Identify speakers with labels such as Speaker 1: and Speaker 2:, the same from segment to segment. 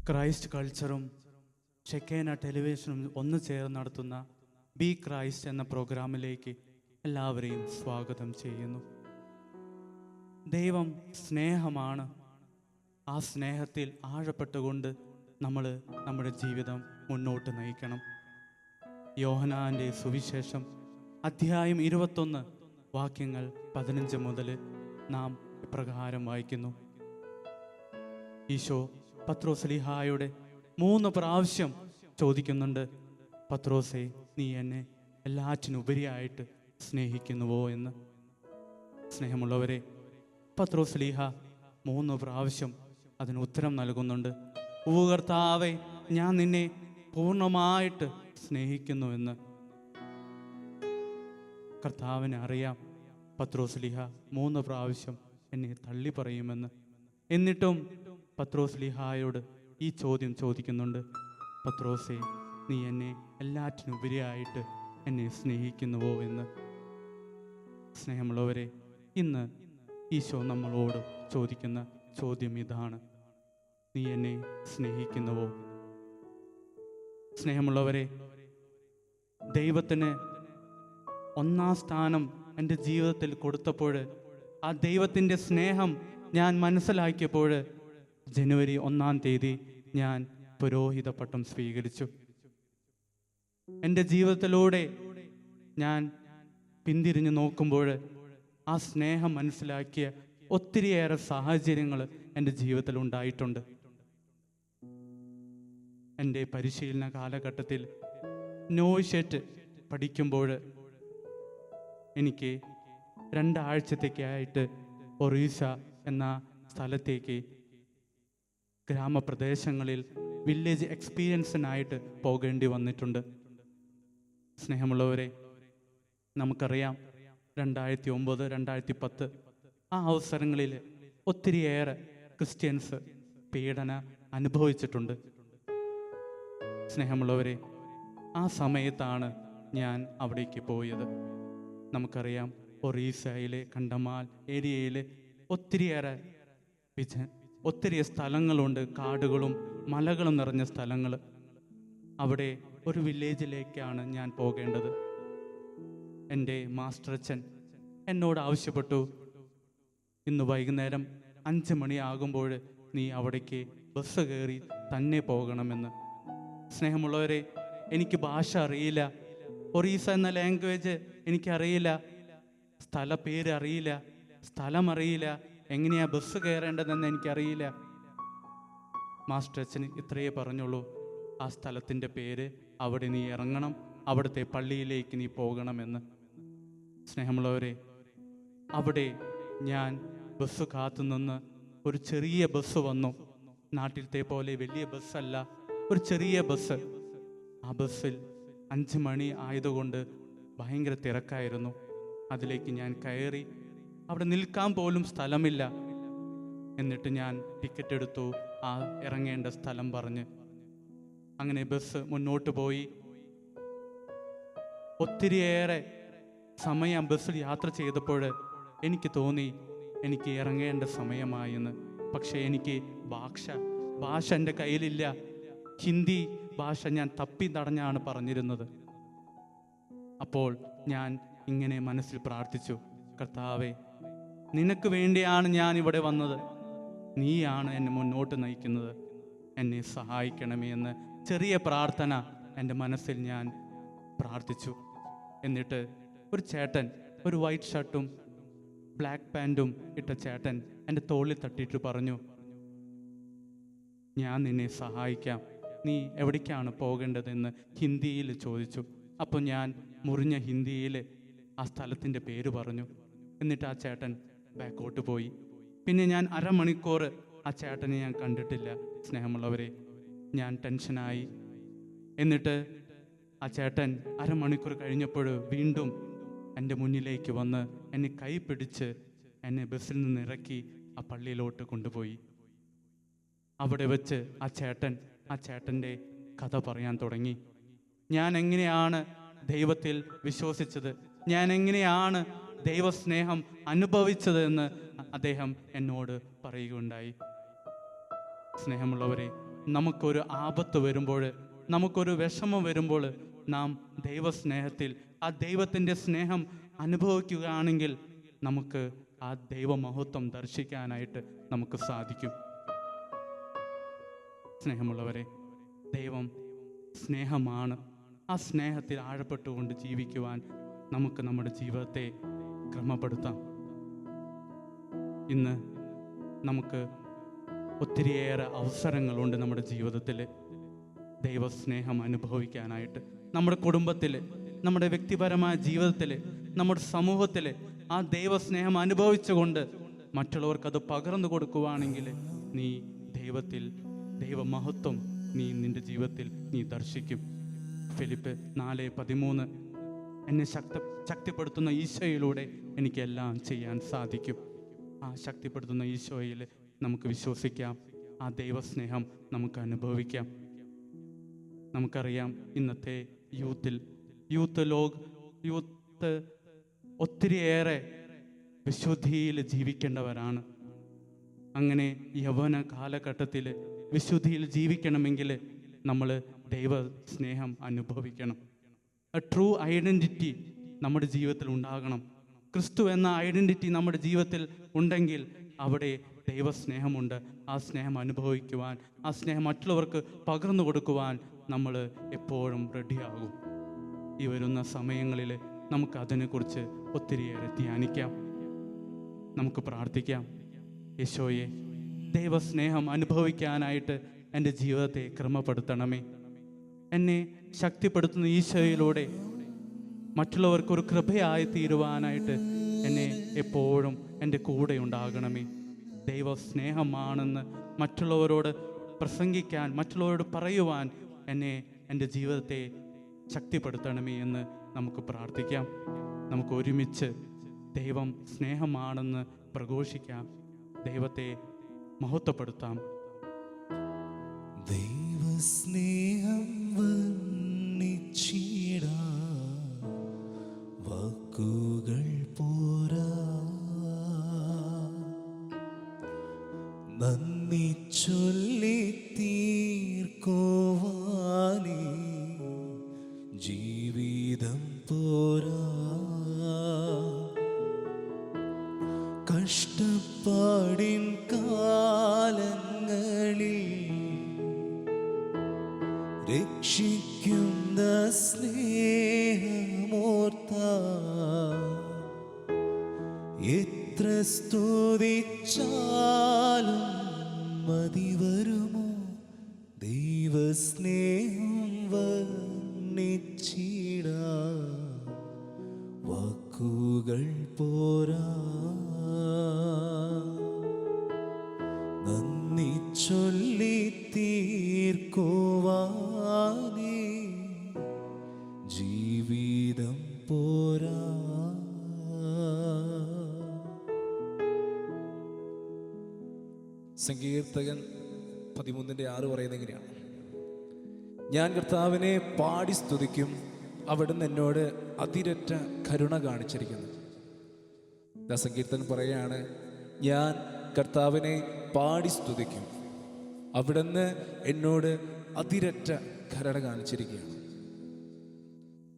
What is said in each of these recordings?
Speaker 1: Christ കൾച്ചറും ഷെക്കേന ടെലിവിഷനും ഒന്ന് ചേർന്ന് നടത്തുന്ന ബി ക്രൈസ്റ്റ് എന്ന പ്രോഗ്രാമിലേക്ക് എല്ലാവരെയും സ്വാഗതം ചെയ്യുന്നു. ദൈവം സ്നേഹമാണ്. ആ സ്നേഹത്തിൽ ആഴപ്പെട്ടുകൊണ്ട് നമ്മൾ നമ്മുടെ ജീവിതം മുന്നോട്ട് നയിക്കണം. യോഹന്നാന്റെ സുവിശേഷം അധ്യായം 21 വാക്യങ്ങൾ 15 മുതൽ നാം ഇപ്രകാരം വായിക്കുന്നു. ഈശോ പത്രോസ്ലീഹായുടെ 3 പ്രാവശ്യം ചോദിക്കുന്നുണ്ട്, പത്രോസേ, നീ എന്നെ എല്ലാറ്റിനുപരിയായിട്ട് സ്നേഹിക്കുന്നുവോ എന്ന്. സ്നേഹമുള്ളവരെ, പത്രോസ്ലീഹ 3 പ്രാവശ്യം അതിന് ഉത്തരം നൽകുന്നുണ്ട്. ഓ കർത്താവേ, ഞാൻ നിന്നെ പൂർണ്ണമായിട്ട് സ്നേഹിക്കുന്നുവെന്ന്. കർത്താവിനെ അറിയാം, പത്രോസ്ലീഹ 3 പ്രാവശ്യം എന്നെ തള്ളി പറയുമെന്ന്. എന്നിട്ടും പത്രോസ്ലീഹായോട് ഈ ചോദ്യം ചോദിക്കുന്നുണ്ട്, പത്രോസേ, നീ എന്നെ എല്ലാറ്റിനുപരിയായിട്ട് എന്നെ സ്നേഹിക്കുന്നുവോ എന്ന്. സ്നേഹമുള്ളവരെ, ഇന്ന് ഈശോ നമ്മളോട് ചോദിക്കുന്ന ചോദ്യം ഇതാണ്: നീ എന്നെ സ്നേഹിക്കുന്നുവോ? സ്നേഹമുള്ളവരെ, ദൈവത്തിന് 1-ാം സ്ഥാനം എൻ്റെ ജീവിതത്തിൽ കൊടുത്തപ്പോൾ, ആ ദൈവത്തിൻ്റെ സ്നേഹം ഞാൻ മനസ്സിലാക്കിയപ്പോൾ ജനുവരി 1-ാം തീയതി ഞാൻ പുരോഹിത പട്ടം സ്വീകരിച്ചു. എൻ്റെ ജീവിതത്തിലൂടെ ഞാൻ പിന്തിരിഞ്ഞു നോക്കുമ്പോൾ ആ സ്നേഹം മനസ്സിലാക്കിയ ഒത്തിരിയേറെ സാഹചര്യങ്ങൾ എൻ്റെ ജീവിതത്തിൽ ഉണ്ടായിട്ടുണ്ട്. എൻ്റെ പരിശീലന കാലഘട്ടത്തിൽ നോയ്ഷെറ്റ് പഠിക്കുമ്പോൾ എനിക്ക് 2 ആഴ്ചത്തേക്കായിട്ട് ഒറീസ എന്ന സ്ഥലത്തേക്ക് ഗ്രാമപ്രദേശങ്ങളിൽ വില്ലേജ് എക്സ്പീരിയൻസിനായിട്ട് പോകേണ്ടി വന്നിട്ടുണ്ട്. സ്നേഹമുള്ളവരെ, നമുക്കറിയാം 2009, 2010 ആ അവസരങ്ങളിൽ ഒത്തിരിയേറെ ക്രിസ്ത്യൻസ് പീഡന അനുഭവിച്ചിട്ടുണ്ട്. സ്നേഹമുള്ളവരെ, ആ സമയത്താണ് ഞാൻ അവിടേക്ക് പോയത്. നമുക്കറിയാം, ഒറീസയിലെ കണ്ടമാൽ ഏരിയയിൽ ഒത്തിരി സ്ഥലങ്ങളുണ്ട്, കാടുകളും മലകളും നിറഞ്ഞ സ്ഥലങ്ങൾ. അവിടെ ഒരു വില്ലേജിലേക്കാണ് ഞാൻ പോകേണ്ടത്. എൻ്റെ മാസ്റ്റർ അച്ഛൻ എന്നോട് ആവശ്യപ്പെട്ടു, ഇന്ന് വൈകുന്നേരം 5 മണിയാകുമ്പോൾ നീ അവിടേക്ക് ബസ് കയറി തന്നെ പോകണമെന്ന്. സ്നേഹമുള്ളവരെ, എനിക്ക് ഭാഷ അറിയില്ല, ഒറീസ എന്ന ലാംഗ്വേജ് എനിക്കറിയില്ല, സ്ഥലപ്പേര് അറിയില്ല, സ്ഥലം അറിയില്ല, എങ്ങനെയാ ബസ് കയറേണ്ടതെന്ന് എനിക്കറിയില്ല. മാസ്റ്റർ അച്ഛന് ഇത്രയേ പറഞ്ഞുള്ളൂ, ആ സ്ഥലത്തിൻ്റെ പേര്, അവിടെ നീ ഇറങ്ങണം, അവിടുത്തെ പള്ളിയിലേക്ക് നീ പോകണമെന്ന്. സ്നേഹമുള്ളവരെ, അവിടെ ഞാൻ ബസ് കാത്തുനിന്ന് ഒരു ചെറിയ ബസ് വന്നു. നാട്ടിലത്തെ പോലെ വലിയ ബസ്സല്ല, ഒരു ചെറിയ ബസ്. ആ ബസ്സിൽ 5 മണി ആയതുകൊണ്ട് ഭയങ്കര തിരക്കായിരുന്നു. അതിലേക്ക് ഞാൻ കയറി. അവിടെ നിൽക്കാൻ പോലും സ്ഥലമില്ല. എന്നിട്ട് ഞാൻ ടിക്കറ്റ് എടുത്തു, ആ ഇറങ്ങേണ്ട സ്ഥലം പറഞ്ഞ്. അങ്ങനെ ബസ് മുന്നോട്ട് പോയി. ഒത്തിരിയേറെ സമയം ബസ്സിൽ യാത്ര ചെയ്തപ്പോൾ എനിക്ക് തോന്നി എനിക്ക് ഇറങ്ങേണ്ട സമയമായെന്ന്. പക്ഷേ എനിക്ക് ഭാഷ എൻ്റെ കയ്യിലില്ല. ഹിന്ദി ഭാഷ ഞാൻ തപ്പി നടഞ്ഞാണ് പറഞ്ഞിരുന്നത്. അപ്പോൾ ഞാൻ ഇങ്ങനെ മനസ്സിൽ പ്രാർത്ഥിച്ചു, കർത്താവേ, നിനക്ക് വേണ്ടിയാണ് ഞാൻ ഇവിടെ വന്നത്, നീയാണ് എന്നെ മുന്നോട്ട് നയിക്കുന്നത്, എന്നെ സഹായിക്കണമേ എന്ന് ചെറിയ പ്രാർത്ഥന എൻ്റെ മനസ്സിൽ ഞാൻ പ്രാർത്ഥിച്ചു. എന്നിട്ട് ഒരു ചേട്ടൻ, ഒരു വൈറ്റ് ഷർട്ടും ബ്ലാക്ക് പാൻറ്റും ഇട്ട ചേട്ടൻ എൻ്റെ തോളിൽ തട്ടിയിട്ട് പറഞ്ഞു, ഞാൻ നിന്നെ സഹായിക്കാം, നീ എവിടേക്കാണ് പോകേണ്ടതെന്ന് ഹിന്ദിയിൽ ചോദിച്ചു. അപ്പോൾ ഞാൻ മുറിഞ്ഞ ഹിന്ദിയിൽ ആ സ്ഥലത്തിൻ്റെ പേര് പറഞ്ഞു. എന്നിട്ട് ആ ചേട്ടൻ ബാക്കോട്ട് പോയി. പിന്നെ ഞാൻ 1/2 മണിക്കൂർ ആ ചേട്ടനെ ഞാൻ കണ്ടിട്ടില്ല. സ്നേഹമുള്ളവരെ, ഞാൻ ടെൻഷനായി. എന്നിട്ട് ആ ചേട്ടൻ 1/2 മണിക്കൂർ കഴിഞ്ഞപ്പോൾ വീണ്ടും എൻ്റെ മുന്നിലേക്ക് വന്ന് എന്നെ കൈ പിടിച്ച് എന്നെ ബസ്സിൽ നിന്ന് ഇറക്കി ആ പള്ളിയിലോട്ട് കൊണ്ടുപോയി. അവിടെ വെച്ച് ആ ചേട്ടൻ്റെ കഥ പറയാൻ തുടങ്ങി. ഞാൻ എങ്ങനെയാണ് ദൈവത്തിൽ വിശ്വസിച്ചത്, ഞാൻ എങ്ങനെയാണ് ദൈവസ്നേഹം അനുഭവിച്ചത് എന്ന് അദ്ദേഹം എന്നോട് പറയുകയുണ്ടായി. സ്നേഹമുള്ളവരെ, നമുക്കൊരു ആപത്ത് വരുമ്പോൾ, നമുക്കൊരു വിഷമം വരുമ്പോൾ നാം ദൈവസ്നേഹത്തിൽ ആ ദൈവത്തിൻ്റെ സ്നേഹം അനുഭവിക്കുകയാണെങ്കിൽ നമുക്ക് ആ ദൈവമഹത്വം ദർശിക്കാനായിട്ട് നമുക്ക് സാധിക്കും. സ്നേഹമുള്ളവരെ, ദൈവം സ്നേഹമാണ്. ആ സ്നേഹത്തിൽ ആഴപ്പെട്ടുകൊണ്ട് ജീവിക്കുവാൻ നമുക്ക് നമ്മുടെ ജീവിതത്തെ ക്രമപ്പെടുത്താം. ഇന്ന് നമുക്ക് ഒത്തിരിയേറെ അവസരങ്ങളുണ്ട് നമ്മുടെ ജീവിതത്തിൽ ദൈവസ്നേഹം അനുഭവിക്കാനായിട്ട്. നമ്മുടെ കുടുംബത്തിൽ, നമ്മുടെ വ്യക്തിപരമായ ജീവിതത്തിൽ, നമ്മുടെ സമൂഹത്തിൽ ആ ദൈവസ്നേഹം അനുഭവിച്ചുകൊണ്ട് മറ്റുള്ളവർക്കത് പകർന്നു കൊടുക്കുവാണെങ്കിൽ നീ ദൈവത്തിൽ ദൈവമഹത്വം നിന്റെ ജീവിതത്തിൽ നീ ദർശിക്കും. ഫിലിപ്പ് 4:13 എന്നെ ശക്തിപ്പെടുത്തുന്ന ഈശോയിലൂടെ എനിക്കെല്ലാം ചെയ്യാൻ സാധിക്കും. ആ ശക്തിപ്പെടുത്തുന്ന ഈശോയിൽ നമുക്ക് വിശ്വസിക്കാം, ആ ദൈവസ്നേഹം നമുക്ക് അനുഭവിക്കാം. നമുക്കറിയാം, ഇന്നത്തെ യൂത്ത് ഒത്തിരിയേറെ വിശുദ്ധിയിൽ ജീവിക്കേണ്ടവരാണ്. അങ്ങനെ യൗവന കാലഘട്ടത്തിൽ വിശുദ്ധിയിൽ ജീവിക്കണമെങ്കിൽ നമ്മൾ ദൈവസ്നേഹം അനുഭവിക്കണം. ട്രൂ ഐഡൻറ്റിറ്റി നമ്മുടെ ജീവിതത്തിൽ ഉണ്ടാകണം. ക്രിസ്തു എന്ന ഐഡൻറ്റിറ്റി നമ്മുടെ ജീവിതത്തിൽ ഉണ്ടെങ്കിൽ അവിടെ ദൈവസ്നേഹമുണ്ട്. ആ സ്നേഹം അനുഭവിക്കുവാൻ, ആ സ്നേഹം മറ്റുള്ളവർക്ക് പകർന്നു കൊടുക്കുവാൻ നമ്മൾ എപ്പോഴും റെഡിയാകും. ഈ വരുന്ന സമയങ്ങളിൽ നമുക്ക് അതിനെക്കുറിച്ച് ഒത്തിരിയേറെ ധ്യാനിക്കാം. നമുക്ക് പ്രാർത്ഥിക്കാം. യേശോയെ, ദൈവസ്നേഹം അനുഭവിക്കാനായിട്ട് എൻ്റെ ജീവിതത്തെ ക്രമപ്പെടുത്തണമേ. എന്നെ ശക്തിപ്പെടുത്തുന്ന ഈശോയിലൂടെ മറ്റുള്ളവർക്കൊരു കൃപയായി തീരുവാനായിട്ട് എന്നെ എപ്പോഴും എൻ്റെ കൂടെ ഉണ്ടാകണമേ. ദൈവസ്നേഹമാണെന്ന് മറ്റുള്ളവരോട് പ്രസംഗിക്കാൻ, മറ്റുള്ളവരോട് പറയുവാൻ എന്നെ എൻ്റെ ജീവിതത്തെ ശക്തിപ്പെടുത്തണമേ എന്ന് നമുക്ക് പ്രാർത്ഥിക്കാം. നമുക്ക് ഒരുമിച്ച് ദൈവം സ്നേഹമാണെന്ന് പ്രഘോഷിക്കാം, ദൈവത്തെ മഹത്വപ്പെടുത്താം.
Speaker 2: ദൈവസ്നേഹം വർണ്ണിച്ചിടാ വാക്കുകൾ പോരാ, നന്ദി ചൊല്ലി തീർക്കുവാനേ ജീവിതം പോരാ. കഷ്ടപ്പാടിൻ കാലങ്ങളിൽ രക്ഷിക്കുന്ന സ്നേഹമോർത്ത എത്ര സ്തുതിച്ചാലും മതി വരുമോ. ദൈവസ്നേഹം വർണ്ണിച്ചിടാ വാക്കുകൾ പോരാ, നന്ദി ചൊല്ലി തീർക്കുവാനേ ജീവിതം പോരാ. സങ്കീർത്തകൻ 13:6 പറയുന്നത് എങ്ങനെയാണ്? ഞാൻ കർത്താവിനെ പാടി സ്തുതിക്കും, അവിടുന്ന് എന്നോട് അതിരറ്റ കരുണ കാണിച്ചിരിക്കുന്നു. സങ്കീർത്തൻ പറയാണ്, ഞാൻ കർത്താവിനെ പാടി സ്തുതിക്കും, അവിടുന്ന് എന്നോട് അതിരറ്റ കരുണ കാണിച്ചിരിക്കുകയാണ്.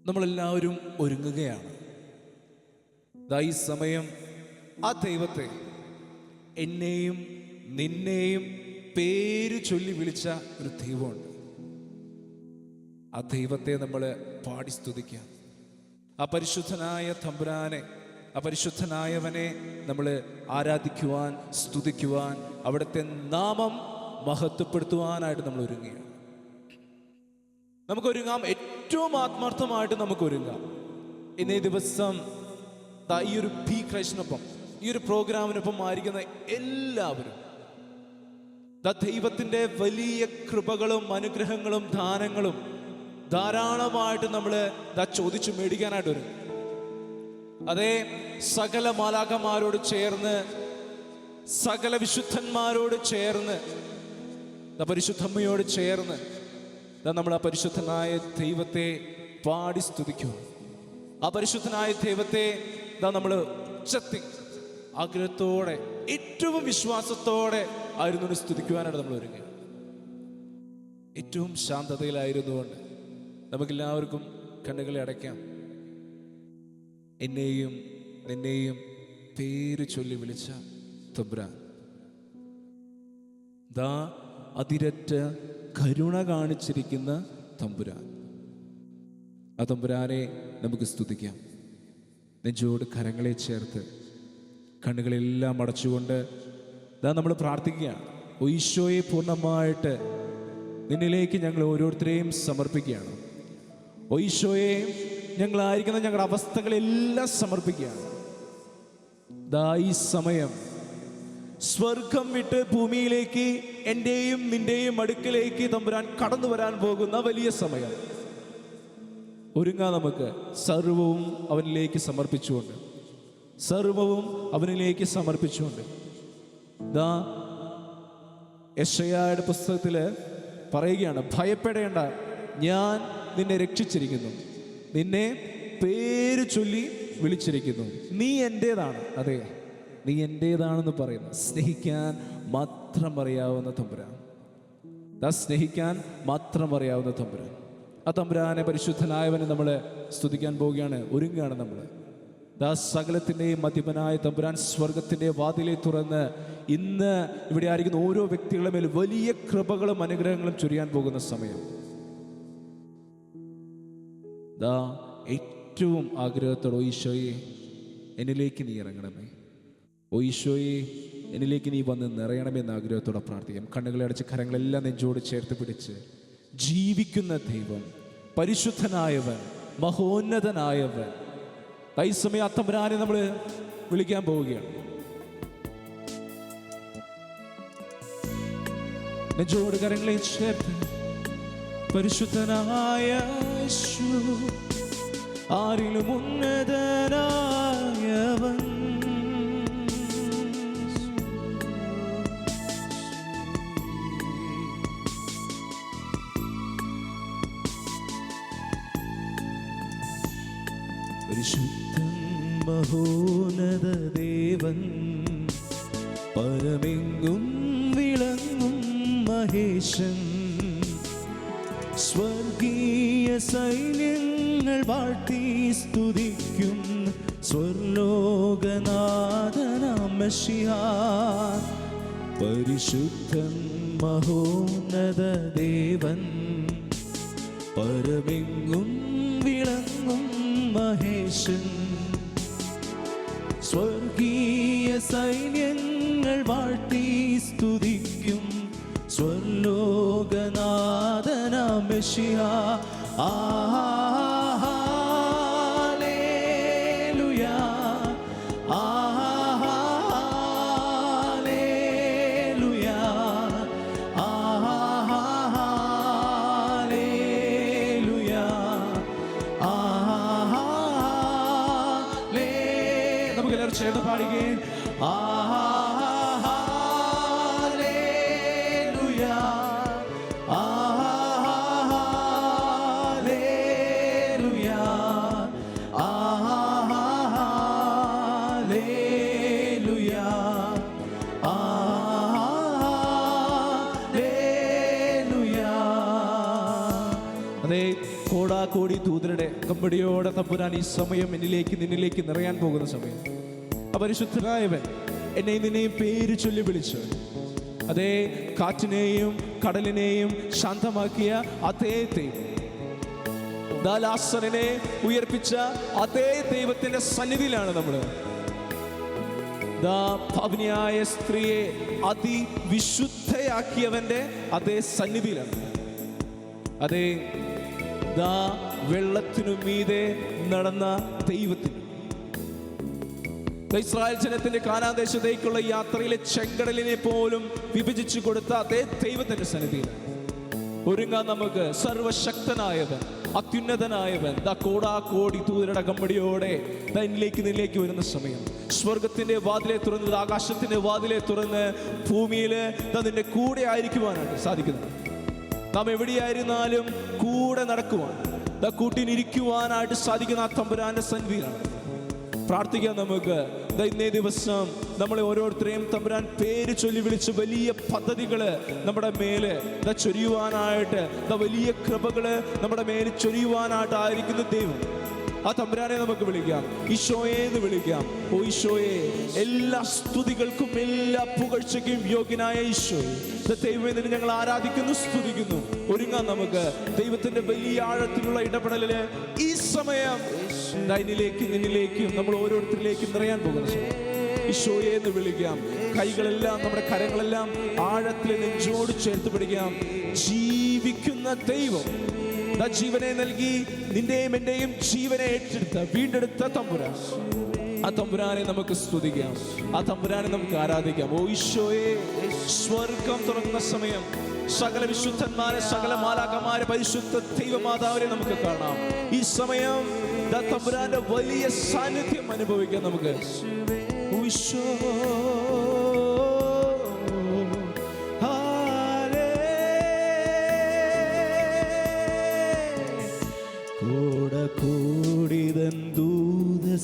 Speaker 2: നമ്മളെല്ലാവരും ഒരുങ്ങുകയാണ്. ഈ സമയം ആ ദൈവത്തെ, എന്നെയും നിന്നെയും പേര് ചൊല്ലി വിളിച്ച ഒരു ദൈവമുണ്ട്. ആ ദൈവത്തെ നമ്മൾ പാടി സ്തുതിക്കുക. ആ പരിശുദ്ധനായ തമ്പുരാനെ, ആ പരിശുദ്ധനായവനെ നമ്മൾ ആരാധിക്കുവാൻ, സ്തുതിക്കുവാൻ, അവിടുത്തെ നാമം മഹത്വപ്പെടുത്തുവാനായിട്ട് നമ്മൾ ഒരുങ്ങുകയാണ്. നമുക്കൊരുങ്ങാം, ഏറ്റവും ആത്മാർത്ഥമായിട്ട് നമുക്ക് ഒരുങ്ങാം. ഇന്നേ ദിവസം ഈ ഒരു പി ക്രൈസ്റ്റിനൊപ്പം, ഈ ഒരു പ്രോഗ്രാമിനൊപ്പം ആയിരിക്കുന്ന എല്ലാവരും ദൈവത്തിൻ്റെ വലിയ കൃപകളും അനുഗ്രഹങ്ങളും ദാനങ്ങളും ധാരാളമായിട്ട് നമ്മൾ ചോദിച്ചു മേടിക്കാനായിട്ട് വരും. അതേ, സകല മാലാഖമാരോട് ചേർന്ന്, സകല വിശുദ്ധന്മാരോട് ചേർന്ന്, പരിശുദ്ധമ്മയോട് ചേർന്ന് നമ്മൾ ആ പരിശുദ്ധനായ ദൈവത്തെ പാടി സ്തുതിക്കും. ആ പരിശുദ്ധനായ ദൈവത്തെ നമ്മൾ ഉച്ചത്തിൽ ആഗ്രഹത്തോടെ, ഏറ്റവും വിശ്വാസത്തോടെ ആയിരുന്നു സ്തുതിക്കുവാനായിട്ട് നമ്മൾ ഒരുങ്ങുക. ഏറ്റവും ശാന്തതയിലായിരുന്നുകൊണ്ട് നമുക്കെല്ലാവർക്കും കണ്ണുകളെ അടയ്ക്കാം. എന്നെയും നിന്നെയും പേര് ചൊല്ലി വിളിച്ച തമ്പുരാൻ, ദാ അതിരറ്റ കരുണ കാണിച്ചിരിക്കുന്ന തമ്പുരാൻ, ആ തമ്പുരാനെ നമുക്ക് സ്തുതിക്കാം. നെഞ്ചോട് കരങ്ങളെ ചേർത്ത് കണ്ണുകളെല്ലാം അടച്ചുകൊണ്ട് ദാ നമ്മൾ പ്രാർത്ഥിക്കുകയാണ്. ഈശോയെ പൂർണ്ണമായിട്ട് നിന്നിലേക്ക് ഞങ്ങൾ ഓരോരുത്തരെയും സമർപ്പിക്കുകയാണ്. ഈശോയെ, ഞങ്ങളായിരിക്കുന്ന ഞങ്ങളുടെ അവസ്ഥകളെല്ലാം സമർപ്പിക്കുകയാണ്. ദാ ഈ സമയം സ്വർഗം വിട്ട് ഭൂമിയിലേക്ക് എൻ്റെയും നിന്റെയും അടുക്കലേക്ക് തമ്പുരാൻ കടന്നു വരാൻ പോകുന്ന വലിയ സമയം. ഒരുങ്ങാം നമുക്ക് സർവവും അവനിലേക്ക് സമർപ്പിച്ചുകൊണ്ട്, സർവവും അവനിലേക്ക് സമർപ്പിച്ചുകൊണ്ട്. ദാ യെശയ്യായുടെ പുസ്തകത്തിൽ പറയുകയാണ്, ഭയപ്പെടേണ്ട, ഞാൻ നിന്നെ രക്ഷിച്ചിരിക്കുന്നു, നിന്നെ പേര് ചൊല്ലി വിളിച്ചിരിക്കുന്നു, നീ എൻ്റേതാണ്. അതെ, നീ എൻ്റേതാണെന്ന് പറയുന്നു. സ്നേഹിക്കാൻ മാത്രം അറിയാവുന്ന തമ്പുരാൻ, സ്നേഹിക്കാൻ മാത്രം അറിയാവുന്ന തമ്പുരാൻ, ആ തമ്പുരാനെ പരിശുദ്ധനായവനെ നമ്മൾ സ്തുതിക്കാൻ പോവുകയാണ്. ഒരുങ്ങുകയാണ് നമ്മൾ. സകലത്തിൻ്റെയും മധ്യപനായ തമ്പുരാൻ സ്വർഗത്തിൻ്റെ വാതിലെ തുറന്ന് ഇന്ന് ഇവിടെ ആയിരിക്കുന്ന ഓരോ വ്യക്തികളുടെ മേൽ വലിയ കൃപകളും അനുഗ്രഹങ്ങളും ചൊരിയാൻ പോകുന്ന സമയം. ഏറ്റവും ആഗ്രഹത്തോടെ, ഈശോയെ എന്നിലേക്ക് നീ ഇറങ്ങണമേ, ഈശോയെ എന്നിലേക്ക് നീ വന്ന് നിറയണമെന്ന ആഗ്രഹത്തോടെ പ്രാർത്ഥിക്കാം. കണ്ണുകളെ അടച്ച് കരങ്ങളെല്ലാം നെഞ്ചോട് ചേർത്ത് പിടിച്ച്, ജീവിക്കുന്ന ദൈവം, പരിശുദ്ധനായവൻ, മഹോന്നതനായവൻ, ഈ സമയം ആ തമ്പുരാനെ നമ്മൾ വിളിക്കാൻ പോവുകയാണ്. നെഞ്ചോട് കരങ്ങളെ ചേർത്ത്, പരിശുദ്ധനായ യേശു, ആരിലും ഉന്നതനായവൻ, പരിശുദ്ധൻ മഹോന്നത ദേവൻ, പരമെങ്ങും വിളങ്ങും മഹേശൻ, സ്വർഗീയ സൈന്യങ്ങൾ വാഴ്ത്തി സ്തുതിക്കും സ്വർലോകനാഥനാം മെശിഹാ. പരിശുദ്ധൻ മഹോന്നത ദേവൻ, പരമെങ്ങും വിളങ്ങും മഹേശൻ, സ്വർഗീയ സൈന്യങ്ങൾ വാഴ്ത്തി സ്തുതിക്കും സ്വർലോകനാഥനാം മെശിഹാ. ഹല്ലേലൂയാ, ഹല്ലേലൂയാ, ഹല്ലേലൂയാ. നമുക്കെല്ലാവരും ചേർന്ന് പാടുകയും, കോടാകോടി ദൂതരുടെ കമ്പടിയോടെ തമ്പുരാൻ ഈ സമയം എന്നിലേക്ക് നിന്നിലേക്ക് നിറയാൻ പോകുന്ന സമയം. പരിശുദ്ധനായവൻ എന്നെ നിന്നെയും പേര് ചൊല്ലി വിളിച്ചു. അതേ കാറ്റിനെയും കടലിനെയും ശാന്തമാക്കിയ അതേ ദൈവം, ലാസറിനെ ഉയർപ്പിച്ച അതേ ദൈവത്തിന്റെ സന്നിധിയിലാണ് നമ്മൾ. പാവനിയായ സ്ത്രീയെ അതിവിശുദ്ധയാക്കിയവന്റെ അതേ സന്നിധിയിലാണ്. അതേ വെള്ളത്തിനു മീതെ നടന്ന ദൈവത്തിന്, ഇസ്രായേൽ ജനത്തിന്റെ കാനാൻ ദേശത്തേക്കുള്ള യാത്രയിലെ ചെങ്കടലിനെ പോലും വിഭജിച്ചു കൊടുത്ത അതേ ദൈവത്തിന്റെ സന്നിധിയിൽ ഒരുങ്ങാൻ നമുക്ക്. സർവശക്തനായവൻ, അത്യുന്നതനായവൻ, കോടാകോടി ദൂതരുടെ കമ്പടിയോടെ നിന്നിലേക്ക് വരുന്ന സമയം. സ്വർഗത്തിന്റെ വാതിലെ തുറന്ന്, ആകാശത്തിന്റെ വാതിലെ തുറന്ന് ഭൂമിയില് നിന്റെ കൂടെ ആയിരിക്കുവാനാണ് സാധിക്കുന്നത്. നാം എവിടെയായിരുന്നാലും കൂടെ നടക്കുവാൻ, കൂട്ടിനിരിക്കുവാനായിട്ട് സാധിക്കുന്ന ആ തമ്പുരാന്റെ സന്നിധിയാണ്. പ്രാർത്ഥിക്കാം നമുക്ക്. ഇന്നേ ദിവസം നമ്മളെ ഓരോരുത്തരെയും തമ്പുരാൻ പേര് ചൊല്ലി വിളിച്ച് വലിയ പദ്ധതികള് നമ്മുടെ മേല് ചൊരിയുവാനായിട്ട്, വലിയ കൃപകള് നമ്മുടെ മേല് ചൊരിയുവാനായിട്ടായിരിക്കുന്ന ദൈവം. ആ തമ്പുരാനെ നമുക്ക് വിളിക്കാം, ഈശോയെ എന്ന് വിളിക്കാം. ഓ ഈശോയെ, എല്ലാ സ്തുതികൾക്കും എല്ലാ പുകഴ്ചയ്ക്കും യോഗ്യനായ ഈശോയെ, ദൈവമേ നിന്നെ ഞങ്ങൾ ആരാധിക്കുന്നു, സ്തുതിക്കുന്നു. ഒരുങ്ങാം നമുക്ക് ദൈവത്തിന്റെ വലിയ ആഴത്തിലുള്ള ഇടപെടലില്. ഈ സമയം നിന്നിലേക്കും നമ്മൾ ഓരോരുത്തരിലേക്കും നിറയാൻ പോകുന്ന സമയം. ഈശോയെ എന്ന് വിളിക്കാം. കൈകളെല്ലാം, നമ്മുടെ കരങ്ങളെല്ലാം ആഴത്തിൽ നെഞ്ചോട് ചേർത്ത് പിടിക്കാം. ജീവിക്കുന്ന ദൈവം, ജീവനെ നൽകി നിന്റെയും എന്റെയും ജീവനെ ഏറ്റെടുത്ത വീണ്ടെടുത്ത തമ്പുരാൻ, ആ തമ്പുരാനെ നമുക്ക് സ്തുതിക്കാം, ആ തമ്പുരാനെ നമുക്ക് ആരാധിക്കാം. ഓ ഈശോയെ, സ്വർഗം തുറക്കുന്ന സമയം സകല വിശുദ്ധന്മാരെ, സകല മാലാഖമാരെ, പരിശുദ്ധ ദൈവമാതാവിനെ നമുക്ക് കാണാം. ഈ സമയം തമ്പുരാന്റെ വലിയ സാന്നിധ്യം അനുഭവിക്കാം നമുക്ക്. ഓ ഈശോ,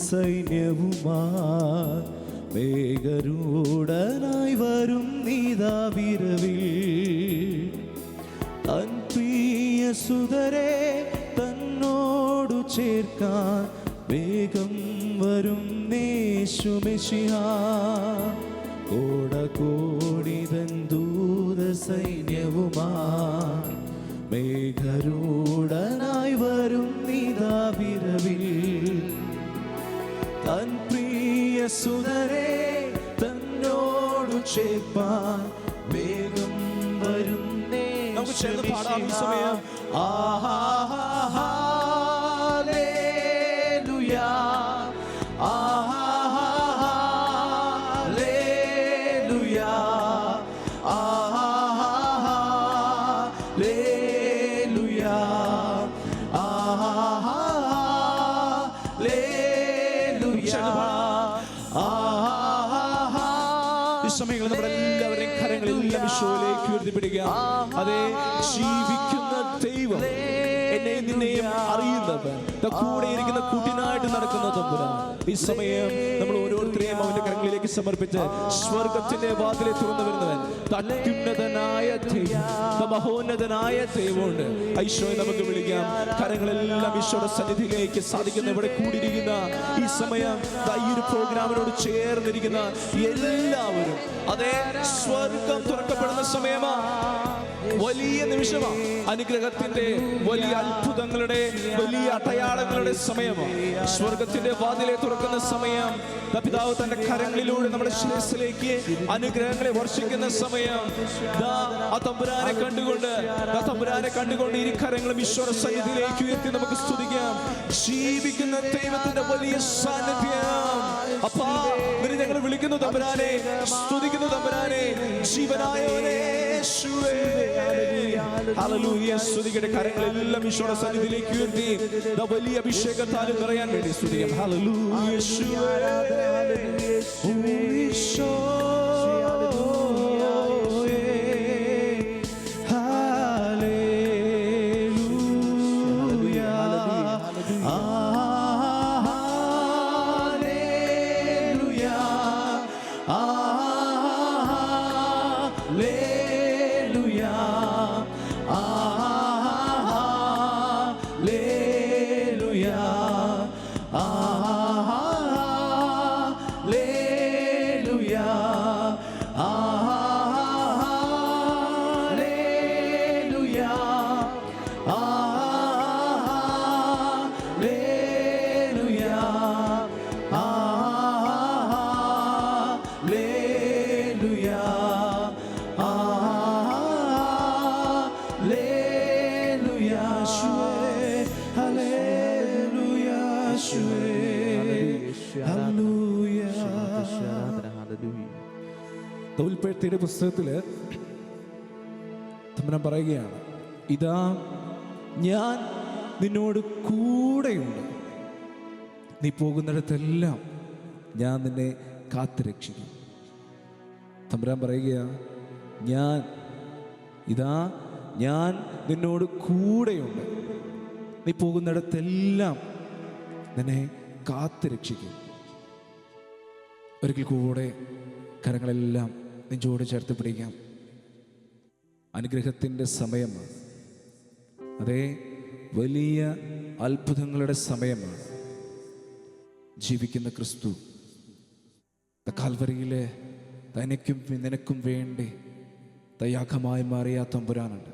Speaker 2: സൈന്യവുമാ മേഘരൂഢനായി വരും നീതാവിരവിൽ, തൻ പ്രിയ സുതരെ തന്നോടു ചേർക്കാൻ വേഗം വരും യേശു മെശിഹാ. കോടാകോടി തൻ ദൂത സൈന്യവുമാ മേഘരൂഢനായി വരും നീതാവിരവിൽ, തൻ പ്രിയ സുതരെ തന്നോടു ചേർപ്പാൻ വേഗം വരും. നമുക്ക് ചേർന്ന് പാടാം ഈ സമയം. ആഹാ ഹല്ലേലൂയാ, ആഹാ ഹല്ലേലൂയാ, ആഹാ ഹല്ലേലൂയാ, ആഹാ സമയങ്ങളിൽ നമ്മുടെ എല്ലാവരുടെയും കരങ്ങളെല്ലാം ഈശോയിലേക്ക് ഉയർത്തിപ്പിടിക്കുക. അതെ, ജീവിക്കുന്ന ദൈവം, എന്നെ നിന്നെയും അറിയുന്നവൻ, കൂടെ ഇരിക്കുന്ന കൂട്ടിനായിട്ട് നടക്കുന്ന തമ്പുരാൻ, ഈ സമയം നമ്മൾ ഓരോരുത്തരെയും അവന്റെ കരങ്ങളിലേക്ക് സമർപ്പിച്ച് സ്വർഗത്തിന്റെ വാതിലെ തുറന്നു വരുന്നവൻ, അത്യുന്നതനായ ദൈവം, മഹോന്നതനായ ദൈവമുണ്ട്. ഈശോയെ നമുക്ക് വിളിക്കാം. കരങ്ങളെല്ലാം ഈശോയുടെ സന്നിധിയിലേക്ക് സാധിക്കുന്ന ഇവിടെ കൂടിയിരിക്കുന്ന ഈ സമയം, ഈ ഒരു പ്രോഗ്രാമിനോട് ചേർന്നിരിക്കുന്ന എല്ലാവരും, അതേ സ്വർഗം തുറക്കപ്പെടുന്ന സമയമാ, വലിയ നിമിഷമാ, അനുഗ്രഹത്തിന്റെ വലിയ അത്ഭുതങ്ങളുടെ വലിയ അടയാളങ്ങളുടെ സമയമാണ്. സ്വർഗത്തിന്റെ വാതിലെ തുറക്കുന്ന സമയം, പിതാവ് തന്റെ കരങ്ങളിലൂടെ നമ്മുടെ ശിരസിലേക്ക് അനുഗ്രഹങ്ങളെ വർഷിക്കുന്ന സമയം. ആ തമ്പുരാനെ കണ്ടുകൊണ്ട് ഇരു കരങ്ങളും ഈശ്വര സന്നിധിയിലേക്ക് ഉയർത്തി നമുക്ക് സ്തുതിക്കാം. ജീവിക്കുന്ന ദൈവത്തിന്റെ വലിയ സാന്നിധ്യം അപ്പാ, ഇവര് ഞങ്ങൾ വിളിക്കുന്നു തമ്പുരാനെ, സ്തുതിക്കുന്നു തമ്പുരാനെ, ജീവനായവനേ യേശുവേ. ഹല്ലേലൂയ. സ്തുതിക്കട്ടെ. കരങ്ങളെല്ലാം ഈശോയുടെ സന്നിധിയിലേക്ക് ഉയർത്തി വലിയ അഭിഷേകത്താലും നിറയാൻ വേണ്ടി സ്തുതിക്കാം. ഹല്ലേലൂയ യേശുവേ. ഈശോ ഉൽപ്പത്തിയുടെ പുസ്തകത്തില് തമ്പുരാൻ പറയുകയാണ്, ഇതാ ഞാൻ നിന്നോട് കൂടെയുണ്ട്, നീ പോകുന്നിടത്തെല്ലാം ഞാൻ നിന്നെ കാത്തുരക്ഷിക്കും. തമ്പുരാൻ പറയുകയാണ്, ഞാൻ നിന്നോട് കൂടെയുണ്ട്, നീ പോകുന്നിടത്തെല്ലാം നിന്നെ കാത്തുരക്ഷിക്കും. ഒരിക്കൽ കൂടെ കരങ്ങളെല്ലാം നെഞ്ചോട് ചേർത്ത് പിടിക്കാം. അനുഗ്രഹത്തിൻ്റെ സമയമാണ്. അതേ, വലിയ അത്ഭുതങ്ങളുടെ സമയമാണ്. ജീവിക്കുന്ന ക്രിസ്തു കാൽവരിയിലെ തനിക്കും നിനക്കും വേണ്ടി തയ്യാഗമായി മാറിയ തമ്പുരാനുണ്ട്.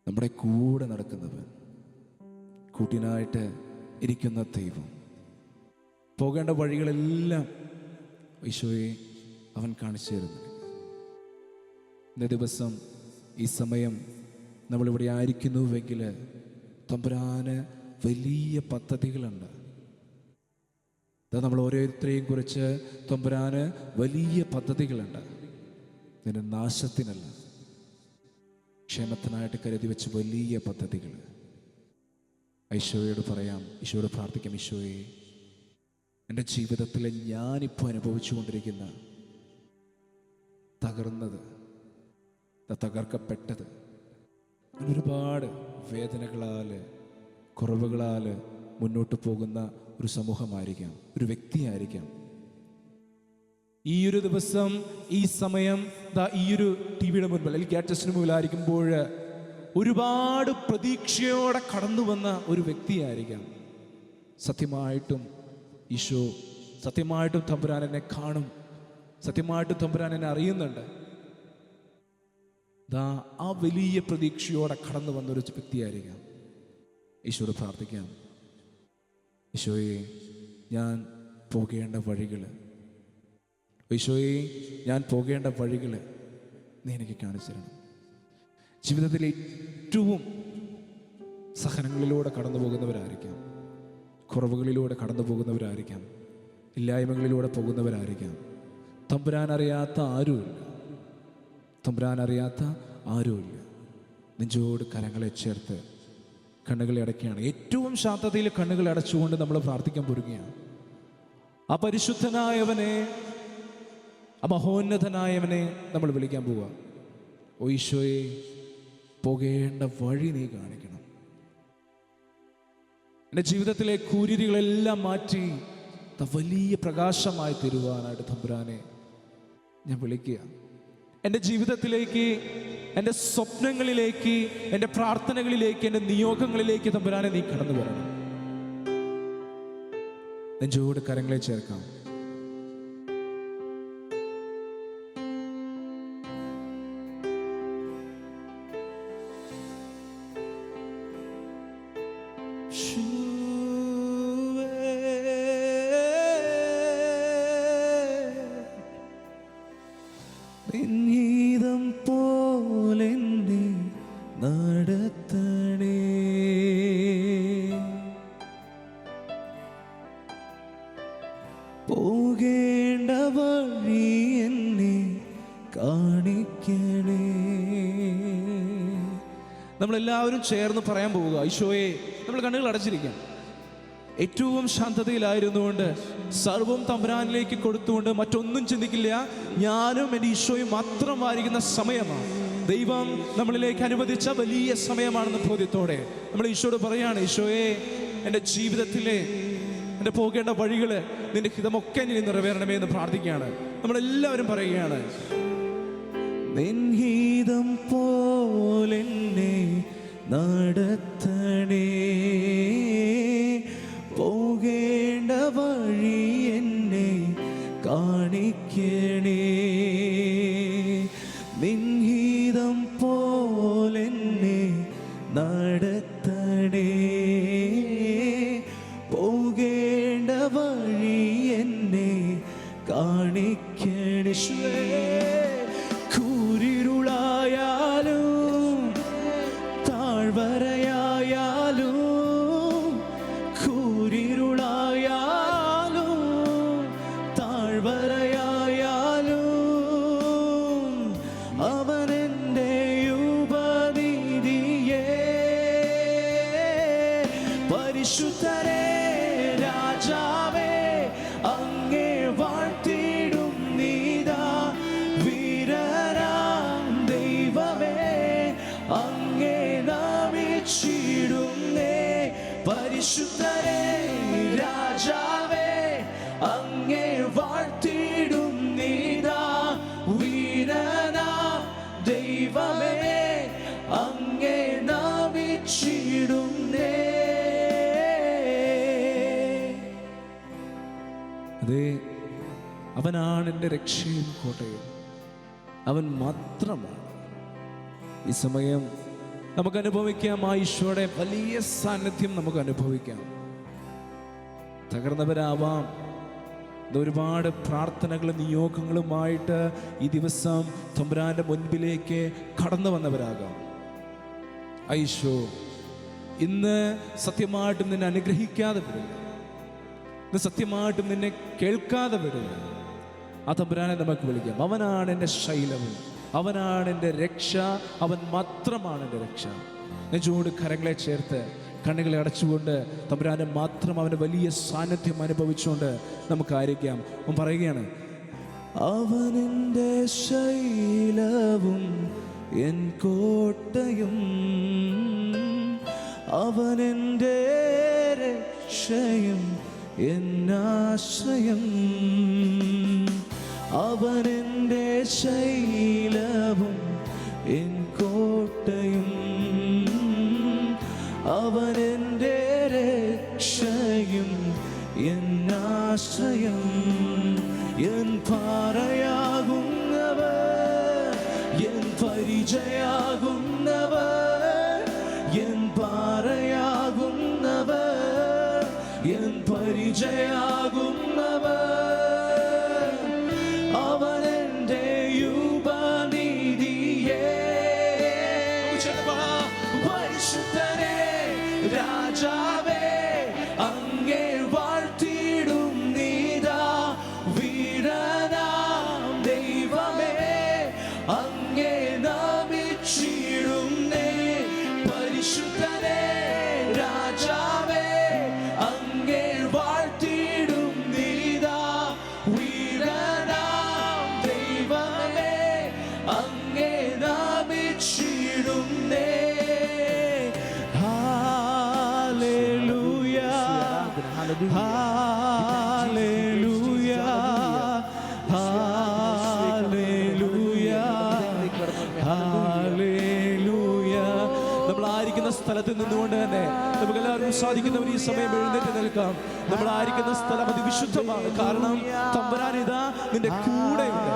Speaker 2: നമ്മുടെ കൂടെ നടക്കുന്നവൻ, കൂട്ടിനായിട്ട് ഇരിക്കുന്ന ദൈവം. പോകേണ്ട വഴികളെല്ലാം ഈശോയെ അവൻ കാണിച്ചു തരുന്നു. ഇന്ന ദിവസം ഈ സമയം നമ്മളിവിടെ ആയിരിക്കുന്നുവെങ്കിൽ തമ്പുരാന് വലിയ പദ്ധതികളുണ്ട്. നമ്മൾ ഓരോരുത്തരെയും കുറിച്ച് തമ്പുരാന് വലിയ പദ്ധതികളുണ്ട്. നിന്റെ നാശത്തിനല്ല, ക്ഷേമത്തിനായിട്ട് കരുതി വെച്ച വലിയ പദ്ധതികൾ. ഈശോയോട് പറയാം, ഈശോയോട് പ്രാർത്ഥിക്കാം, ഈശോയെ എൻ്റെ ജീവിതത്തിൽ ഞാനിപ്പോൾ അനുഭവിച്ചു കൊണ്ടിരിക്കുന്ന തകർന്നത്, തകർക്കപ്പെട്ടത്, ഒരുപാട് വേദനകളാൽ, കുറവുകളാൽ മുന്നോട്ട് പോകുന്ന ഒരു സമൂഹമായിരിക്കാം, ഒരു വ്യക്തിയായിരിക്കാം. ഈ ഒരു ദിവസം, ഈ സമയം, ഈ ഒരു ടിവിയുടെ മുൻപിൽ അല്ലെങ്കിൽ ഗാഡ്ജറ്റിന് മുമ്പിലായിരിക്കുമ്പോൾ ഒരുപാട് പ്രതീക്ഷയോടെ കടന്നു വന്ന ഒരു വ്യക്തിയായിരിക്കാം. സത്യമായിട്ടും ഈശോ, സത്യമായിട്ടും തമ്പുരാൻ എന്നെ കാണും, സത്യമായിട്ടും തമ്പുരാൻ എന്നെ അറിയുന്നുണ്ട്. ആ വലിയ പ്രതീക്ഷയോടെ കടന്നു വന്നൊരു വ്യക്തിയായിരിക്കാം. ഈശോയോട് പ്രാർത്ഥിക്കാം, ഈശോയെ ഞാൻ പോകേണ്ട വഴികൾ, ഈശോയെ ഞാൻ പോകേണ്ട വഴികൾ നീ എനിക്ക് കാണിച്ചു തരണം. ജീവിതത്തിലെ ഏറ്റവും സഹനങ്ങളിലൂടെ കടന്നു പോകുന്നവരായിരിക്കാം, കുറവുകളിലൂടെ കടന്നു പോകുന്നവരായിരിക്കാം, ഇല്ലായ്മകളിലൂടെ പോകുന്നവരായിരിക്കാം. തമ്പുരാൻ അറിയാത്ത ആരുമില്ല, തമ്പുരാൻ അറിയാത്ത ആരുമില്ല. നെഞ്ചോട് കരങ്ങളെ ചേർത്ത് കണ്ണുകളെ അടയ്ക്കുകയാണ്. ഏറ്റവും ശാന്തതയിൽ കണ്ണുകൾ അടച്ചുകൊണ്ട് നമ്മൾ പ്രാർത്ഥിക്കാൻ പോരുകയാണ്. ആ പരിശുദ്ധനായവനെ, ആ മഹോന്നതനായവനെ നമ്മൾ വിളിക്കാൻ പോവുക. ഓ ഈശോയെ, പോകേണ്ട വഴി നീ കാണിക്കണം. എൻ്റെ ജീവിതത്തിലെ കൂരിരുകളെല്ലാം മാറ്റി വലിയ പ്രകാശമായി തരുവാനായിട്ട് തമ്പുരാനെ ഞാൻ വിളിക്കുക. എൻ്റെ ജീവിതത്തിലേക്ക്, എൻ്റെ സ്വപ്നങ്ങളിലേക്ക്, എൻ്റെ പ്രാർത്ഥനകളിലേക്ക്, എൻ്റെ നിയോഗങ്ങളിലേക്ക് തമ്പുരാനെ നീ കടന്നു വരണം. നെഞ്ചോട് കരങ്ങളെ ചേർക്കാം. പോകേണ്ട വഴി എന്നെ കാണിക്കണേ. നമ്മളെല്ലാവരും ചേർന്ന് പറയാൻ പോവുക. ഈശോയെ, നമ്മൾ കണ്ണുകൾ അടച്ചിരിക്കാം. ഏറ്റവും ശാന്തതയിലായിരുന്നുകൊണ്ട്, സർവം തമ്പുരാനിലേക്ക് കൊടുത്തുകൊണ്ട്, മറ്റൊന്നും ചിന്തിക്കില്ല, ഞാനും എൻ്റെ ഈശോയും മാത്രമായിരിക്കുന്ന സമയമാണ്. ദൈവം നമ്മളിലേക്ക് അനുവദിച്ച വലിയ സമയമാണെന്ന ബോധ്യത്തോടെ നമ്മൾ ഈശോയോട് പറയാണ്, ഈശോയെ എൻ്റെ ജീവിതത്തിലെ എൻ്റെ പോകേണ്ട വഴികൾ, നിന്റെ ഹിതമൊക്കെ ഇനി നിറവേറണമേ എന്ന് പ്രാർത്ഥിക്കുകയാണ്. നമ്മളെല്ലാവരും പറയുകയാണ്, നിൻഹിതം പോലെന്നെ നടത്തണേ, പോകേണ്ട വഴി എന്നെ കാണിക്കണേ, നിൻഹിതം പോലെന്നെ നടത്തണേ, പോകേണ്ട വഴി എന്നെ കാണിക്കണേ. കൂരിരുളായാലും താഴ്വരയായാലും, കൂരിരുളായാലും താഴ്വരയായാലും, അവനെൻ്റെ ഉപനിധിയേ, പരിശുദ്ധരേ രാജാവേ, അങ്ങേ വാഴ്ത്തിടും നീതാ, വീരരാം ദൈവമേ, അങ്ങേ നാമിച്ചിടുന്നേ, പരിശുദ്ധരേ രാജാവേ, അങ്ങേ വാഴ്ത്തി ദൈവമേ അങ്ങേ നമിച്ചിടുന്നേ. അതെ, അവനാണ് എൻ്റെ രക്ഷയും കോട്ടയും. അവൻ മാത്രമാണ്. ഈ സമയം നമുക്ക് അനുഭവിക്കാം, ആ ഈശോയുടെ വലിയ സാന്നിധ്യം നമുക്ക് അനുഭവിക്കാം. തകർന്നവരാവാം, ഒരുപാട് പ്രാർത്ഥനകളും നിയോഗങ്ങളുമായിട്ട് ഈ ദിവസം തമ്പുരാന്റെ മുൻപിലേക്ക് കടന്നു വന്നവരാകാം. ഈശോ ഇന്ന് സത്യമായിട്ടും നിന്നെ അനുഗ്രഹിക്കാതെ വിടില്ല, ഇന്ന് സത്യമായിട്ടും നിന്നെ കേൾക്കാതെ വിടില്ല. ആ തമ്പുരാനെ നമുക്ക് വിളിക്കാം. അവനാണ് എൻ്റെ ശൈലവും, അവനാണ് എൻ്റെ രക്ഷ, അവൻ മാത്രമാണ് എൻ്റെ രക്ഷ. നെഞ്ചോട് കരങ്ങളെ ചേർത്ത് കണ്ണുകളെ അടച്ചുകൊണ്ട് തമ്പുരാനെ മാത്രം അവൻ്റെ വലിയ സാന്നിധ്യം അനുഭവിച്ചുകൊണ്ട് നമുക്ക് ആയിരിക്കാം. അവൻ പറയുകയാണ്, അവനെൻ്റെ ശൈലവും എൻ കോട്ടയും, അവനെൻ്റെ രക്ഷയും എന്നാശ്രയം, അവനെൻ്റെ ശൈലവും എൻ കോട്ടയും, അവനെൻ്റെ രക്ഷയും എന്നാശ്രയം, എൻ പാറയാകുന്നവർ, എൻ പരിചയാകുന്നവർ, എൻ പാറയാകുന്നവർ, എൻ പരിചയാകുന്നവർ, അവനെൻ്റെ ഉപനിധിയേ. പരിശുദ്ധനേ രാജാവേ അങ്ങേ വാഴ്ത്തിടും നീതാ, വീരനാം ദൈവമേ അങ്ങേ നമിച്ചിടുന്നേ. പരിശുദ്ധനേ രാജാവേ അങ്ങേ വാഴ്ത്തിടും നീതാ, വീരനാം ദൈവമേ അങ്ങേ നമിച്ചിടുന്നേ. Hallelujah, hallelujah, hallelujah. നമ്മൾ ആയിരിക്കുന്ന സ്ഥലത്ത് നിന്നുകൊണ്ട് തന്നെ നമുക്ക് എല്ലാവർക്കും സാധിക്കുന്നവർ ഈ സമയം എഴുന്നേറ്റ് നിൽക്കാം. നമ്മൾ ആയിരിക്കുന്ന സ്ഥലം അതിവിശുദ്ധമാണ്. കാരണം തമ്പുരാൻ ഇതാ നിന്റെ കൂടെയുണ്ട്.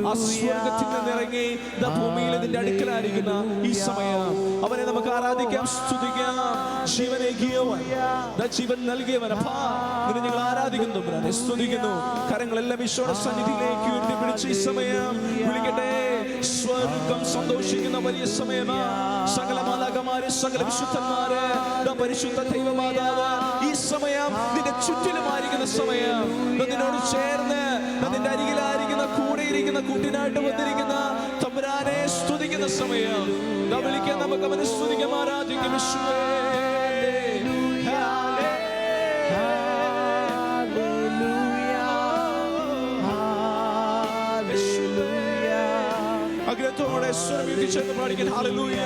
Speaker 2: ആ സ്വർഗ്ഗത്തിൽ നിന്നിറങ്ങി ഇതാ ഭൂമിയിൽ നിന്റെ അടുക്കലായിരിക്കുന്ന ഈ സമയം അവനെ നമുക്ക് ആരാധിക്കാം, സ്തുതിക്കാം. ജീവനേകിയവൻ, ജീവൻ നൽകിയവൻ, അപ്പാ നിന്നെ ഞങ്ങൾ ആരാധിക്കുന്നു, സ്തുതിക്കുന്നു. കരങ്ങളെല്ലാം ഈശോയുടെ സന്നിധിയിലേക്ക് ഉയർത്തിപ്പിടിച്ച് ഈ സമയം വിളിക്കട്ടെ. സ്വർഗം സന്തോഷിക്കുന്ന വലിയ സമയമാ. സകല മാലാഖമാര്, സകല വിശുദ്ധന്മാര്, പരിശുദ്ധ ദൈവമാതാവ് ഈ സമയം നിന്റെ ചുറ്റിലുമായിരിക്കുന്ന സമയം, നിന്നോട് ചേർന്ന് നിന്റെ അരികിലായിരിക്കുന്ന, കൂടെയിരിക്കുന്ന, കൂട്ടിനായിട്ട് വന്നിരിക്കുന്ന തമ്പുരാനെ സ്തുതിക്കുന്ന സമയം. വിളിക്കാൻ നമുക്ക് അവനെ സ്തുതിക്കാം, ആരാധിക്കാം. അഗ്രഹത്തോടെ സ്വരം ഉയർത്തിച്ചേർന്ന് പാടിക്കാൻ. Hallelujah,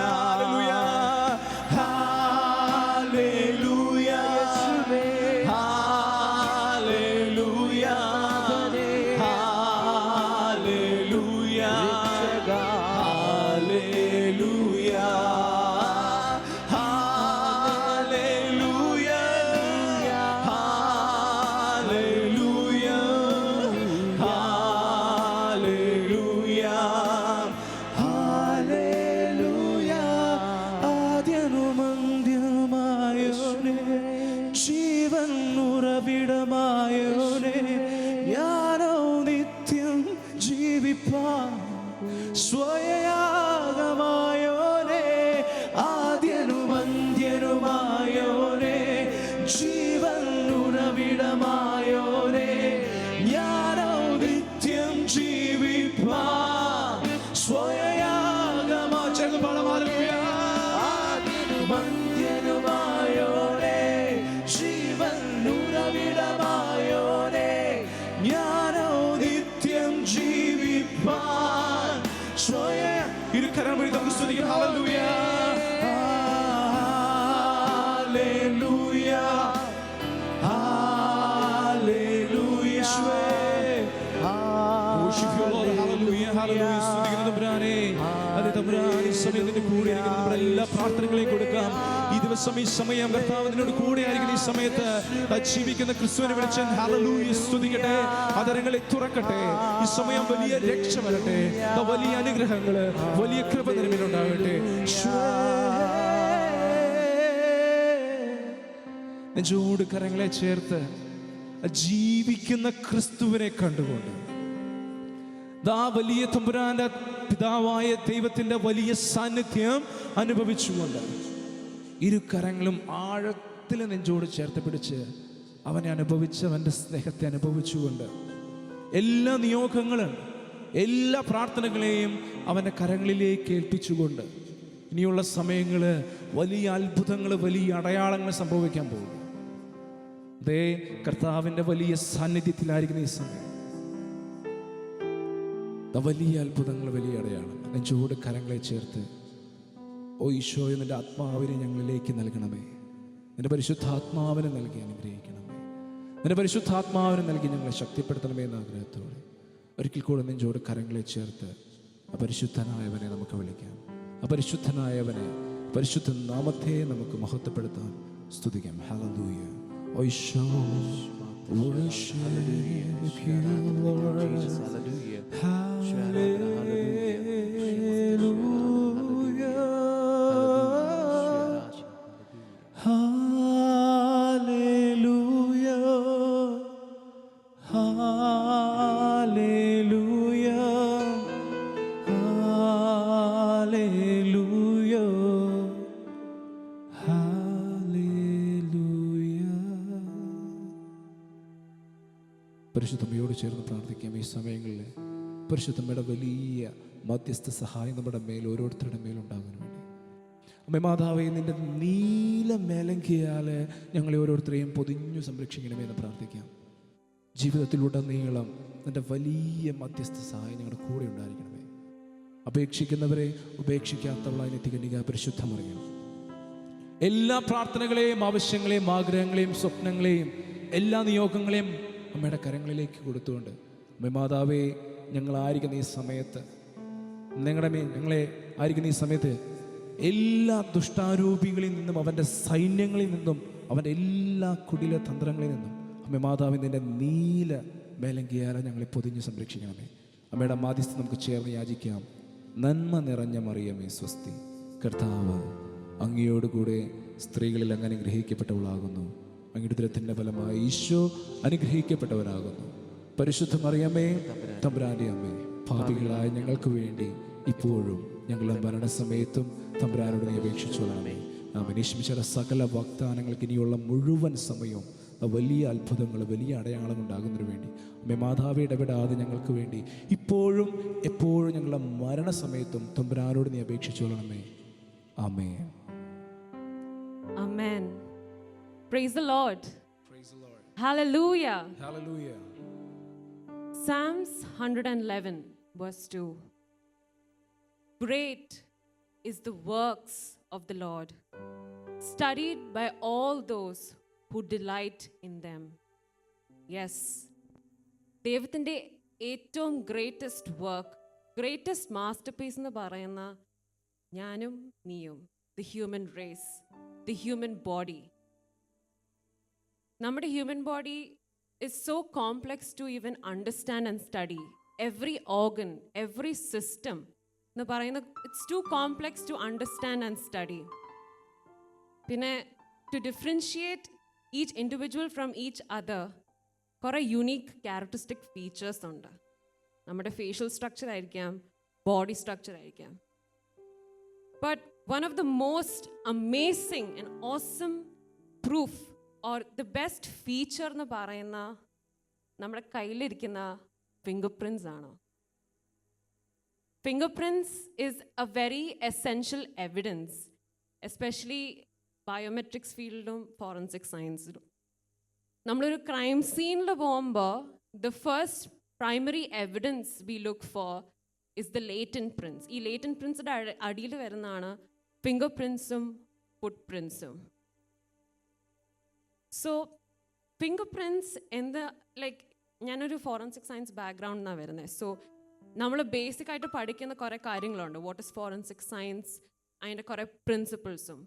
Speaker 2: hallelujah, hallelujah, hallelujah, hallelujah, hallelujah, സ്വയയാഗമായോനെ, ആദ്യനും അന്ത്യനുമായോനെ, ജീവൻ ഉറവിടമായോനെ, ഞാനോ നിത്യം ജീവിപ്പാൻ സ്വയയാഗമാ. ചേർന്ന് പാടാം. ഹല്ലേലൂയ. ആദ്യനും അന്ത്യനുമായോനെ, ജീവൻ ഉറവിടമായോനെ, ഞാനോ നിത്യം ജീവിപ്പാൻ സ്വയ. ഇരുകരം പിടിച്ച് നമുക്ക് സ്തുതിക്കാം. Hallelujah, hallelujah, hallelujah. worship you Lord. Hallelujah, hallelujah. തമ്പുരാനെ. അതെ തമ്പുരാനെ, ഈ സമയം നിന്റെ കൂടെ ഇരിക്കുന്ന നമ്മുടെ എല്ലാ പ്രാർത്ഥനകളെയും കൊടുക്കാം. ഈ ദിവസം ഈ സമയം കർത്താവ് നിന്നോട് കൂടെ ആയിരിക്കുന്ന ഈ സമയത്ത് ജീവിക്കുന്ന ക്രിസ്തുവിനെ വിളിച്ച് ഹല്ലേലൂയ സ്തുതിക്കട്ടെ. അതരങ്ങളെ തുറക്കട്ടെ. ഈ സമയം വലിയ രക്ഷ വരട്ടെ, വലിയ അനുഗ്രഹങ്ങള്, വലിയ കൃപ നിലവിലുണ്ടാകട്ടെ. നെഞ്ചോട് കരങ്ങളെ ചേർത്ത് ജീവിക്കുന്ന ക്രിസ്തുവിനെ കണ്ടുകൊണ്ട് വലിയ തമ്പുരാന്റെ പിതാവായ ദൈവത്തിന്റെ വലിയ സാന്നിധ്യം അനുഭവിച്ചുകൊണ്ട് ഇരു കരങ്ങളും ആഴത്തിൽ നെഞ്ചോട് ചേർത്ത് പിടിച്ച് അവനെ അനുഭവിച്ച് അവന്റെ സ്നേഹത്തെ അനുഭവിച്ചുകൊണ്ട് എല്ലാ നിയോഗങ്ങളും എല്ലാ പ്രാർത്ഥനകളെയും അവന്റെ കരങ്ങളിലേക്ക് ഏൽപ്പിച്ചുകൊണ്ട് ഇനിയുള്ള സമയങ്ങള് വലിയ അത്ഭുതങ്ങൾ, വലിയ അടയാളങ്ങൾ സംഭവിക്കാൻ പോകും. അതേ കർത്താവിന്റെ വലിയ സാന്നിധ്യത്തിലായിരിക്കുന്ന ഈ സമയം വലിയ അത്ഭുതങ്ങൾ, വലിയ അടയാളം. നെഞ്ചോട് കരങ്ങളെ ചേർത്ത് ഓ ഈശോയെ, നിന്റെ ആത്മാവിനെ ഞങ്ങളിലേക്ക് നൽകണമേ. നിന്റെ പരിശുദ്ധാത്മാവിനെ നൽകി അനുഗ്രഹിക്കണമേ. നിന്റെ പരിശുദ്ധാത്മാവിനെ നൽകി ഞങ്ങളെ ശക്തിപ്പെടുത്തണമേ എന്ന ആഗ്രഹത്തോടെ ഒരിക്കൽ കൂടെ നെഞ്ചോട് കരങ്ങളെ ചേർത്ത് അപരിശുദ്ധനായവനെ നമുക്ക് വിളിക്കാം. അപരിശുദ്ധനായവനെ, പരിശുദ്ധ നാമത്തെ നമുക്ക് മഹത്വപ്പെടുത്താം, സ്തുതിക്കാം. ഹല്ലേലൂയ. ഓ ഈശോ, പരിശുദ്ധമ്മയോട് ചേർന്ന് പ്രാർത്ഥിക്കാം. ഈ സമയങ്ങളിൽ പരിശുദ്ധമ്മയുടെ വലിയ മധ്യസ്ഥ സഹായം നമ്മുടെ മേൽ, ഓരോരുത്തരുടെ മേലുണ്ടാകാൻ വേണ്ടി അമ്മേ മാതാവേ, നിന്റെ നീല മേലങ്കിയാൽ ഞങ്ങളെ ഓരോരുത്തരെയും പൊതിഞ്ഞു സംരക്ഷിക്കണമെന്ന് പ്രാർത്ഥിക്കാം. ജീവിതത്തിലുടനീളം നിന്റെ വലിയ മധ്യസ്ഥ സഹായം ഞങ്ങളുടെ കൂടെ ഉണ്ടായിരിക്കണമേ. അപേക്ഷിക്കുന്നവരെ ഉപേക്ഷിക്കാത്തവളായി നിത്യകന്യക പരിശുദ്ധ മറിയം എല്ലാ പ്രാർത്ഥനകളെയും, ആവശ്യങ്ങളെയും, ആഗ്രഹങ്ങളെയും, സ്വപ്നങ്ങളെയും, എല്ലാ നിയോഗങ്ങളെയും അമ്മയുടെ കരങ്ങളിലേക്ക് കൊടുത്തുകൊണ്ട് അമ്മ മാതാവേ, ഞങ്ങളായിരിക്കുന്ന ഈ സമയത്ത് ഞങ്ങളെ ആയിരിക്കുന്ന ഈ സമയത്ത് എല്ലാ ദുഷ്ടാരൂപികളിൽ നിന്നും, അവൻ്റെ സൈന്യങ്ങളിൽ നിന്നും, അവൻ്റെ എല്ലാ കുടില തന്ത്രങ്ങളിൽ നിന്നും അമ്മ മാതാവേ, നിന്റെ നീല മേലങ്കിയാല ഞങ്ങളെ പൊതിഞ്ഞ് സംരക്ഷിക്കണമേ. അമ്മയുടെ മാധ്യസ്ഥം നമുക്ക് ചേർന്ന് യാചിക്കാം. നന്മ നിറഞ്ഞ മറിയമേ സ്വസ്തി, കർത്താവ് അങ്ങയോടുകൂടെ സ്ത്രീകളിൽ അങ്ങ് അനുഗ്രഹിക്കപ്പെട്ടവളാകുന്നു. അങ്ങയുടെ ഉദരത്തിൻ്റെ ഫലമായി ഈശോ അനുഗ്രഹിക്കപ്പെട്ടവനാകുന്നു. പരിശുദ്ധ മറിയമേ, തമ്പുരാന്റെ അമ്മേ, പാപികളായ ഞങ്ങൾക്ക് വേണ്ടി ഇപ്പോഴും ഞങ്ങളുടെ മരണസമയത്തും തമ്പുരാനോട് നീ അപേക്ഷിച്ചോളണമേ. അനീഷ്മിച്ച സകല വാഗ്ദാനങ്ങൾക്ക് ഇനിയുള്ള മുഴുവൻ സമയവും വലിയ അത്ഭുതങ്ങൾ, വലിയ അടയാളം ഉണ്ടാകുന്നതിന് വേണ്ടി അമ്മേ മാതാവേ ഇടപെടാതെ ഞങ്ങൾക്ക് വേണ്ടി ഇപ്പോഴും എപ്പോഴും ഞങ്ങളുടെ മരണസമയത്തും തമ്പുരാനോട് നീ അപേക്ഷിച്ചോളണമേ. ആമേൻ.
Speaker 3: Amen. Praise the Lord.
Speaker 2: Praise the Lord.
Speaker 3: Hallelujah.
Speaker 2: Hallelujah.
Speaker 3: Psalms 111 verse 2. Great is the works of the Lord, studied by all those who delight in them. Yes. ദൈവത്തിൻ്റെ ഏറ്റവും greatest work, greatest masterpiece എന്ന് പറയുന്ന ഞാനും നീയും, the human race, the human body. നമ്മുടെ human body is so complex to even understand and study. Every organ, every system എന്ന് പറയുന്ന it's too complex to understand and study. പിന്നെ to differentiate each individual from each other കുറേ unique characteristic features ഉണ്ട്. നമ്മുടെ facial structure ആയിരിക്കാം, body structure ആയിരിക്കാം. But one of the most amazing and awesome proof or the best feature എന്ന് പറയുന്ന നമ്മുടെ കയ്യിലിരിക്കുന്ന ഫിംഗർ പ്രിൻറ്റ്സ് ആണ്. Fingerprints is a very essential evidence, especially biometrics ഫീൽഡിലും ഫോറൻസിക് സയൻസിലും. നമ്മളൊരു ക്രൈം സീനിൽ പോകുമ്പോൾ the first primary evidence we look for is the latent prints. ഈ ലേറ്റന്റ് പ്രിൻറ്റ്സിൻ്റെ അടിയിൽ വരുന്നതാണ് ഫിംഗർ പ്രിൻറ്റ്സും ഫുട് പ്രിൻറ്റ്സും. സോ ഫിംഗർ പ്രിൻറ്റ്സ് ഞാനൊരു ഫോറൻസിക് സയൻസ് ബാക്ക്ഗ്രൗണ്ടിൽ നിന്നാണ് വരുന്നത്. സോ നമ്മൾ ബേസിക് ആയിട്ട് പഠിക്കുന്ന കുറേ കാര്യങ്ങളുണ്ട്. വാട്ട് ഇസ് ഫോറൻസിക് സയൻസ്, അതിൻ്റെ കുറേ പ്രിൻസിപ്പിൾസും.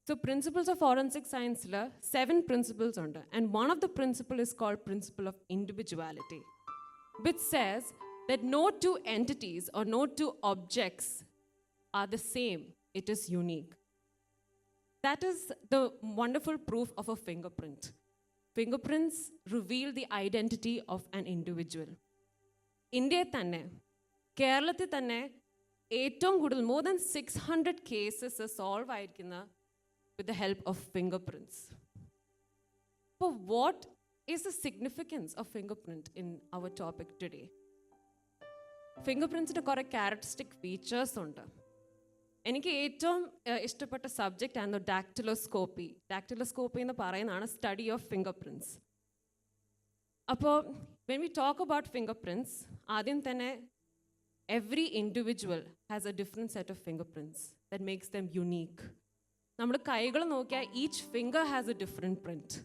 Speaker 3: സോ പ്രിൻസിപ്പിൾസ് ഓഫ് ഫോറൻസിക് സയൻസിൽ 7 പ്രിൻസിപ്പിൾസ് ഉണ്ട്. And one of the principle is called principle of individuality, which says that no two entities or no two objects are the same. It is unique. That is the wonderful proof of a fingerprint. Fingerprints reveal the identity of an individual. ഇന്ത്യയിൽ തന്നെ, കേരളത്തിൽ തന്നെ ഏറ്റവും കൂടുതൽ more than 600 cases solve ആയിരിക്കുന്ന with the help of fingerprints. So what is the significance of fingerprint in our topic today? ഫിംഗർപ്രിൻസിൻ്റെ കുറേ characteristic features ഉണ്ട്. എനിക്ക് ഏറ്റവും ഇഷ്ടപ്പെട്ട സബ്ജക്റ്റ് ആയിരുന്നു ഡാക്ടിലോസ്കോപ്പി. ഡാക്ടിലോസ്കോപ്പി എന്ന് പറയുന്നതാണ് സ്റ്റഡി ഓഫ് ഫിംഗർപ്രിൻറ്റ്സ്. അപ്പോൾ when we talk about fingerprints, ആദ്യം തന്നെ every individual has a different set of fingerprints that makes them unique. നമ്മുടെ കൈകൾ നോക്കിയാൽ each finger has a different print.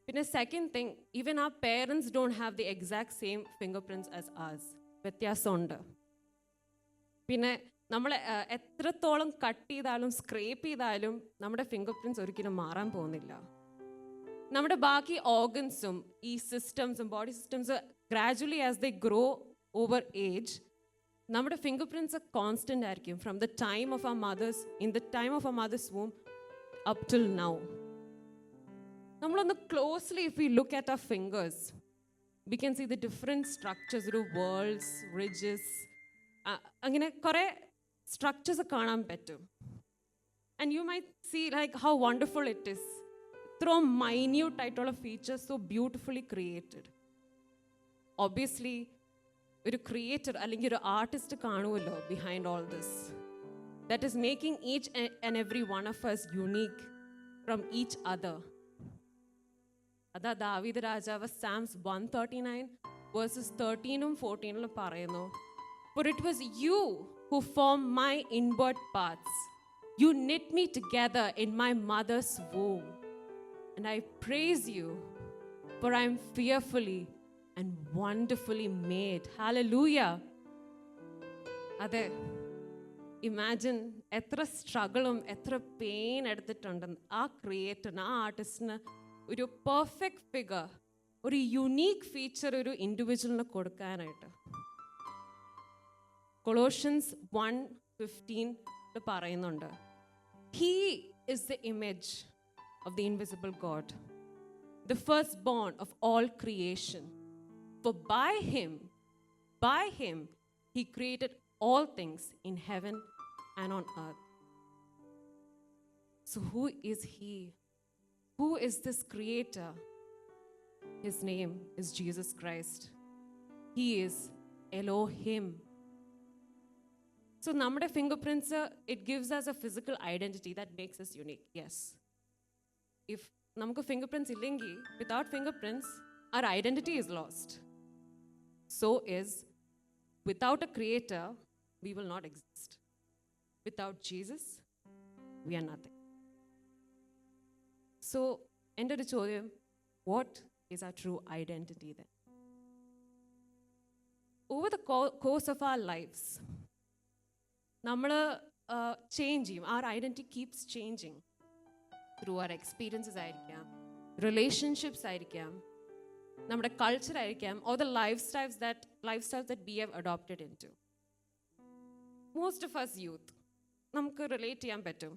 Speaker 3: പിന്നെ second thing, even our parents don't have the exact same fingerprints as us. വ്യത്യാസമുണ്ട്. പിന്നെ നമ്മൾ എത്രത്തോളം cut ചെയ്താലും scrape ചെയ്താലും നമ്മുടെ ഫിംഗർ പ്രിൻറ്റ്സ് ഒരിക്കലും മാറാൻ പോകുന്നില്ല. നമ്മുടെ ബാക്കി ഓർഗൻസും ഈ സിസ്റ്റംസും body systems gradually as they grow over age, നമ്മുടെ ഫിംഗർ പ്രിൻറ്റ്സ് കോൺസ്റ്റൻ്റ് ആയിരിക്കും from the time of our mothers, in the time of our mothers womb up till now. നമ്മളൊന്ന് closely if you look at our fingers, we can see the different structures, ഒരു whorls, ridges, അങ്ങനെ കുറേ structures കാണാൻ പറ്റും. And you might see like how wonderful it is. ഇത്ര minute ആയിട്ടുള്ള features so beautifully created. Obviously ഒരു creator അല്ലെങ്കിൽ ഒരു ആർട്ടിസ്റ്റ് കാണുമല്ലോ behind all this, that is making each and every one of us unique from each other. അതാ ദാവീദ് രാജാവ് സാംസ് 139 versus 13ഉം 14ഉം പറയുന്നു, For it was you who formed my inward parts. You knit me together in my mother's womb. And I praise you, for I am fearfully and wonderfully made. Hallelujah. അതെ, imagine എത്ര സ്ട്രഗിളും എത്ര pain എടുത്തിട്ടുണ്ടെന്ന് ആ ക്രിയേറ്ററിന്, ആ ആർട്ടിസ്റ്റിന് ഒരു perfect figure, ഒരു unique feature ഒരു ഇൻഡിവിജ്വലിന് കൊടുക്കാനായിട്ട്. Colossians 1:15 പറയുന്നുണ്ട്, He is the image of the invisible God, the firstborn of all creation. For by him, he created all things in heaven and on earth. So who is he? Who is this creator? His name is Jesus Christ. He is Elohim. So നമ്മുടെ fingerprints, it gives us a physical identity that makes us unique. Yes. If നമുക്ക് fingerprints ഇല്ലെങ്കിൽ, without fingerprints, our identity is lost. So is, without a creator, we will not exist. Without Jesus, we are nothing. So, എൻ്റെ ഒരു ചോദ്യം, what is our true identity then? Over the course of our lives, നമ്മൾ change ചെയ്യും. our identity keeps changing through our experiences ആയിരിക്കാം, relationships ആയിരിക്കാം, നമ്മുടെ culture ആയിരിക്കാം, or the lifestyles that we have adopted into. Most of us youth, നമുക്ക് relate ചെയ്യാൻ പറ്റും.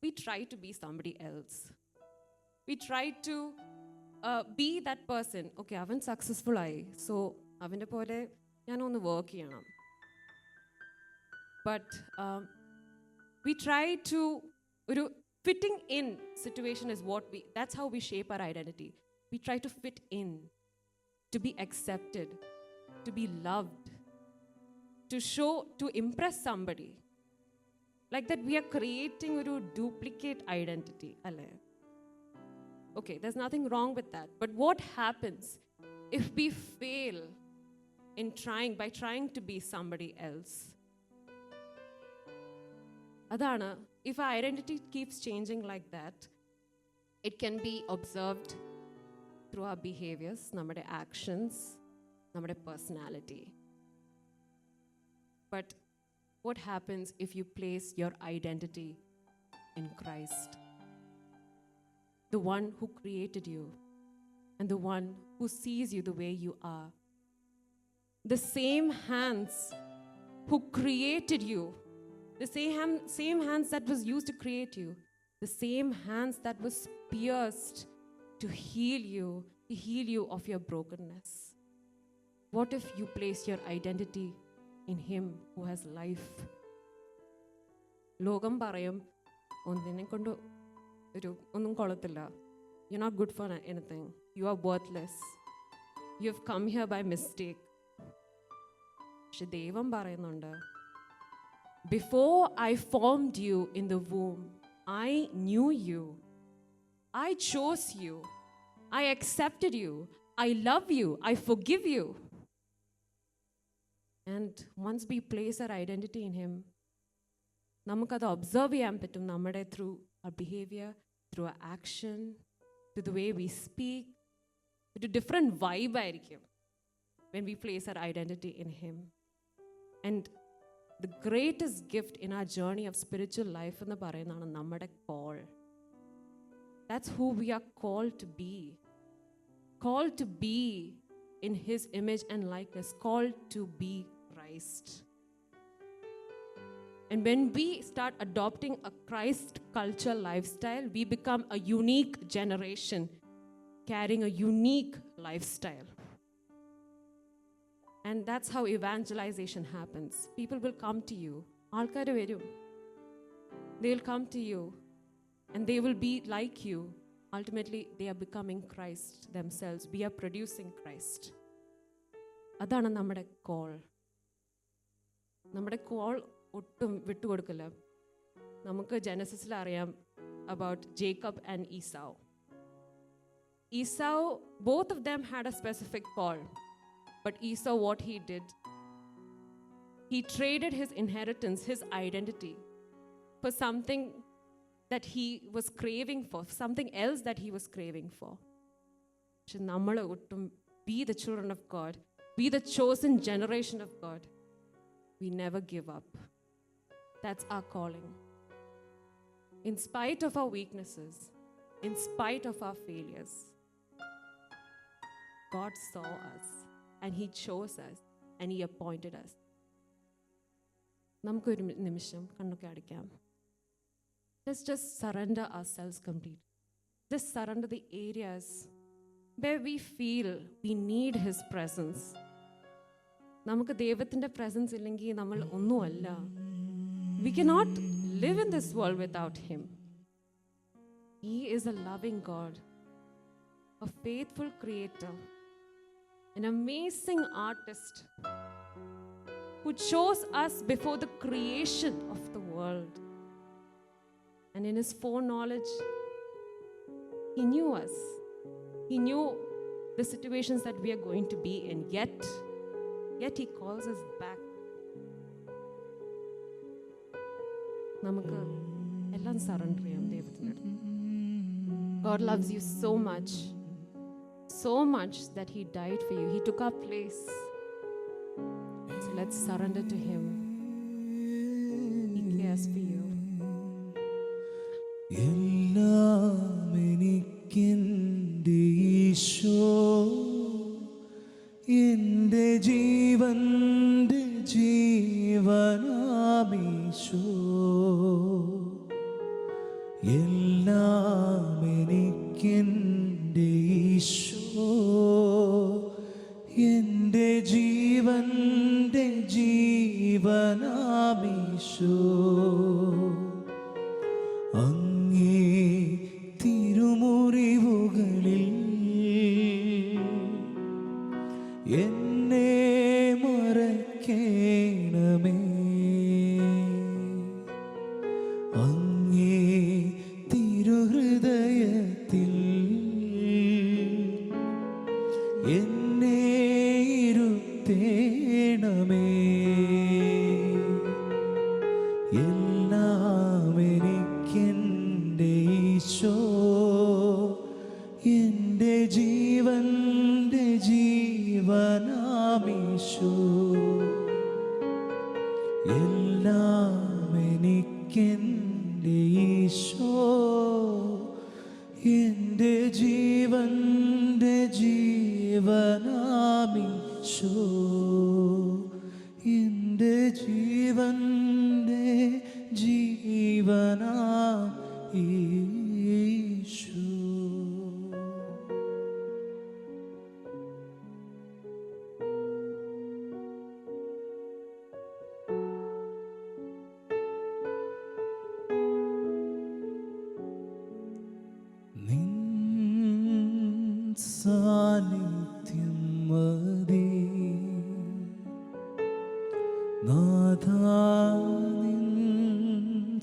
Speaker 3: We try to be somebody else. We try to be that person. Okay, അവൻ successful ആയി, so അവൻ്റെ പോലെ ഞാനൊന്ന് വർക്ക് ചെയ്യണം. But we try to, ഒരു fitting in situation is that's how we shape our identity. We try to fit in, to be accepted, to be loved, to impress somebody. Like that we are creating a duplicate identity. Okay, there's nothing wrong with that. But what happens if we fail by trying to be somebody else? Adana, if our identity keeps changing like that, it can be observed through our behaviors, nammade actions, nammade personality. But what happens if you place your identity in Christ? The one who created you and the one who sees you the way you are. The same hands who created you, the same hands that was used to create you, the same hands that was pierced to heal you of your brokenness. What if you place your identity in Him who has life? ലോകം പറയും ഒന്നിനെ കൊണ്ട് ഒന്നും കൊള്ളത്തില്ല. You're not good for anything. You are worthless. You have come here by mistake. പക്ഷെ ദൈവം പറയുന്നുണ്ട്, before I formed you in the womb, I knew you. I chose you. I accepted you. I love you. I forgive you. And once we place our identity in Him, നമുക്കത് observe ചെയ്യാൻ പറ്റും നമ്മുടെ through our behavior, through our action, to the way we speak, to different vibe ആയിരിക്കും when we place our identity in Him. And the greatest gift in our journey of spiritual life എന്ന് പറയുന്നതാണ് നമ്മുടെ call. That's who we are called to be. Called to be in His image and likeness. Called to be Christ. And when we start adopting a Christ culture lifestyle, we become a unique generation carrying a unique lifestyle. And that's how evangelization happens. People will come to you. ആൾക്കാർ വരും. They will come to you and they will be like you. Ultimately, they are becoming Christ themselves. We are producing Christ. അതാണ് നമ്മുടെ call. നമ്മുടെ call ഒട്ടും വിട്ടുകൊടുക്കില്ല. നമുക്ക് ജനസിസിൽ അറിയാം about Jacob and Esau. Esau, both of them had a specific call. But Esau, what he did, he traded his inheritance, his identity, for something that he was craving for, something else that he was craving for. So നമ്മൾ ഒട്ടും be the children of God, be the chosen generation of God. We never give up. That's our calling. In spite of our weaknesses, in spite of our failures, God saw us and He chose us and He appointed us. നമുക്കൊരു നിമിഷം കണ്ണൊക്കെ അടയ്ക്കാം. Let's just surrender ourselves completely. Just surrender the areas where we feel we need His presence. നമുക്ക് ദൈവത്തിൻ്റെ presence ഇല്ലെങ്കിൽ നമ്മൾ ഒന്നുമല്ല. We cannot live in this world without Him. He is a loving God, a faithful creator, an amazing artist who chose us before the creation of the world. And in His foreknowledge, He knew us. He knew the situations that we are going to be in. Yet He calls us back. നമുക്ക് എല്ലാം surrender ചെയ്യാം ദൈവത്തിനടുത്ത്. God loves you so much that He died for you. He took our place. So let's surrender to Him. He cares for you.
Speaker 2: എല്ലാം എനിക്കെൻ്റെ ഈശോ, എൻ്റെ ജീവൻ്റെ ജീവനാമീശോ, എല്ലാം എനിക്കെൻ്റെ ഈശോ, എൻ്റെ ജീവൻ്റെ ജീവനാമീശോ, അങ്ങേ തിരുമുറിവുകളിൽ എന്നെ മറക്കേണമേ, അങ്ങേ തിരുഹൃദയത്തിൽ എന്നെ ഇരുത്തേണമേ, എല്ലാം എനിക്കെൻ്റെ ഈശോ, എൻ്റെ ജീവൻ്റെ ജീവനാമീശോ, എല്ലാം എനിക്കെൻ്റെ ഈശോ, എൻ്റെ ജീവൻ്റെ ജീവനാമീശോ, എൻ്റെ ജീവൻ്റെ ജീവനാം ഈശോ. സാന്നിധ്യം മതി നാഥാ, നിൻ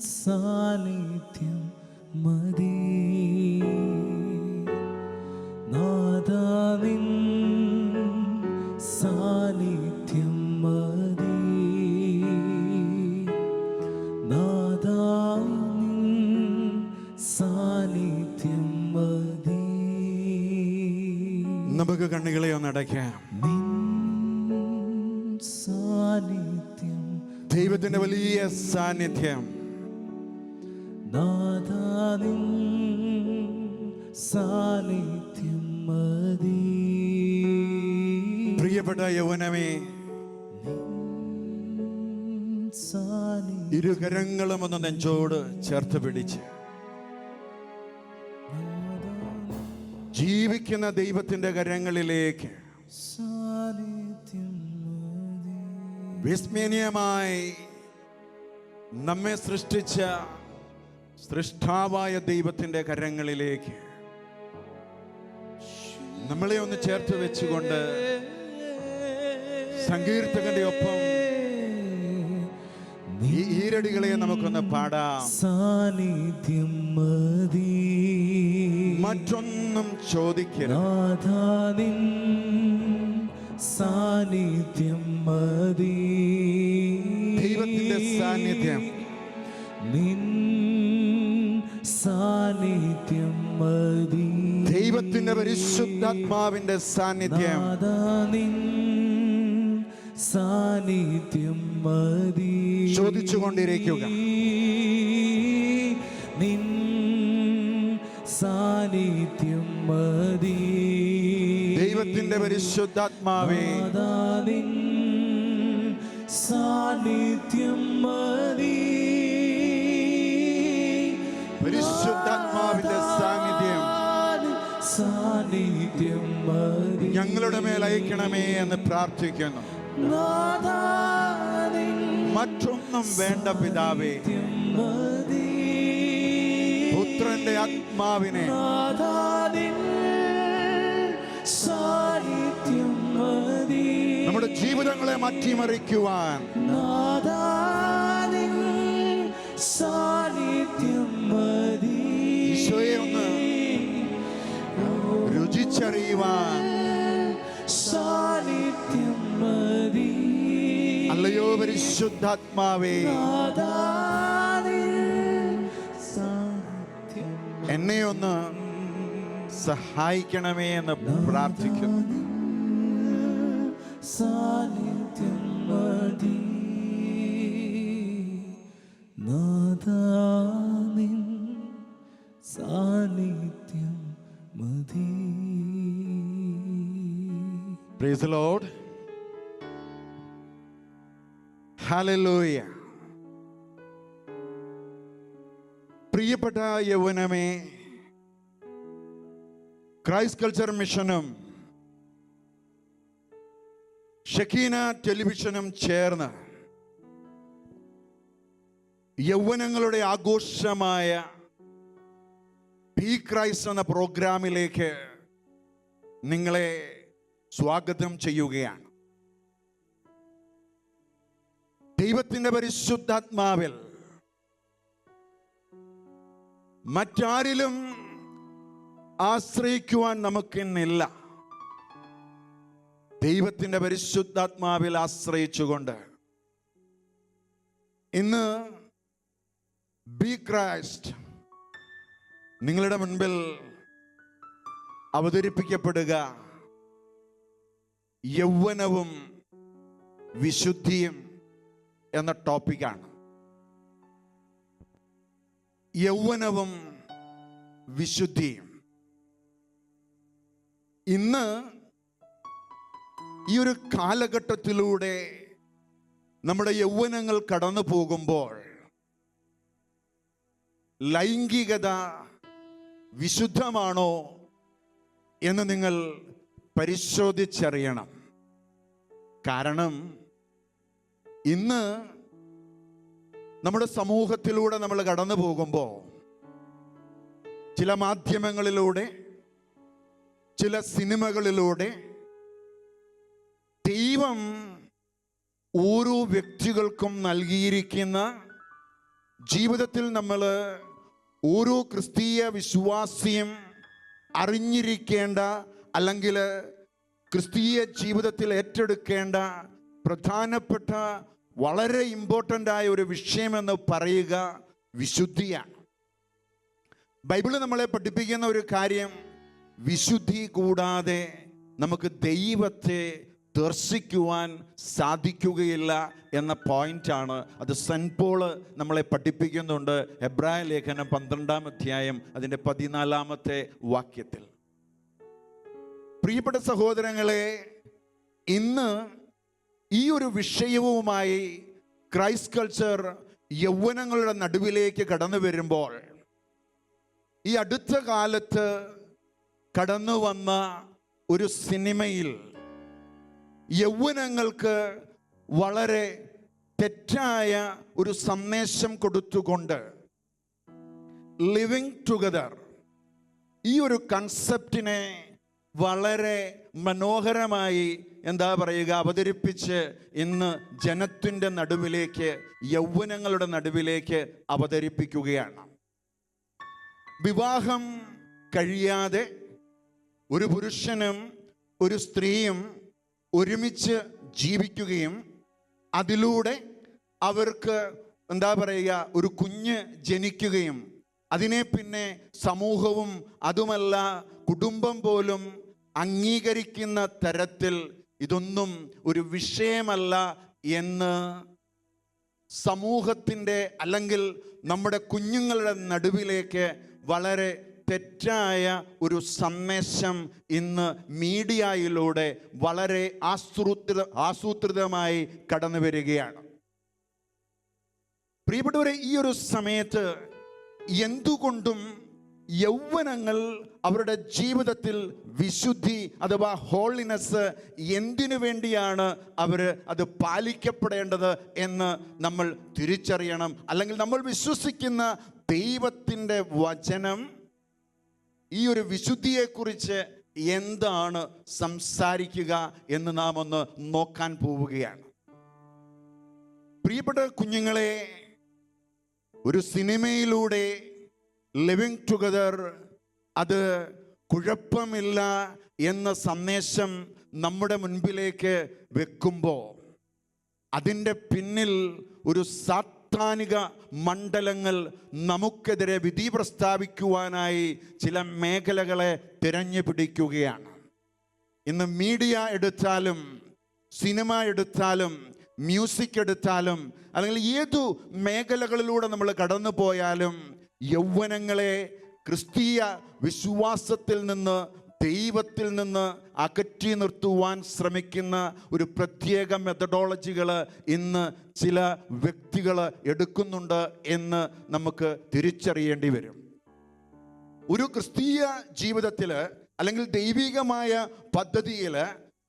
Speaker 2: സാന്നിധ്യം മതി നാഥാ, നിൻ സാന്നിധ്യം മതി നാഥാ, നിൻ സാന്നിധ്യം മതി.
Speaker 4: നമുക്ക് കണ്ണുകളെ ഒന്ന് അടയ്ക്കാം.
Speaker 2: സാന്നിധ്യം,
Speaker 4: ദൈവത്തിന്റെ വലിയ സാന്നിധ്യം,
Speaker 2: നാഥാ, നിൻ സാന്നിധ്യം മതി.
Speaker 4: പ്രിയപ്പെട്ട യൗവനമേ,
Speaker 2: സാന്നിധ്യം,
Speaker 4: ഇരുകരങ്ങളും ഒന്ന് നെഞ്ചോട് ചേർത്ത് പിടിച്ച് ജീവിക്കുന്ന ദൈവത്തിന്റെ കരങ്ങളിലേക്ക്
Speaker 2: സാന്നിധ്യം മതി.
Speaker 4: വിസ്മയനീയമായി നമ്മെ സൃഷ്ടിച്ച സൃഷ്ടാവായ ദൈവത്തിന്റെ കരങ്ങളിലേക്ക് നമ്മളെ ഒന്ന് ചേർത്ത് വെച്ചുകൊണ്ട് സങ്കീർത്തകന്റെ ഒപ്പം ഈ ഈരടികളെ നമുക്കൊന്ന് പാടാം.
Speaker 2: സാന്നിധ്യം മതി,
Speaker 4: മറ്റൊന്നും ചോദിക്കരുത്.
Speaker 2: നാഥാ, നിൻ സാന്നിധ്യം മതി.
Speaker 4: ദൈവത്തിന്റെ സാന്നിധ്യം,
Speaker 2: നിൻ സാന്നിധ്യം മതി.
Speaker 4: ദൈവത്തിന്റെ പരിശുദ്ധാത്മാവിന്റെ സാന്നിധ്യം,
Speaker 2: നാഥാ, നിൻ സാന്നിധ്യം മതി.
Speaker 4: ചോദിച്ചുകൊണ്ടിരിക്കുക.
Speaker 2: നിൻ സാന്നിധ്യം മതി.
Speaker 4: ദൈവത്തിന്റെ പരിശുദ്ധാത്മാവേ,
Speaker 2: നാഥാ, നിൻ സാന്നിധ്യം മതി.
Speaker 4: പരിശുദ്ധാത്മാവിന്റെ സാന്നിധ്യം
Speaker 2: സാന്നിധ്യം മതി.
Speaker 4: ഞങ്ങളുടെ മേൽ അയക്കണമേ എന്ന് പ്രാർത്ഥിക്കുന്നു.
Speaker 2: നാഥാ, നിൻ
Speaker 4: മറ്റൊന്നും വേണ്ട പിതാവേ,
Speaker 2: മതി.
Speaker 4: പുത്രന്റെ ആത്മാവിനെ
Speaker 2: നാഥാ, നിൻ സാന്നിധ്യം മതി.
Speaker 4: നമ്മുടെ ജീവിതങ്ങളെ മാറ്റിമറിക്കുവാൻ
Speaker 2: നാഥാ, നിൻ സാന്നിധ്യം മതി.
Speaker 4: ഈശോയെ ഒന്ന് രുചിച്ചറിയുവാൻ
Speaker 2: സാന്നിധ്യം മതി.
Speaker 4: അല്ലയോ പരിശുദ്ധാത്മാവേ,
Speaker 2: നാഥാ, നിൻ സാന്നിധ്യം
Speaker 4: എന്നെ ഒന്ന് സഹായിക്കണമേ എന്ന് പ്രാർത്ഥിക്കുന്നു.
Speaker 2: സാന്നിധ്യം മതി. നാഥാ, നിൻ സാന്നിധ്യം മതി.
Speaker 4: Praise the Lord. Hallelujah. പ്രിയപ്പെട്ട യൗവനമേ, ക്രൈസ്റ്റ് കൾച്ചർ മിഷനും ഷക്കീന ടെലിവിഷനും ചേർന്ന് യൗവനങ്ങളുടെ ആഘോഷമായ ബി ക്രൈസ്റ്റ് എന്ന പ്രോഗ്രാമിലേക്ക് നിങ്ങളെ സ്വാഗതം ചെയ്യുകയാണ്. ദൈവത്തിന്റെ പരിശുദ്ധാത്മാവിൽ മറ്റാരിലും ആശ്രയിക്കുവാൻ നമുക്കിന്നില്ല. ദൈവത്തിന്റെ പരിശുദ്ധാത്മാവിൽ ആശ്രയിച്ചുകൊണ്ട് ഇന്ന് ബി ക്രൈസ്റ്റ് നിങ്ങളുടെ മുൻപിൽ അവതരിപ്പിക്കപ്പെടുക യൗവനവും വിശുദ്ധിയും എന്ന ടോപ്പിക്കാണ്. യൗവനവും വിശുദ്ധിയും. ഇന്ന് ഈ ഒരു കാലഘട്ടത്തിലൂടെ നമ്മുടെ യൗവനങ്ങൾ കടന്നു പോകുമ്പോൾ ലൈംഗികത വിശുദ്ധമാണോ എന്ന് നിങ്ങൾ പരിശോധിച്ചറിയണം. കാരണം ഇന്ന് നമ്മുടെ സമൂഹത്തിലൂടെ നമ്മൾ കടന്നു പോകുമ്പോൾ ചില മാധ്യമങ്ങളിലൂടെ, ചില സിനിമകളിലൂടെ ദൈവം ഓരോ വ്യക്തികൾക്കും നൽകിയിരിക്കുന്ന ജീവിതത്തിൽ നമ്മൾ ഓരോ ക്രിസ്തീയ വിശ്വാസിയും അറിഞ്ഞിരിക്കേണ്ട അല്ലെങ്കിൽ ക്രിസ്തീയ ജീവിതത്തിൽ ഏറ്റെടുക്കേണ്ട പ്രധാനപ്പെട്ട വളരെ ഇമ്പോർട്ടൻ്റ് ആയ ഒരു വിഷയമെന്ന് പറയുക വിശുദ്ധിയാണ്. ബൈബിള് നമ്മളെ പഠിപ്പിക്കുന്ന ഒരു കാര്യം, വിശുദ്ധി കൂടാതെ നമുക്ക് ദൈവത്തെ ദർശിക്കുവാൻ സാധിക്കുകയില്ല എന്ന പോയിന്റാണ്. അത് സെന്റ് പോള് നമ്മളെ പഠിപ്പിക്കുന്നുണ്ട്. എബ്രായ ലേഖനം 12-ാം അധ്യായം അതിൻ്റെ 14-ാമത്തെ വാക്യത്തിൽ. പ്രിയപ്പെട്ട സഹോദരങ്ങളെ, ഇന്ന് ഈ ഒരു വിഷയവുമായി ക്രൈസ്റ്റ് കൾച്ചർ യൗവനങ്ങളുടെ നടുവിലേക്ക് കടന്നു വരുമ്പോൾ, ഈ അടുത്ത കാലത്ത് കടന്നു വന്ന ഒരു സിനിമയിൽ യൗവനങ്ങൾക്ക് വളരെ തെറ്റായ ഒരു സന്ദേശം കൊടുത്തുകൊണ്ട് ലിവിങ് ടുഗദർ ഈ ഒരു കൺസെപ്റ്റിനെ വളരെ മനോഹരമായി അവതരിപ്പിച്ച് ഇന്ന് ജനത്തിൻ്റെ നടുവിലേക്ക്, യൗവനങ്ങളുടെ നടുവിലേക്ക് അവതരിപ്പിക്കുകയാണ്. വിവാഹം കഴിയാതെ ഒരു പുരുഷനും ഒരു സ്ത്രീയും ഒരുമിച്ച് ജീവിക്കുകയും അതിലൂടെ അവർക്ക് ഒരു കുഞ്ഞ് ജനിക്കുകയും അതിനെ പിന്നെ സമൂഹവും അതുമല്ല കുടുംബം പോലും അംഗീകരിക്കുന്ന തരത്തിൽ ഇതൊന്നും ഒരു വിഷയമല്ല എന്ന് സമൂഹത്തിൻ്റെ അല്ലെങ്കിൽ നമ്മുടെ കുഞ്ഞുങ്ങളുടെ നടുവിലേക്ക് വളരെ തെറ്റായ ഒരു സന്ദേശം ഇന്ന് മീഡിയയിലൂടെ വളരെ ആസൂത്രിതമായി കടന്നു വരികയാണ്. പ്രിയപ്പെട്ടവരെ, ഈ ഒരു സമയത്ത് എന്തുകൊണ്ടും യൗവനങ്ങൾ അവരുടെ ജീവിതത്തിൽ വിശുദ്ധി അഥവാ ഹോളിനെസ് എന്തിനു വേണ്ടിയാണ് അത് പാലിക്കപ്പെടേണ്ടത് എന്ന് നമ്മൾ തിരിച്ചറിയണം. അല്ലെങ്കിൽ നമ്മൾ വിശ്വസിക്കുന്ന ദൈവത്തിൻ്റെ വചനം ഈ ഒരു വിശുദ്ധിയെക്കുറിച്ച് എന്താണ് സംസാരിക്കുക എന്ന് നാം ഒന്ന് നോക്കാൻ പോവുകയാണ്. പ്രിയപ്പെട്ട കുഞ്ഞുങ്ങളെ, ഒരു സിനിമയിലൂടെ ലിവിങ് ടുഗദർ അത് കുഴപ്പമില്ല എന്ന സന്ദേശം നമ്മുടെ മുൻപിലേക്ക് വെക്കുമ്പോൾ അതിൻ്റെ പിന്നിൽ ഒരു സാത്താനിക മണ്ഡലങ്ങൾ നമുക്കെതിരെ വിധി പ്രസ്താവിക്കുവാനായി ചില മേഖലകളെ തിരഞ്ഞു പിടിക്കുകയാണ്. ഇന്ന് മീഡിയ എടുത്താലും സിനിമ എടുത്താലും മ്യൂസിക് എടുത്താലും അല്ലെങ്കിൽ ഏതു മേഖലകളിലൂടെ നമ്മൾ കടന്നു പോയാലും യൗവനങ്ങളെ ക്രിസ്തീയ വിശ്വാസത്തിൽ നിന്ന് ദൈവത്തിൽ നിന്ന് അകറ്റി നിർത്തുവാൻ ശ്രമിക്കുന്ന ഒരു പ്രത്യേക മെത്തഡോളജികൾ ഇന്ന് ചില വ്യക്തികൾ എടുക്കുന്നുണ്ട് എന്ന് നമുക്ക് തിരിച്ചറിയേണ്ടി വരും. ഒരു ക്രിസ്തീയ ജീവിതത്തിൽ അല്ലെങ്കിൽ ദൈവികമായ പദ്ധതിയിൽ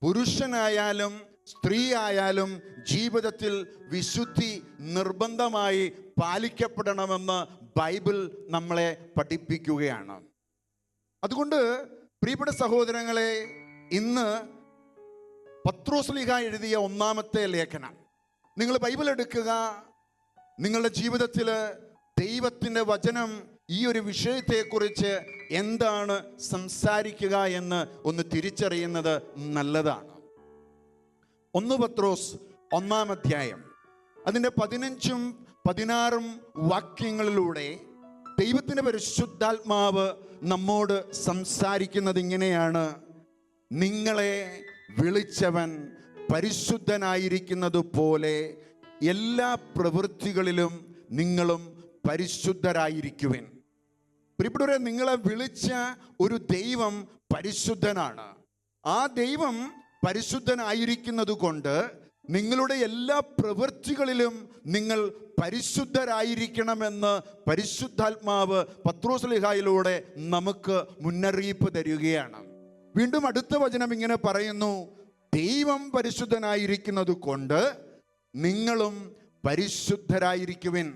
Speaker 4: പുരുഷനായാലും സ്ത്രീ ആയാലും ജീവിതത്തിൽ വിശുദ്ധി നിർബന്ധമായി പാലിക്കപ്പെടണമെന്ന് ബൈബിൾ നമ്മളെ പഠിപ്പിക്കുകയാണ്. അതുകൊണ്ട് പ്രിയപ്പെട്ട സഹോദരങ്ങളെ, ഇന്ന് പത്രോസ്ലീഹ എഴുതിയ 1-ാമത്തെ ലേഖനം നിങ്ങൾ ബൈബിൾ എടുക്കുക. നിങ്ങളുടെ ജീവിതത്തിൽ ദൈവത്തിൻ്റെ വചനം ഈ ഒരു വിഷയത്തെക്കുറിച്ച് എന്താണ് സംസാരിക്കുക എന്ന് ഒന്ന് തിരിച്ചറിയുന്നത് നല്ലതാണ്. 1 പത്രോസ് 1-ാം അധ്യായം അതിൻ്റെ 15ഉം 16ഉം വാക്യങ്ങളിലൂടെ ദൈവത്തിൻ്റെ പരിശുദ്ധാത്മാവ് നമ്മോട് സംസാരിക്കുന്നത് ഇങ്ങനെയാണ്: നിങ്ങളെ വിളിച്ചവൻ പരിശുദ്ധനായിരിക്കുന്നത് പോലെ എല്ലാ പ്രവൃത്തികളിലും നിങ്ങളും പരിശുദ്ധരായിരിക്കുവിൻ. പ്രിയപ്പെട്ടവരെ, നിങ്ങളെ വിളിച്ച ഒരു ദൈവം പരിശുദ്ധനാണ്. ആ ദൈവം പരിശുദ്ധനായിരിക്കുന്നത് കൊണ്ട് നിങ്ങളുടെ എല്ലാ പ്രവൃത്തികളിലും നിങ്ങൾ പരിശുദ്ധരായിരിക്കണമെന്ന് പരിശുദ്ധാത്മാവ് പത്രോസ്ലീഹായിലൂടെ നമുക്ക് മുന്നറിയിപ്പ് തരികയാണ്. വീണ്ടും അടുത്ത വചനം ഇങ്ങനെ പറയുന്നു, ദൈവം പരിശുദ്ധനായിരിക്കുന്നത് കൊണ്ട് നിങ്ങളും പരിശുദ്ധരായിരിക്കുവിൻ.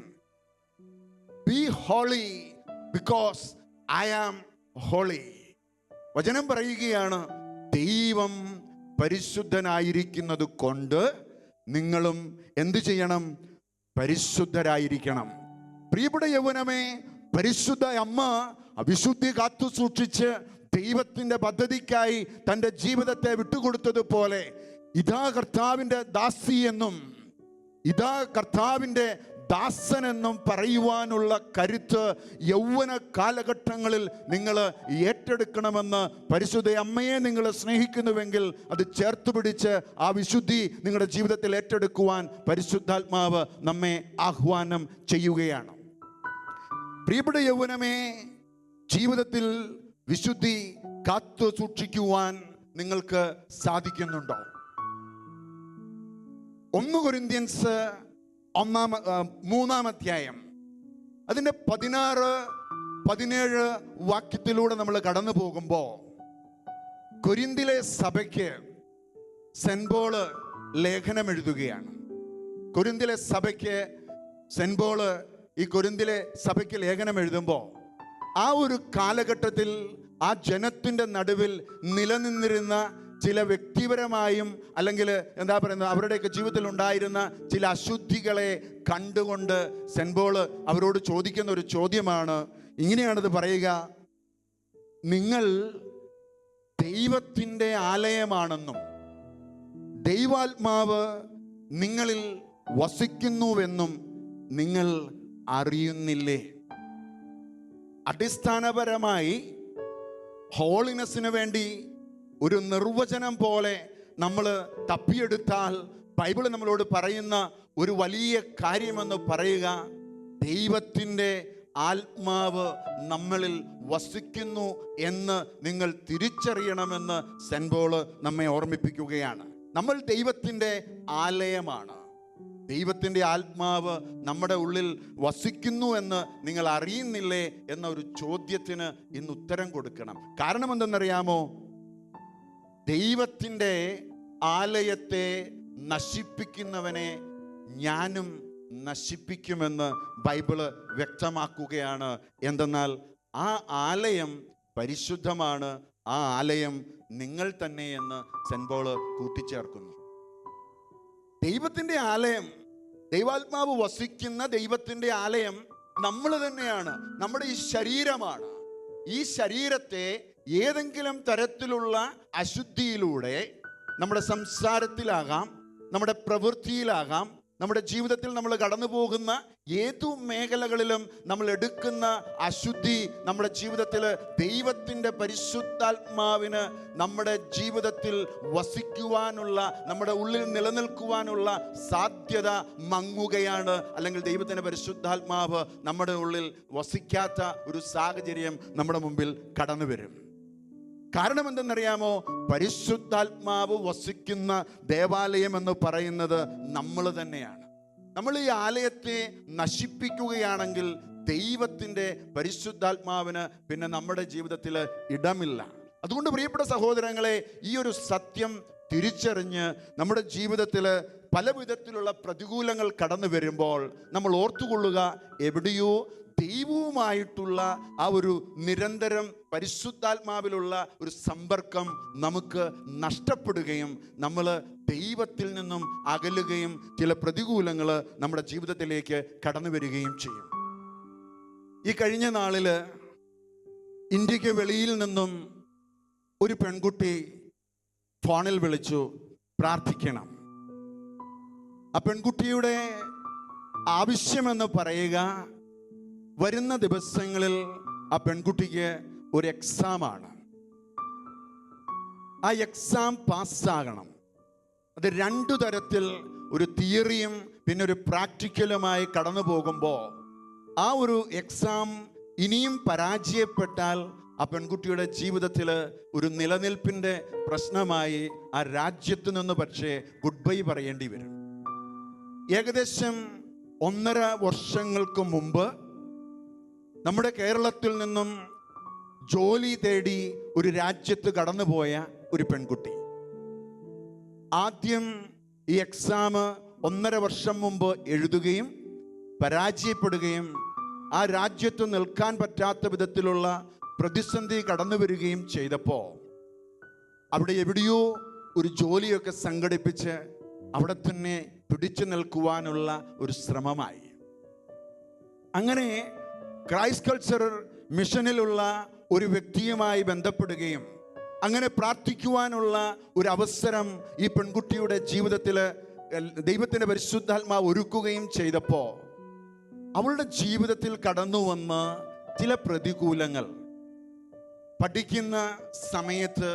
Speaker 4: Be holy because I am holy. വചനം പറയുകയാണ്, ദൈവം പരിശുദ്ധനായിരിക്കുന്നത് കൊണ്ട് നിങ്ങളും എന്ത് ചെയ്യണം? പരിശുദ്ധരായിരിക്കണം. പ്രിയപ്പെട്ട യൗവനമേ, പരിശുദ്ധ അമ്മ അവിശുദ്ധി കാത്തു സൂക്ഷിച്ച് ദൈവത്തിൻ്റെ പദ്ധതിക്കായി തൻ്റെ ജീവിതത്തെ വിട്ടുകൊടുത്തതുപോലെ ഇതാ കർത്താവിൻ്റെ ദാസി എന്നും ഇതാ കർത്താവിൻ്റെ ദാസനെന്നും പറയുവാനുള്ള കരുത്ത് യൗവന കാലഘട്ടങ്ങളിൽ നിങ്ങൾ ഏറ്റെടുക്കണമെന്ന് പരിശുദ്ധ അമ്മയെ നിങ്ങൾ സ്നേഹിക്കുന്നുവെങ്കിൽ അത് ചേർത്ത് പിടിച്ച് ആ വിശുദ്ധി നിങ്ങളുടെ ജീവിതത്തിൽ ഏറ്റെടുക്കുവാൻ പരിശുദ്ധാത്മാവ് നമ്മെ ആഹ്വാനം ചെയ്യുകയാണ്. പ്രിയപ്പെട്ട യൗവനമേ, ജീവിതത്തിൽ വിശുദ്ധി കാത്തു സൂക്ഷിക്കുവാൻ നിങ്ങൾക്ക് സാധിക്കുന്നുണ്ടോ? 1 കൊരിന്ത്യൻസ് 3-ാം അധ്യായം അതിൻ്റെ 16-17 വാക്യത്തിലൂടെ നമ്മൾ കടന്നു പോകുമ്പോൾ കൊരിന്തിലെ സഭയ്ക്ക് സെന്റ് പോള് ലേഖനം എഴുതുകയാണ്. കൊരിന്തിലെ സഭയ്ക്ക് സെന്റ് പോള് ഈ കൊരിന്തിലെ സഭയ്ക്ക് ലേഖനം എഴുതുമ്പോൾ ആ ഒരു കാലഘട്ടത്തിൽ ആ ജനത്തിൻ്റെ നടുവിൽ നിലനിന്നിരുന്ന ചില വ്യക്തിപരമായും അല്ലെങ്കിൽ എന്താ പറയുന്നത് അവരുടെയൊക്കെ ജീവിതത്തിൽ ഉണ്ടായിരുന്ന ചില അശുദ്ധികളെ കണ്ടുകൊണ്ട് സെന്റ് പോള് അവരോട് ചോദിക്കുന്ന ഒരു ചോദ്യമാണ്. ഇങ്ങനെയാണത് പറയുക, നിങ്ങൾ ദൈവത്തിൻ്റെ ആലയമാണെന്നും ദൈവാത്മാവ് നിങ്ങളിൽ വസിക്കുന്നുവെന്നും നിങ്ങൾ അറിയുന്നില്ലേ? അടിസ്ഥാനപരമായി ഹോളിനെസ്സിന് വേണ്ടി ഒരു നിർവചനം പോലെ നമ്മൾ തപ്പിയെടുത്താൽ ബൈബിൾ നമ്മളോട് പറയുന്ന ഒരു വലിയ കാര്യമെന്ന് പറയുക, ദൈവത്തിൻ്റെ ആത്മാവ് നമ്മളിൽ വസിക്കുന്നു എന്ന് നിങ്ങൾ തിരിച്ചറിയണമെന്ന് സെന്റ് പോള് നമ്മെ ഓർമ്മിപ്പിക്കുകയാണ്. നമ്മൾ ദൈവത്തിൻ്റെ ആലയമാണ്. ദൈവത്തിൻ്റെ ആത്മാവ് നമ്മുടെ ഉള്ളിൽ വസിക്കുന്നു എന്ന് നിങ്ങൾ അറിയുന്നില്ലേ എന്ന ഒരു ചോദ്യത്തിന് ഇന്ന് ഉത്തരം കൊടുക്കണം. കാരണം എന്തെന്നറിയാമോ? ദൈവത്തിൻ്റെ ആലയത്തെ നശിപ്പിക്കുന്നവനെ ഞാനും നശിപ്പിക്കുമെന്ന് ബൈബിള് വ്യക്തമാക്കുകയാണ്. എന്തെന്നാൽ ആ ആലയം പരിശുദ്ധമാണ്, ആ ആലയം നിങ്ങൾ തന്നെ എന്ന് സെന്റ് പോള് കൂട്ടിച്ചേർക്കുന്നു. ദൈവത്തിൻ്റെ ആലയം, ദൈവാത്മാവ് വസിക്കുന്ന ദൈവത്തിൻ്റെ ആലയം നമ്മൾ തന്നെയാണ്, നമ്മുടെ ഈ ശരീരമാണ്. ഈ ശരീരത്തെ ഏതെങ്കിലും തരത്തിലുള്ള അശുദ്ധിയിലൂടെ നമ്മുടെ സംസാരത്തിലാകാം, നമ്മുടെ പ്രവൃത്തിയിലാകാം, നമ്മുടെ ജീവിതത്തിൽ നമ്മൾ കടന്നു പോകുന്ന ഏതു മേഖലകളിലും നമ്മൾ എടുക്കുന്ന അശുദ്ധി നമ്മുടെ ജീവിതത്തിൽ ദൈവത്തിൻ്റെ പരിശുദ്ധാത്മാവിന് നമ്മുടെ ജീവിതത്തിൽ വസിക്കുവാനുള്ള, നമ്മുടെ ഉള്ളിൽ നിലനിൽക്കുവാനുള്ള സാധ്യത മങ്ങുകയാണ്. അല്ലെങ്കിൽ ദൈവത്തിൻ്റെ പരിശുദ്ധാത്മാവ് നമ്മുടെ ഉള്ളിൽ വസിക്കാത്ത ഒരു സാഹചര്യം നമ്മുടെ മുമ്പിൽ കടന്നു വരും. കാരണം എന്തെന്നറിയാമോ? പരിശുദ്ധാത്മാവ് വസിക്കുന്ന ദേവാലയം എന്ന് പറയുന്നത് നമ്മൾ തന്നെയാണ്. നമ്മൾ ഈ ആലയത്തെ നശിപ്പിക്കുകയാണെങ്കിൽ ദൈവത്തിൻ്റെ പരിശുദ്ധാത്മാവിന് പിന്നെ നമ്മുടെ ജീവിതത്തിൽ ഇടമില്ല. അതുകൊണ്ട് പ്രിയപ്പെട്ട സഹോദരങ്ങളെ, ഈ ഒരു സത്യം തിരിച്ചറിഞ്ഞ് നമ്മുടെ ജീവിതത്തിൽ പല വിധത്തിലുള്ള പ്രതികൂലങ്ങൾ കടന്നു വരുമ്പോൾ നമ്മൾ ഓർത്തുകൊള്ളുക, എവിടെയോ ദൈവവുമായിട്ടുള്ള ആ ഒരു നിരന്തരം പരിശുദ്ധാത്മാവിലുള്ള ഒരു സമ്പർക്കം നമുക്ക് നഷ്ടപ്പെടുകയും നമ്മൾ ദൈവത്തിൽ നിന്നും അകലുകയും ചില പ്രതികൂലങ്ങൾ നമ്മുടെ ജീവിതത്തിലേക്ക് കടന്നു വരികയും ചെയ്യും. ഈ കഴിഞ്ഞ നാളിൽ ഇന്ത്യക്ക് വെളിയിൽ നിന്നും ഒരു പെൺകുട്ടി ഫോണിൽ വിളിച്ചു പ്രാർത്ഥിക്കണം. ആ പെൺകുട്ടിയുടെ ആവശ്യമെന്ന് പറയുക, വരുന്ന ദിവസങ്ങളിൽ ആ പെൺകുട്ടിക്ക് ഒരു എക്സാമാണ്. ആ എക്സാം പാസ്സാകണം. അത് 2 തരത്തിൽ, ഒരു തിയറിയും പിന്നെ ഒരു പ്രാക്ടിക്കലുമായി കടന്നു പോകുമ്പോൾ ആ ഒരു എക്സാം ഇനിയും പരാജയപ്പെട്ടാൽ ആ പെൺകുട്ടിയുടെ ജീവിതത്തിൽ ഒരു നിലനിൽപ്പിൻ്റെ പ്രശ്നമായി ആ രാജ്യത്ത് നിന്ന് പക്ഷേ ഗുഡ് ബൈ പറയേണ്ടി വരും. ഏകദേശം 1.5 വർഷങ്ങൾക്ക് മുമ്പ് നമ്മുടെ കേരളത്തിൽ നിന്നും ജോലി തേടി ഒരു രാജ്യത്ത് കടന്നുപോയ ഒരു പെൺകുട്ടി ആദ്യം ഈ എക്സാം 1.5 വർഷം മുമ്പ് എഴുതുകയും പരാജയപ്പെടുകയും ആ രാജ്യത്ത് നിൽക്കാൻ പറ്റാത്ത വിധത്തിലുള്ള പ്രതിസന്ധി കടന്നു വരികയും ചെയ്തപ്പോൾ അവിടെ എവിടെയോ ഒരു ജോലിയൊക്കെ സംഘടിപ്പിച്ച് അവിടെ തന്നെ പിടിച്ചു നിൽക്കുവാനുള്ള ഒരു ശ്രമമായി. അങ്ങനെ ക്രൈസ്റ്റ് കൾച്ചർ മിഷനിലുള്ള ഒരു വ്യക്തിയുമായി ബന്ധപ്പെടുകയും അങ്ങനെ പ്രാർത്ഥിക്കുവാനുള്ള ഒരു അവസരം ഈ പെൺകുട്ടിയുടെ ജീവിതത്തിൽ ദൈവത്തിൻ്റെ പരിശുദ്ധാത്മാവ് ഒരുക്കുകയും ചെയ്തപ്പോൾ അവളുടെ ജീവിതത്തിൽ കടന്നു വന്ന ചില പ്രതികൂലങ്ങൾ, പഠിക്കുന്ന സമയത്ത്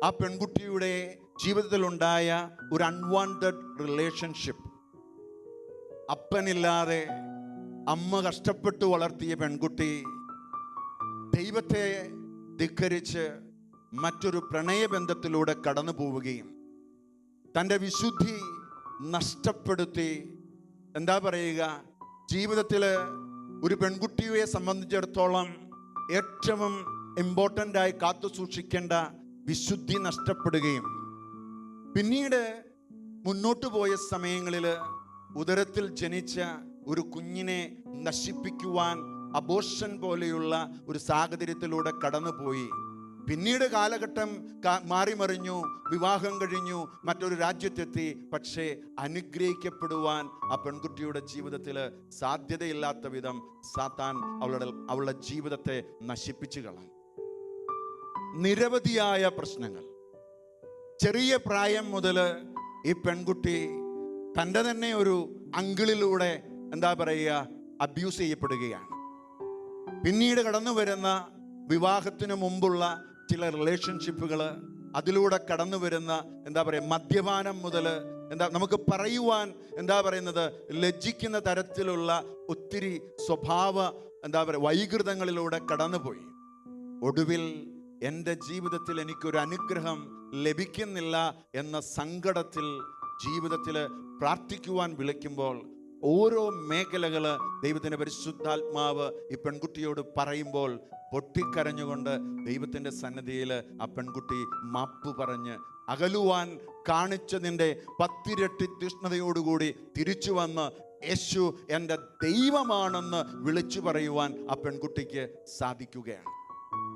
Speaker 4: ആ പെൺകുട്ടിയുടെ ജീവിതത്തിലുണ്ടായ ഒരു അൺവാണ്ടഡ് റിലേഷൻഷിപ്പ്, അപ്പനില്ലാതെ അമ്മ കഷ്ടപ്പെട്ടു വളർത്തിയ പെൺകുട്ടി ദൈവത്തെ ധിക്കരിച്ച് മറ്റൊരു പ്രണയബന്ധത്തിലൂടെ കടന്നു പോവുകയും തൻ്റെ വിശുദ്ധി നഷ്ടപ്പെടുത്തി, എന്താ പറയുക, ജീവിതത്തിൽ ഒരു പെൺകുട്ടിയെ സംബന്ധിച്ചിടത്തോളം ഏറ്റവും ഇമ്പോർട്ടൻ്റായി കാത്തു സൂക്ഷിക്കേണ്ട വിശുദ്ധി നഷ്ടപ്പെടുകയും പിന്നീട് മുന്നോട്ട് പോയ സമയങ്ങളിൽ ഉദരത്തിൽ ജനിച്ച ഒരു കുഞ്ഞിനെ നശിപ്പിക്കുവാൻ അബോർഷൻ പോലെയുള്ള ഒരു സാഹചര്യത്തിലൂടെ കടന്നുപോയി. പിന്നീട് കാലഘട്ടം മാറിമറിഞ്ഞു, വിവാഹം കഴിഞ്ഞു, മറ്റൊരു രാജ്യത്തെത്തി. പക്ഷേ അനുഗ്രഹിക്കപ്പെടുവാൻ ആ പെൺകുട്ടിയുടെ ജീവിതത്തിൽ സാധ്യതയില്ലാത്ത വിധം സാത്താൻ അവളുടെ ജീവിതത്തെ നശിപ്പിച്ചു കളഞ്ഞു. നിരവധിയായ പ്രശ്നങ്ങൾ. ചെറിയ പ്രായം മുതൽ ഈ പെൺകുട്ടി തൻ്റെ തന്നെ ഒരു അങ്കിളിലൂടെ എന്താ പറയുക അബ്യൂസ് ചെയ്യപ്പെടുകയാണ്. പിന്നീട് കടന്നു വരുന്ന വിവാഹത്തിന് മുമ്പുള്ള ചില റിലേഷൻഷിപ്പുകൾ, അതിലൂടെ കടന്നു വരുന്ന എന്താ പറയുക മദ്യപാനം മുതൽ നമുക്ക് പറയുവാൻ എന്താ പറയുന്നത് ലജ്ജിക്കുന്ന തരത്തിലുള്ള ഒത്തിരി സ്വഭാവ എന്താ പറയുക വൈകൃതങ്ങളിലൂടെ കടന്നുപോയി. ഒടുവിൽ എൻ്റെ ജീവിതത്തിൽ എനിക്കൊരു അനുഗ്രഹം ലഭിക്കുന്നില്ല എന്ന സങ്കടത്തിൽ ജീവിതത്തിൽ പ്രാർത്ഥിക്കുവാൻ വിളിക്കുമ്പോൾ ഓരോ മേഖലകൾ ദൈവത്തിൻ്റെ പരിശുദ്ധാത്മാവ് ഈ പെൺകുട്ടിയോട് പറയുമ്പോൾ പൊട്ടിക്കരഞ്ഞുകൊണ്ട് ദൈവത്തിൻ്റെ സന്നിധിയിൽ ആ പെൺകുട്ടി മാപ്പ് പറഞ്ഞ് അകലുവാൻ കാണിച്ചതിൻ്റെ 10 ഇരട്ടി തീഷ്ണതയോടുകൂടി തിരിച്ചു വന്ന് യേശു എൻ്റെ ദൈവമാണെന്ന് വിളിച്ചു പറയുവാൻ ആ പെൺകുട്ടിക്ക് സാധിക്കുകയാണ്.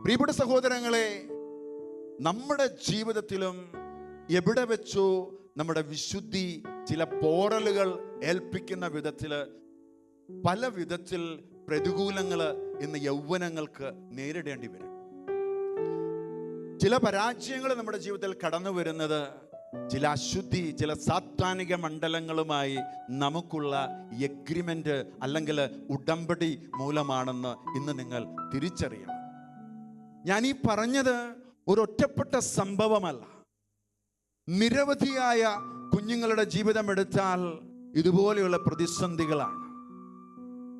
Speaker 4: പ്രിയപ്പെട്ട സഹോദരങ്ങളെ, നമ്മുടെ ജീവിതത്തിലും എവിടെ വെച്ചോ നമ്മുടെ വിശുദ്ധി ചില പോറലുകൾ ഏൽപ്പിക്കുന്ന വിധത്തിൽ പല വിധത്തിൽ പ്രതികൂലങ്ങൾ ഇന്ന് യൗവനങ്ങൾക്ക് നേരിടേണ്ടി വരും. ചില പരാജയങ്ങൾ നമ്മുടെ ജീവിതത്തിൽ കടന്നു വരുന്നത് ചില അശുദ്ധി, ചില സാത്താനിക മണ്ഡലങ്ങളുമായി നമുക്കുള്ള എഗ്രിമെന്റ് അല്ലെങ്കിൽ ഉടമ്പടി മൂലമാണെന്ന് ഇന്ന് നിങ്ങൾ തിരിച്ചറിയണം. ഞാൻ ഈ പറഞ്ഞത് ഒരു ഒറ്റപ്പെട്ട സംഭവമല്ല. നിരവധിയായ കുഞ്ഞുങ്ങളുടെ ജീവിതം എടുത്താൽ ഇതുപോലെയുള്ള പ്രതിസന്ധികളാണ്.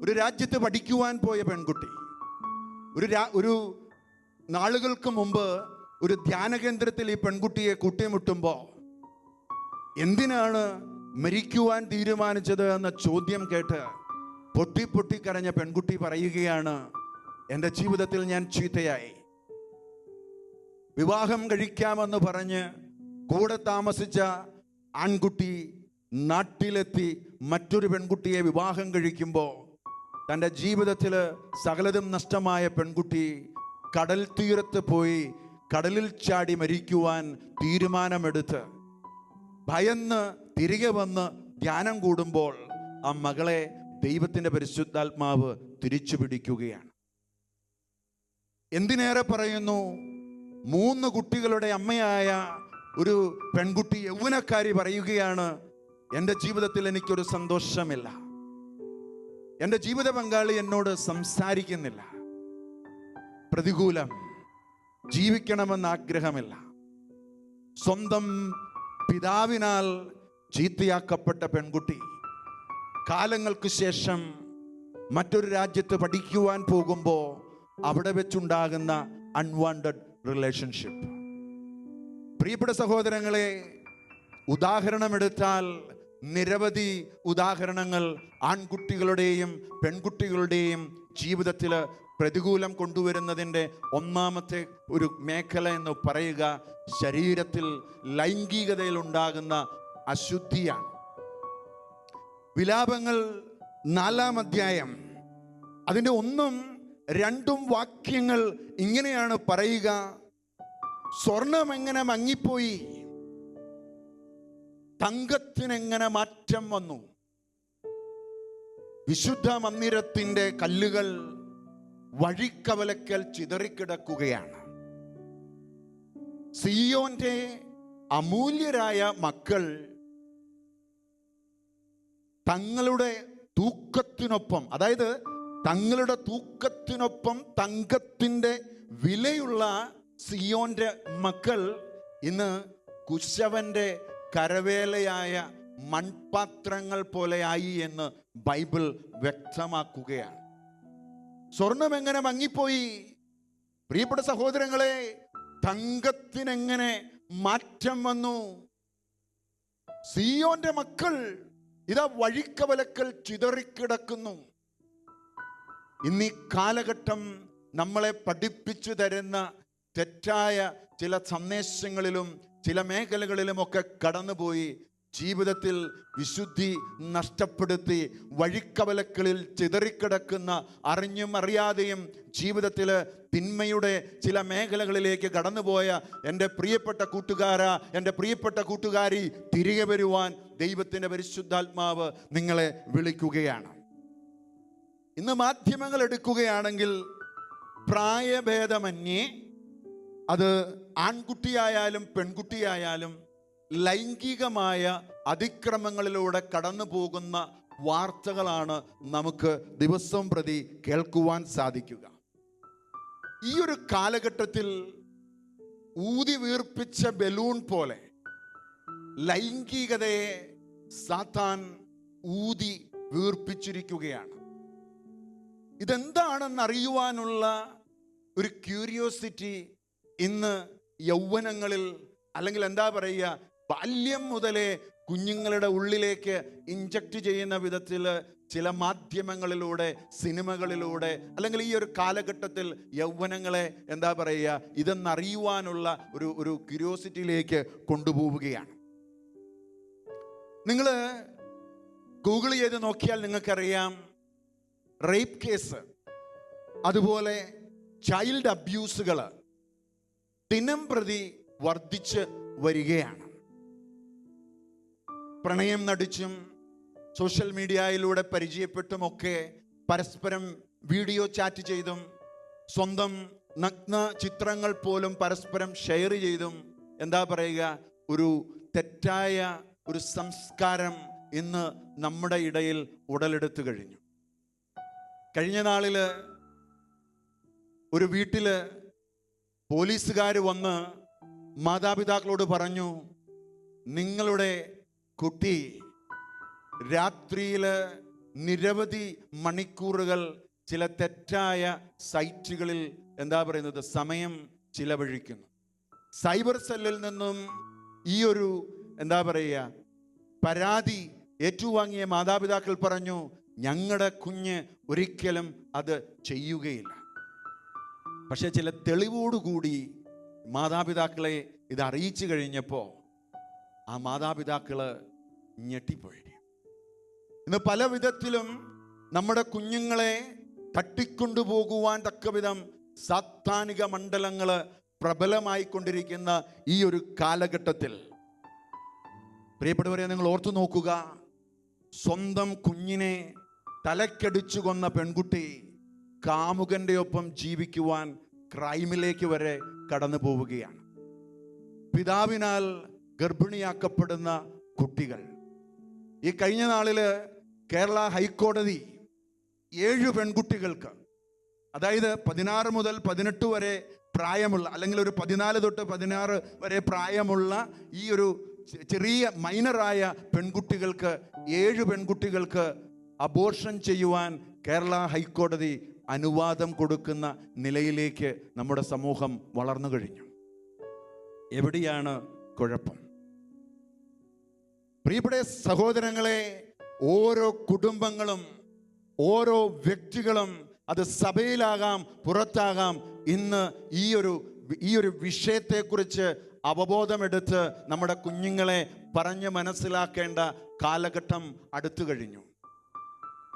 Speaker 4: ഒരു രാജ്യത്ത് പഠിക്കുവാൻ പോയ പെൺകുട്ടി ഒരു നാളുകൾക്ക് മുമ്പ് ഒരു ധ്യാന കേന്ദ്രത്തിൽ ഈ പെൺകുട്ടിയെ കൂട്ടിമുട്ടുമ്പോൾ എന്തിനാണ് മരിക്കുവാൻ തീരുമാനിച്ചത് എന്ന ചോദ്യം കേട്ട് പൊട്ടി പൊട്ടി കരഞ്ഞ പെൺകുട്ടി പറയുകയാണ്, എൻ്റെ ജീവിതത്തിൽ ഞാൻ ചീത്തയായി. വിവാഹം കഴിക്കാമെന്ന് പറഞ്ഞ് കൂടെ താമസിച്ച ആൺകുട്ടി നാട്ടിലെത്തി മറ്റൊരു പെൺകുട്ടിയെ വിവാഹം കഴിക്കുമ്പോൾ തൻ്റെ ജീവിതത്തിൽ സകലതും നഷ്ടമായ പെൺകുട്ടി കടൽ തീരത്ത് പോയി കടലിൽ ചാടി മരിക്കുവാൻ തീരുമാനമെടുത്ത് ഭയന്ന് തിരികെ വന്ന് ധ്യാനം കൂടുമ്പോൾ ആ മകളെ ദൈവത്തിൻ്റെ പരിശുദ്ധാത്മാവ് തിരിച്ചു പിടിക്കുകയാണ്. എന്തിനേറെ പറയുന്നു, 3 കുട്ടികളുടെ അമ്മയായ ഒരു പെൺകുട്ടി, യൗവനക്കാരി പറയുകയാണ്, എൻ്റെ ജീവിതത്തിൽ എനിക്കൊരു സന്തോഷമില്ല, എൻ്റെ ജീവിത പങ്കാളി എന്നോട് സംസാരിക്കുന്നില്ല, പ്രതികൂലം, ജീവിക്കണമെന്ന് ആഗ്രഹമില്ല. സ്വന്തം പിതാവിനാൽ ചീത്തയാക്കപ്പെട്ട പെൺകുട്ടി കാലങ്ങൾക്ക് ശേഷം മറ്റൊരു രാജ്യത്ത് പഠിക്കുവാൻ പോകുമ്പോൾ അവിടെ വെച്ചുണ്ടാകുന്ന അൺവാണ്ടഡ് റിലേഷൻഷിപ്പ്. പ്രിയപ്പെട്ട സഹോദരങ്ങളെ, ഉദാഹരണമെടുത്താൽ നിരവധി ഉദാഹരണങ്ങൾ ആൺകുട്ടികളുടെയും പെൺകുട്ടികളുടെയും ജീവിതത്തിൽ പ്രതികൂലം കൊണ്ടുവരുന്നതിൻ്റെ ഒന്നാമത്തെ ഒരു മേഖല എന്ന് പറയുക ശരീരത്തിൽ ലൈംഗികതയിൽ ഉണ്ടാകുന്ന അശുദ്ധിയാണ്. വിലാപങ്ങൾ 4-ാം അധ്യായം അതിൻ്റെ 1ഉം 2ഉം വാക്യങ്ങൾ ഇങ്ങനെയാണ് പറയുക: സ്വർണം എങ്ങനെ മങ്ങിപ്പോയി, തങ്കത്തിനെങ്ങനെ മാറ്റം വന്നു, വിശുദ്ധ മന്ദിരത്തിന്റെ കല്ലുകൾ വഴിക്കവലക്കൽ ചിതറിക്കിടക്കുകയാണ്. സിയോന്റെ അമൂല്യരായ മക്കൾ തങ്ങളുടെ തൂക്കത്തിനൊപ്പം, അതായത് തങ്ങളുടെ തൂക്കത്തിനൊപ്പം തങ്കത്തിന്റെ വിലയുള്ള സിയോന്റെ മക്കൾ ഇന്ന് കുശവന്റെ കരവേലയായ മൺപാത്രങ്ങൾ പോലെയായി എന്ന് ബൈബിൾ വ്യക്തമാക്കുകയാണ്. സ്വർണം എങ്ങനെ മങ്ങിപ്പോയി, പ്രിയപ്പെട്ട സഹോദരങ്ങളെ, തങ്കത്തിനെങ്ങനെ മാറ്റം വന്നു. സിയോന്റെ മക്കൾ ഇതാ വഴിക്കവലക്കൽ ചിതറിക്കിടക്കുന്നു. ഇന്നീ കാലഘട്ടം നമ്മളെ പഠിപ്പിച്ചു തരുന്ന തെറ്റായ ചില സന്ദേശങ്ങളിലും ചില മേഖലകളിലുമൊക്കെ കടന്നുപോയി ജീവിതത്തിൽ വിശുദ്ധി നഷ്ടപ്പെടുത്തി വഴിക്കവലക്കളിൽ ചിതറിക്കിടക്കുന്ന, അറിഞ്ഞും അറിയാതെയും ജീവിതത്തിൽ തിന്മയുടെ ചില മേഖലകളിലേക്ക് കടന്നുപോയ എൻ്റെ പ്രിയപ്പെട്ട കൂട്ടുകാരാ, എൻ്റെ പ്രിയപ്പെട്ട കൂട്ടുകാരി, തിരികെ വരുവാൻ ദൈവത്തിൻ്റെ പരിശുദ്ധാത്മാവ് നിങ്ങളെ വിളിക്കുകയാണ്. ഇന്ന് മാധ്യമങ്ങൾ എടുക്കുകയാണെങ്കിൽ പ്രായഭേദമന്യേ, അത് ആൺകുട്ടിയായാലും പെൺകുട്ടിയായാലും ലൈംഗികമായ അതിക്രമങ്ങളിലൂടെ കടന്നു പോകുന്ന വാർത്തകളാണ് നമുക്ക് ദിവസം പ്രതി കേൾക്കുവാൻ സാധിക്കുക. ഈ ഒരു കാലഘട്ടത്തിൽ ഊതി വീർപ്പിച്ച ബലൂൺ പോലെ ലൈംഗികതയെ സാത്താൻ ഊതി വീർപ്പിച്ചിരിക്കുകയാണ്. ഇതെന്താണെന്നറിയുവാനുള്ള ഒരു ക്യൂരിയോസിറ്റി ഇന്ന് യൗവനങ്ങളിൽ, അല്ലെങ്കിൽ എന്താ പറയുക, ബാല്യം മുതലേ കുഞ്ഞുങ്ങളുടെ ഉള്ളിലേക്ക് ഇഞ്ചക്ട് ചെയ്യുന്ന വിധത്തിൽ ചില മാധ്യമങ്ങളിലൂടെ, സിനിമകളിലൂടെ, അല്ലെങ്കിൽ ഈ ഒരു കാലഘട്ടത്തിൽ യൗവനങ്ങളെ എന്താ പറയുക, ഇതെന്നറിയുവാനുള്ള ഒരു ക്യൂരിയോസിറ്റിയിലേക്ക് കൊണ്ടുപോവുകയാണ്. നിങ്ങൾ ഗൂഗിൾ ചെയ്ത് നോക്കിയാൽ നിങ്ങൾക്കറിയാം, റേപ്പ് കേസ്, അതുപോലെ ചൈൽഡ് അബ്യൂസുകൾ ദിനം പ്രതി വർദ്ധിച്ച് വരികയാണ്. പ്രണയം നടിച്ചും സോഷ്യൽ മീഡിയയിലൂടെ പരിചയപ്പെട്ടുമൊക്കെ പരസ്പരം വീഡിയോ ചാറ്റ് ചെയ്തും സ്വന്തം നഗ്ന ചിത്രങ്ങൾ പോലും പരസ്പരം ഷെയർ ചെയ്തും എന്താ പറയുക, ഒരു തെറ്റായ ഒരു സംസ്കാരം ഇന്ന് നമ്മുടെ ഇടയിൽ ഉടലെടുത്തു കഴിഞ്ഞു. കഴിഞ്ഞ നാളിൽ ഒരു വീട്ടിൽ പോലീസുകാർ വന്ന് മാതാപിതാക്കളോട് പറഞ്ഞു, നിങ്ങളുടെ കുട്ടി രാത്രിയിൽ നിരവധി മണിക്കൂറുകൾ ചില തെറ്റായ സൈറ്റുകളിൽ എന്താ പറയുന്നത് സമയം ചിലവഴിക്കുന്നു. സൈബർ സെല്ലിൽ നിന്നും ഈ ഒരു എന്താ പറയുക പരാതി ഏറ്റുവാങ്ങിയ മാതാപിതാക്കൾ പറഞ്ഞു, ഞങ്ങളുടെ കുഞ്ഞ് ഒരിക്കലും അത് ചെയ്യുകയില്ല. പക്ഷെ ചില തെളിവോടുകൂടി മാതാപിതാക്കളെ ഇത് അറിയിച്ചു കഴിഞ്ഞപ്പോൾ ആ മാതാപിതാക്കള് ഞെട്ടിപ്പോയി. ഇന്ന് പല വിധത്തിലും നമ്മുടെ കുഞ്ഞുങ്ങളെ തട്ടിക്കൊണ്ടുപോകുവാൻ തക്കവിധം സാത്താനിക മണ്ഡലങ്ങൾ പ്രബലമായിക്കൊണ്ടിരിക്കുന്ന ഈ ഒരു കാലഘട്ടത്തിൽ പ്രിയപ്പെട്ടവരെ, നിങ്ങൾ ഓർത്തു നോക്കുക, സ്വന്തം കുഞ്ഞിനെ തലക്കടിച്ചു കൊന്ന പെൺകുട്ടി കാമുകന്റെ ഒപ്പം ജീവിക്കുവാൻ ക്രൈമിലേക്ക് വരെ കടന്നു പോവുകയാണ്. പിതാവിനാൽ ഗർഭിണിയാക്കപ്പെടുന്ന കുട്ടികൾ. ഈ കഴിഞ്ഞ നാളില് കേരള ഹൈക്കോടതി 7 പെൺകുട്ടികൾക്ക്, അതായത് 16 മുതൽ 18 വരെ പ്രായമുള്ള, അല്ലെങ്കിൽ ഒരു 14 തൊട്ട് 16 വരെ പ്രായമുള്ള ഈ ഒരു ചെറിയ മൈനറായ പെൺകുട്ടികൾക്ക്, 7 പെൺകുട്ടികൾക്ക് അബോർഷൻ ചെയ്യുവാൻ കേരള ഹൈക്കോടതി അനുവാദം കൊടുക്കുന്ന നിലയിലേക്ക് നമ്മുടെ സമൂഹം വളർന്നു കഴിഞ്ഞു. എവിടെയാണ് കുഴപ്പം? പ്രിയപ്പെട്ട സഹോദരങ്ങളെ, ഓരോ കുടുംബങ്ങളും ഓരോ വ്യക്തികളും, അത് സഭയിലാകാം പുറത്താകാം, ഇന്ന് ഈ ഒരു വിഷയത്തെക്കുറിച്ച് അവബോധമെടുത്ത് നമ്മുടെ കുഞ്ഞുങ്ങളെ പറഞ്ഞ് മനസ്സിലാക്കേണ്ട കാലഘട്ടം അടുത്തു കഴിഞ്ഞു.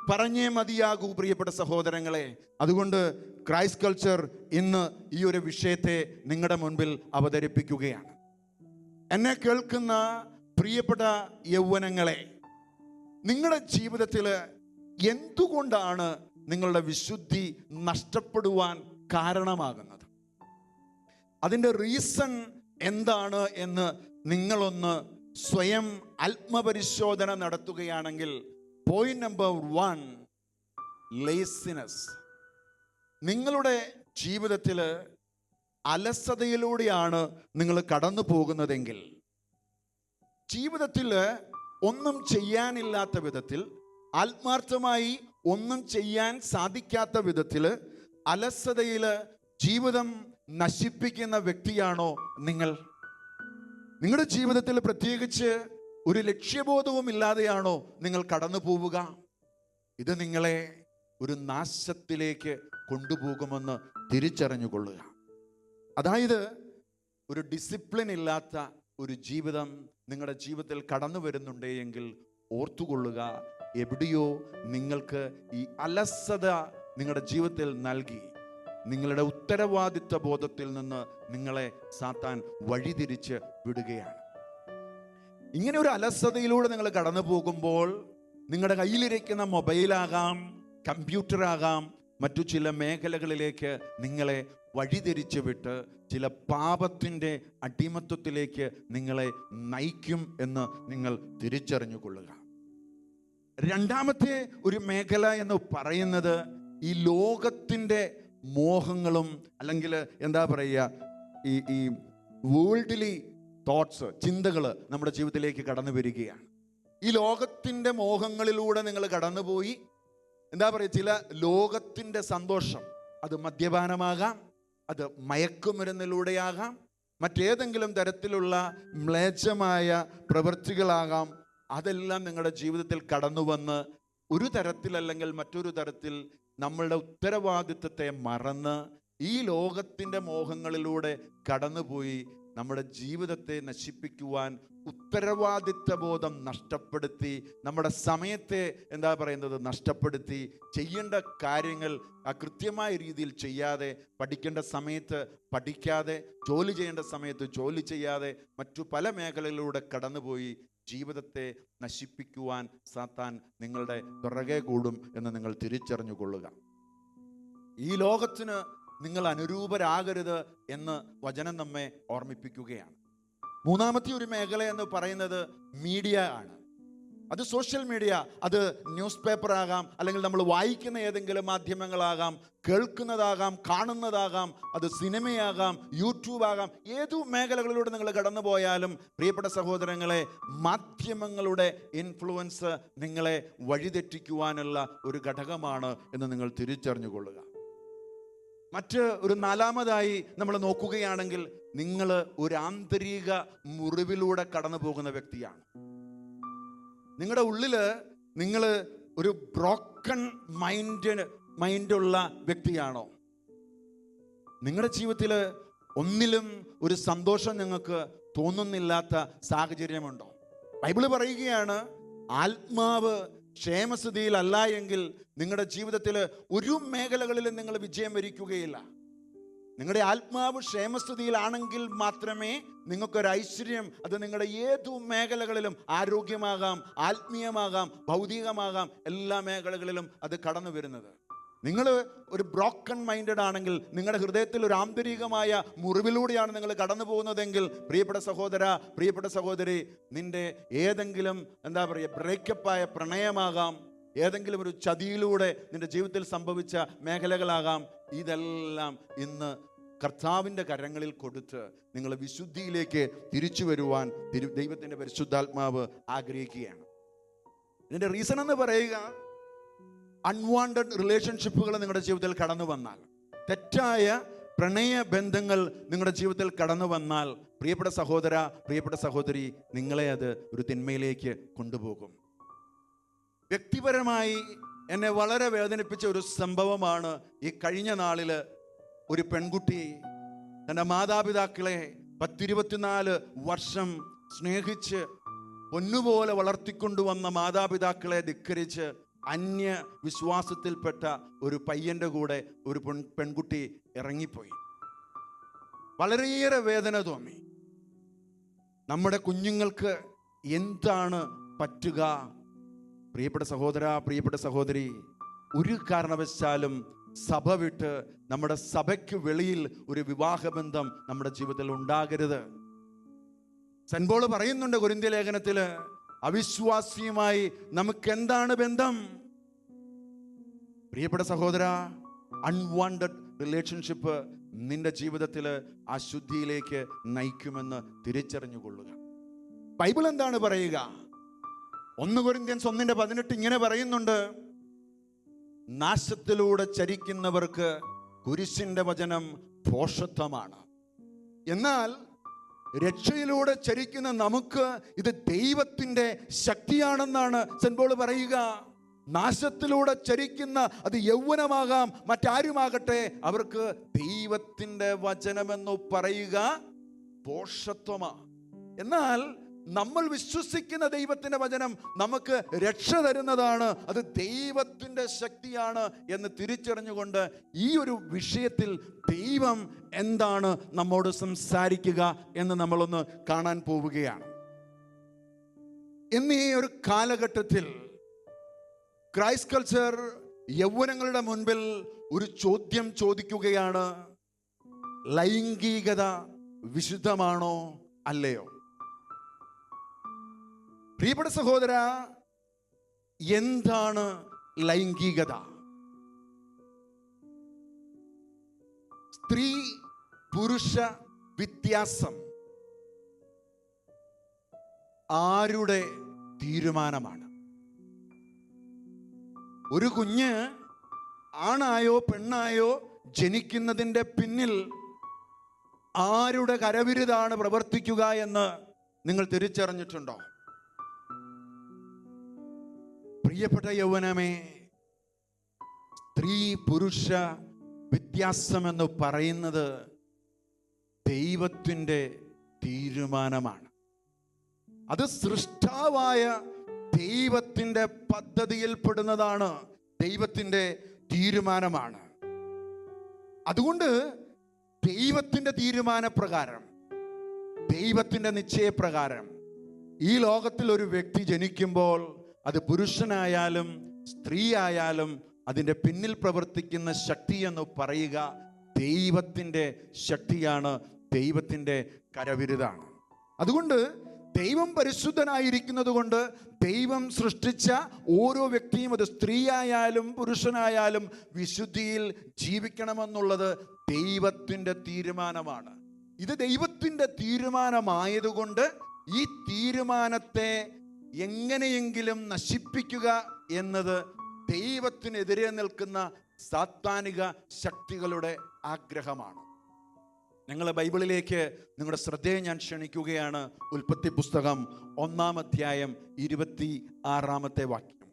Speaker 4: പറഞ്ഞേ മതിയാകൂ പ്രിയപ്പെട്ട സഹോദരങ്ങളെ. അതുകൊണ്ട് ക്രൈസ്റ്റ് കൾച്ചർ ഇന്ന് ഈ ഒരു വിഷയത്തെ നിങ്ങളുടെ മുൻപിൽ അവതരിപ്പിക്കുകയാണ്. എന്നെ കേൾക്കുന്ന പ്രിയപ്പെട്ട യൗവനങ്ങളെ, നിങ്ങളുടെ ജീവിതത്തിൽ എന്തുകൊണ്ടാണ് നിങ്ങളുടെ വിശുദ്ധി നഷ്ടപ്പെടുവാൻ കാരണമാകുന്നത്? അതിൻ്റെ റീസൺ എന്താണ് എന്ന് നിങ്ങളൊന്ന് സ്വയം ആത്മപരിശോധന നടത്തുകയാണെങ്കിൽ, പോയിന്റ് നമ്പർ 1, ലേസിനെസ്. നിങ്ങളുടെ ജീവിതത്തിൽ അലസതയിലൂടെയാണ് നിങ്ങൾ കടന്നു പോകുന്നതെങ്കിൽ, ജീവിതത്തിൽ ഒന്നും ചെയ്യാനില്ലാത്ത വിധത്തിൽ, ആത്മാർത്ഥമായി ഒന്നും ചെയ്യാൻ സാധിക്കാത്ത വിധത്തിൽ അലസതയിൽ ജീവിതം നശിപ്പിക്കുന്ന വ്യക്തിയാണോ നിങ്ങൾ? നിങ്ങളുടെ ജീവിതത്തിൽ പ്രത്യേകിച്ച് ഒരു ലക്ഷ്യബോധവും ഇല്ലാതെയാണോ നിങ്ങൾ കടന്നു പോവുക? ഇത് നിങ്ങളെ ഒരു നാശത്തിലേക്ക് കൊണ്ടുപോകുമെന്ന് തിരിച്ചറിഞ്ഞുകൊള്ളുക. അതായത് ഒരു ഡിസിപ്ലിൻ ഇല്ലാത്ത ഒരു ജീവിതം നിങ്ങളുടെ ജീവിതത്തിൽ കടന്നു വരുന്നുണ്ടെങ്കിൽ ഓർത്തുകൊള്ളുക, എവിടെയോ നിങ്ങൾക്ക് ഈ അലസത നിങ്ങളുടെ ജീവിതത്തിൽ നൽകി നിങ്ങളുടെ ഉത്തരവാദിത്വ ബോധത്തിൽ നിന്ന് നിങ്ങളെ സാത്താൻ വഴിതിരിച്ച് വിടുകയാണ്. ഇങ്ങനെ ഒരു അലസതയിലൂടെ നിങ്ങൾ കടന്നു പോകുമ്പോൾ നിങ്ങളുടെ കയ്യിലിരിക്കുന്ന മൊബൈലാകാം, കമ്പ്യൂട്ടറാകാം, മറ്റു ചില മേഖലകളിലേക്ക് നിങ്ങളെ വഴിതിരിച്ച് വിട്ട് ചില പാപത്തിൻ്റെ അടിമത്വത്തിലേക്ക് നിങ്ങളെ നയിക്കും എന്ന് നിങ്ങൾ തിരിച്ചറിഞ്ഞുകൊള്ളുക. രണ്ടാമത്തെ ഒരു മേഖല എന്ന് പറയുന്നത് ഈ ലോകത്തിൻ്റെ മോഹങ്ങളും, അല്ലെങ്കിൽ എന്താ പറയുക, ഈ വേൾഡ്ലി തോട്ട്സ്, ചിന്തകൾ നമ്മുടെ ജീവിതത്തിലേക്ക് കടന്നു വരികയാണ്. ഈ ലോകത്തിൻ്റെ മോഹങ്ങളിലൂടെ നിങ്ങൾ കടന്നുപോയി എന്താ പറയുക, ചില ലോകത്തിൻ്റെ സന്തോഷം, അത് മദ്യപാനമാകാം, അത് മയക്കുമരുന്നിലൂടെയാകാം, മറ്റേതെങ്കിലും തരത്തിലുള്ള മ്ലേച്ഛമായ പ്രവൃത്തികളാകാം, അതെല്ലാം നിങ്ങളുടെ ജീവിതത്തിൽ കടന്നു വന്ന് ഒരു തരത്തിലല്ലെങ്കിൽ മറ്റൊരു തരത്തിൽ നമ്മളുടെ ഉത്തരവാദിത്വത്തെ മറന്ന് ഈ ലോകത്തിൻ്റെ മോഹങ്ങളിലൂടെ കടന്നുപോയി നമ്മുടെ ജീവിതത്തെ നശിപ്പിക്കുവാൻ ഉത്തരവാദിത്വ ബോധം നഷ്ടപ്പെടുത്തി, നമ്മുടെ സമയത്തെ എന്താ പറയുന്നത് നഷ്ടപ്പെടുത്തി, ചെയ്യേണ്ട കാര്യങ്ങൾ കൃത്യമായ രീതിയിൽ ചെയ്യാതെ, പഠിക്കേണ്ട സമയത്ത് പഠിക്കാതെ, ജോലി ചെയ്യേണ്ട സമയത്ത് ജോലി ചെയ്യാതെ, മറ്റു പല മേഖലകളിലൂടെ കടന്നുപോയി ജീവിതത്തെ നശിപ്പിക്കുവാൻ സാത്താൻ നിങ്ങളുടെ പിറകെ കൂടും എന്ന് നിങ്ങൾ തിരിച്ചറിഞ്ഞുകൊള്ളുക. ഈ ലോകത്തിന് നിങ്ങൾ അനുരൂപരാകരുത് എന്ന് വചനം നമ്മെ ഓർമ്മിപ്പിക്കുകയാണ്. മൂന്നാമത്തെ ഒരു മേഖല എന്ന് പറയുന്നത് മീഡിയ ആണ്. അത് സോഷ്യൽ മീഡിയ, അത് ന്യൂസ് പേപ്പർ ആകാം, അല്ലെങ്കിൽ നമ്മൾ വായിക്കുന്ന ഏതെങ്കിലും മാധ്യമങ്ങളാകാം, കേൾക്കുന്നതാകാം, കാണുന്നതാകാം, അത് സിനിമയാകാം, യൂട്യൂബ് ആകാം, ഏതു മേഖലകളിലൂടെ നിങ്ങൾ കടന്നു പോയാലും പ്രിയപ്പെട്ട സഹോദരങ്ങളെ, മാധ്യമങ്ങളുടെ ഇൻഫ്ലുവൻസ് നിങ്ങളെ വഴിതെറ്റിക്കുവാനുള്ള ഒരു ഘടകമാണ് എന്ന് നിങ്ങൾ തിരിച്ചറിഞ്ഞുകൊള്ളുക. മറ്റ് ഒരു നാലാമതായി നമ്മൾ നോക്കുകയാണെങ്കിൽ, നിങ്ങൾ ഒരു ആന്തരിക മുറിവിലൂടെ കടന്നു പോകുന്ന വ്യക്തിയാണ്. നിങ്ങളുടെ ഉള്ളിൽ നിങ്ങൾ ഒരു ബ്രോക്കൺ മൈൻഡുള്ള വ്യക്തിയാണോ? നിങ്ങളുടെ ജീവിതത്തിൽ ഒന്നിലും ഒരു സന്തോഷം നിങ്ങൾക്ക് തോന്നുന്നില്ലാത്ത സാഹചര്യമുണ്ടോ? ബൈബിള് പറയുകയാണ്, ആത്മാവ് ക്ഷേമസ്ഥിതിയിലല്ല എങ്കിൽ നിങ്ങളുടെ ജീവിതത്തിൽ ഒരു മേഖലകളിലും നിങ്ങൾ വിജയം വരിക്കുകയില്ല. നിങ്ങളുടെ ആത്മാവ് ക്ഷേമസ്ഥിതിയിലാണെങ്കിൽ മാത്രമേ നിങ്ങൾക്കൊരു ഐശ്വര്യം, അത് നിങ്ങളുടെ ഏതു മേഖലകളിലും, ആരോഗ്യമാകാം, ആത്മീയമാകാം, ഭൗതികമാകാം, എല്ലാ മേഖലകളിലും അത് കടന്നു വരുന്നത്. നിങ്ങൾ ഒരു ബ്രോക്കൺ മൈൻഡഡ് ആണെങ്കിൽ, നിങ്ങളുടെ ഹൃദയത്തിൽ ഒരു ആന്തരികമായ മുറിവിലൂടെയാണ് നിങ്ങൾ കടന്നു പോകുന്നതെങ്കിൽ, പ്രിയപ്പെട്ട സഹോദര, പ്രിയപ്പെട്ട സഹോദരി, നിന്റെ ഏതെങ്കിലും എന്താ പറയുക ബ്രേക്കപ്പായ പ്രണയമാകാം, ഏതെങ്കിലും ഒരു ചതിയിലൂടെ നിന്റെ ജീവിതത്തിൽ സംഭവിച്ച മേഖലകളാകാം, ഇതെല്ലാം ഇന്ന് കർത്താവിൻ്റെ കരങ്ങളിൽ കൊടുത്ത് നിങ്ങൾ വിശുദ്ധിയിലേക്ക് തിരിച്ചു വരുവാൻ ദൈവത്തിൻ്റെ പരിശുദ്ധാത്മാവ് ആഗ്രഹിക്കുകയാണ്. ഇതിൻ്റെ റീസൺ എന്ന് പറയുക, അൺവാണ്ടഡ് റിലേഷൻഷിപ്പുകൾ നിങ്ങളുടെ ജീവിതത്തിൽ കടന്നു വന്നാൽ, തെറ്റായ പ്രണയ ബന്ധങ്ങൾ നിങ്ങളുടെ ജീവിതത്തിൽ കടന്നു വന്നാൽ, പ്രിയപ്പെട്ട സഹോദര, പ്രിയപ്പെട്ട സഹോദരി, നിങ്ങളെ അത് ഒരു തിന്മയിലേക്ക് കൊണ്ടുപോകും. വ്യക്തിപരമായി എന്നെ വളരെ വേദനിപ്പിച്ച ഒരു സംഭവമാണ് ഈ കഴിഞ്ഞ നാളിൽ ഒരു പെൺകുട്ടി തൻ്റെ മാതാപിതാക്കളെ 10-24 വർഷം സ്നേഹിച്ച് പൊന്നുപോലെ വളർത്തിക്കൊണ്ടുവന്ന മാതാപിതാക്കളെ ധിക്കരിച്ച് അന്യ വിശ്വാസത്തിൽപ്പെട്ട ഒരു പയ്യൻ്റെ കൂടെ ഒരു പെൺകുട്ടി ഇറങ്ങിപ്പോയി. വളരെയേറെ വേദന തോന്നി. നമ്മുടെ കുഞ്ഞുങ്ങൾക്ക് എന്താണ് പറ്റുക? പ്രിയപ്പെട്ട സഹോദര, പ്രിയപ്പെട്ട സഹോദരി, ഒരു കാരണവശാലും സഭ വിട്ട് നമ്മുടെ സഭയ്ക്ക് വെളിയിൽ ഒരു വിവാഹബന്ധം നമ്മുടെ ജീവിതത്തിൽ ഉണ്ടാകരുത്. സെന്റ് പോൾ പറയുന്നുണ്ട് കൊരിന്ത്യ ലേഖനത്തില്, അവിശ്വാസിയുമായി നമുക്ക് എന്താണ് ബന്ധം? പ്രിയപ്പെട്ട സഹോദര, അൺവാണ്ടഡ് റിലേഷൻഷിപ്പ് നിന്റെ ജീവിതത്തിൽ അശുദ്ധിയിലേക്ക് നയിക്കുമെന്ന് തിരിച്ചറിഞ്ഞുകൊള്ളുക. ബൈബിൾ എന്താണ് പറയുക? 1 കൊരിന്ത്യൻസ് 1:18 ഇങ്ങനെ പറയുന്നുണ്ട്, നാശത്തിലൂടെ ചരിക്കുന്നവർക്ക് കുരിശിന്റെ വചനം ഭോഷത്വമാണ്, എന്നാൽ രക്ഷയിലൂടെ ചരിക്കുന്ന നമുക്ക് ഇത് ദൈവത്തിന്റെ ശക്തിയാണെന്നാണ് സെന്റ് പോൾ പറയുക. നാശത്തിലൂടെ ചരിക്കുന്ന, അത് യൗവനമാകാം മറ്റാരുമാകട്ടെ, അവർക്ക് ദൈവത്തിന്റെ വചനമെന്ന് പറയുക ഭോഷത്വമാണ്. എന്നാൽ നമ്മൾ വിശ്വസിക്കുന്ന ദൈവത്തിന്റെ വചനം നമുക്ക് രക്ഷ തരുന്നതാണ്, അത് ദൈവത്തിന്റെ ശക്തിയാണ് എന്ന് തിരിച്ചറിഞ്ഞുകൊണ്ട് ഈ ഒരു വിഷയത്തിൽ ദൈവം എന്താണ് നമ്മോട് സംസാരിക്കുക എന്ന് നമ്മളൊന്ന് കാണാൻ പോവുകയാണ്. ഇന്ന് ഈ ഒരു കാലഘട്ടത്തിൽ ക്രൈസ്റ്റ് കൾച്ചർ യൗവനങ്ങളുടെ മുൻപിൽ ഒരു ചോദ്യം ചോദിക്കുകയാണ്: ലൈംഗികത വിശുദ്ധമാണോ അല്ലയോ? പ്രിയപ്പെട്ട സഹോദര, എന്താണ് ലൈംഗികത? സ്ത്രീ പുരുഷ വ്യത്യാസം ആരുടെ തീരുമാനമാണ്? ഒരു കുഞ്ഞ് ആണായോ പെണ്ണായോ ജനിക്കുന്നതിൻ്റെ പിന്നിൽ ആരുടെ കരവിരുതാണ് പ്രവർത്തിക്കുക എന്ന് നിങ്ങൾ തിരിച്ചറിഞ്ഞിട്ടുണ്ടോ? പ്രിയപ്പെട്ട യൗവനമേ, സ്ത്രീ പുരുഷ വ്യത്യാസമെന്ന് പറയുന്നത് ദൈവത്തിൻ്റെ തീരുമാനമാണ്. അത് സൃഷ്ടാവായ ദൈവത്തിൻ്റെ പദ്ധതിയിൽപ്പെടുന്നതാണ്, ദൈവത്തിൻ്റെ തീരുമാനമാണ്. അതുകൊണ്ട് ദൈവത്തിൻ്റെ തീരുമാനപ്രകാരം, ദൈവത്തിൻ്റെ നിശ്ചയപ്രകാരം ഈ ലോകത്തിൽ ഒരു വ്യക്തി ജനിക്കുമ്പോൾ, അത് പുരുഷനായാലും സ്ത്രീ ആയാലും, അതിൻ്റെ പിന്നിൽ പ്രവർത്തിക്കുന്ന ശക്തി എന്ന് പറയുക ദൈവത്തിൻ്റെ ശക്തിയാണ്, ദൈവത്തിൻ്റെ കരവിരുതാണ്. അതുകൊണ്ട് ദൈവം പരിശുദ്ധനായിരിക്കുന്നത് കൊണ്ട് ദൈവം സൃഷ്ടിച്ച ഓരോ വ്യക്തിയും, അത് സ്ത്രീയായാലും പുരുഷനായാലും, വിശുദ്ധിയിൽ ജീവിക്കണമെന്നുള്ളത് ദൈവത്തിൻ്റെ തീരുമാനമാണ്. ഇത് ദൈവത്തിൻ്റെ തീരുമാനമായതുകൊണ്ട് ഈ തീരുമാനത്തെ എങ്ങനെയെങ്കിലും നശിപ്പിക്കുക എന്നത് ദൈവത്തിനെതിരെ നിൽക്കുന്ന സാത്താനിക ശക്തികളുടെ ആഗ്രഹമാണ്. ഞങ്ങൾ ബൈബിളിലേക്ക് നിങ്ങളുടെ ശ്രദ്ധയെ ഞാൻ ക്ഷണിക്കുകയാണ്. ഉൽപ്പത്തി പുസ്തകം 1-ാം അധ്യായം 26-ാമത്തെ വാക്യം.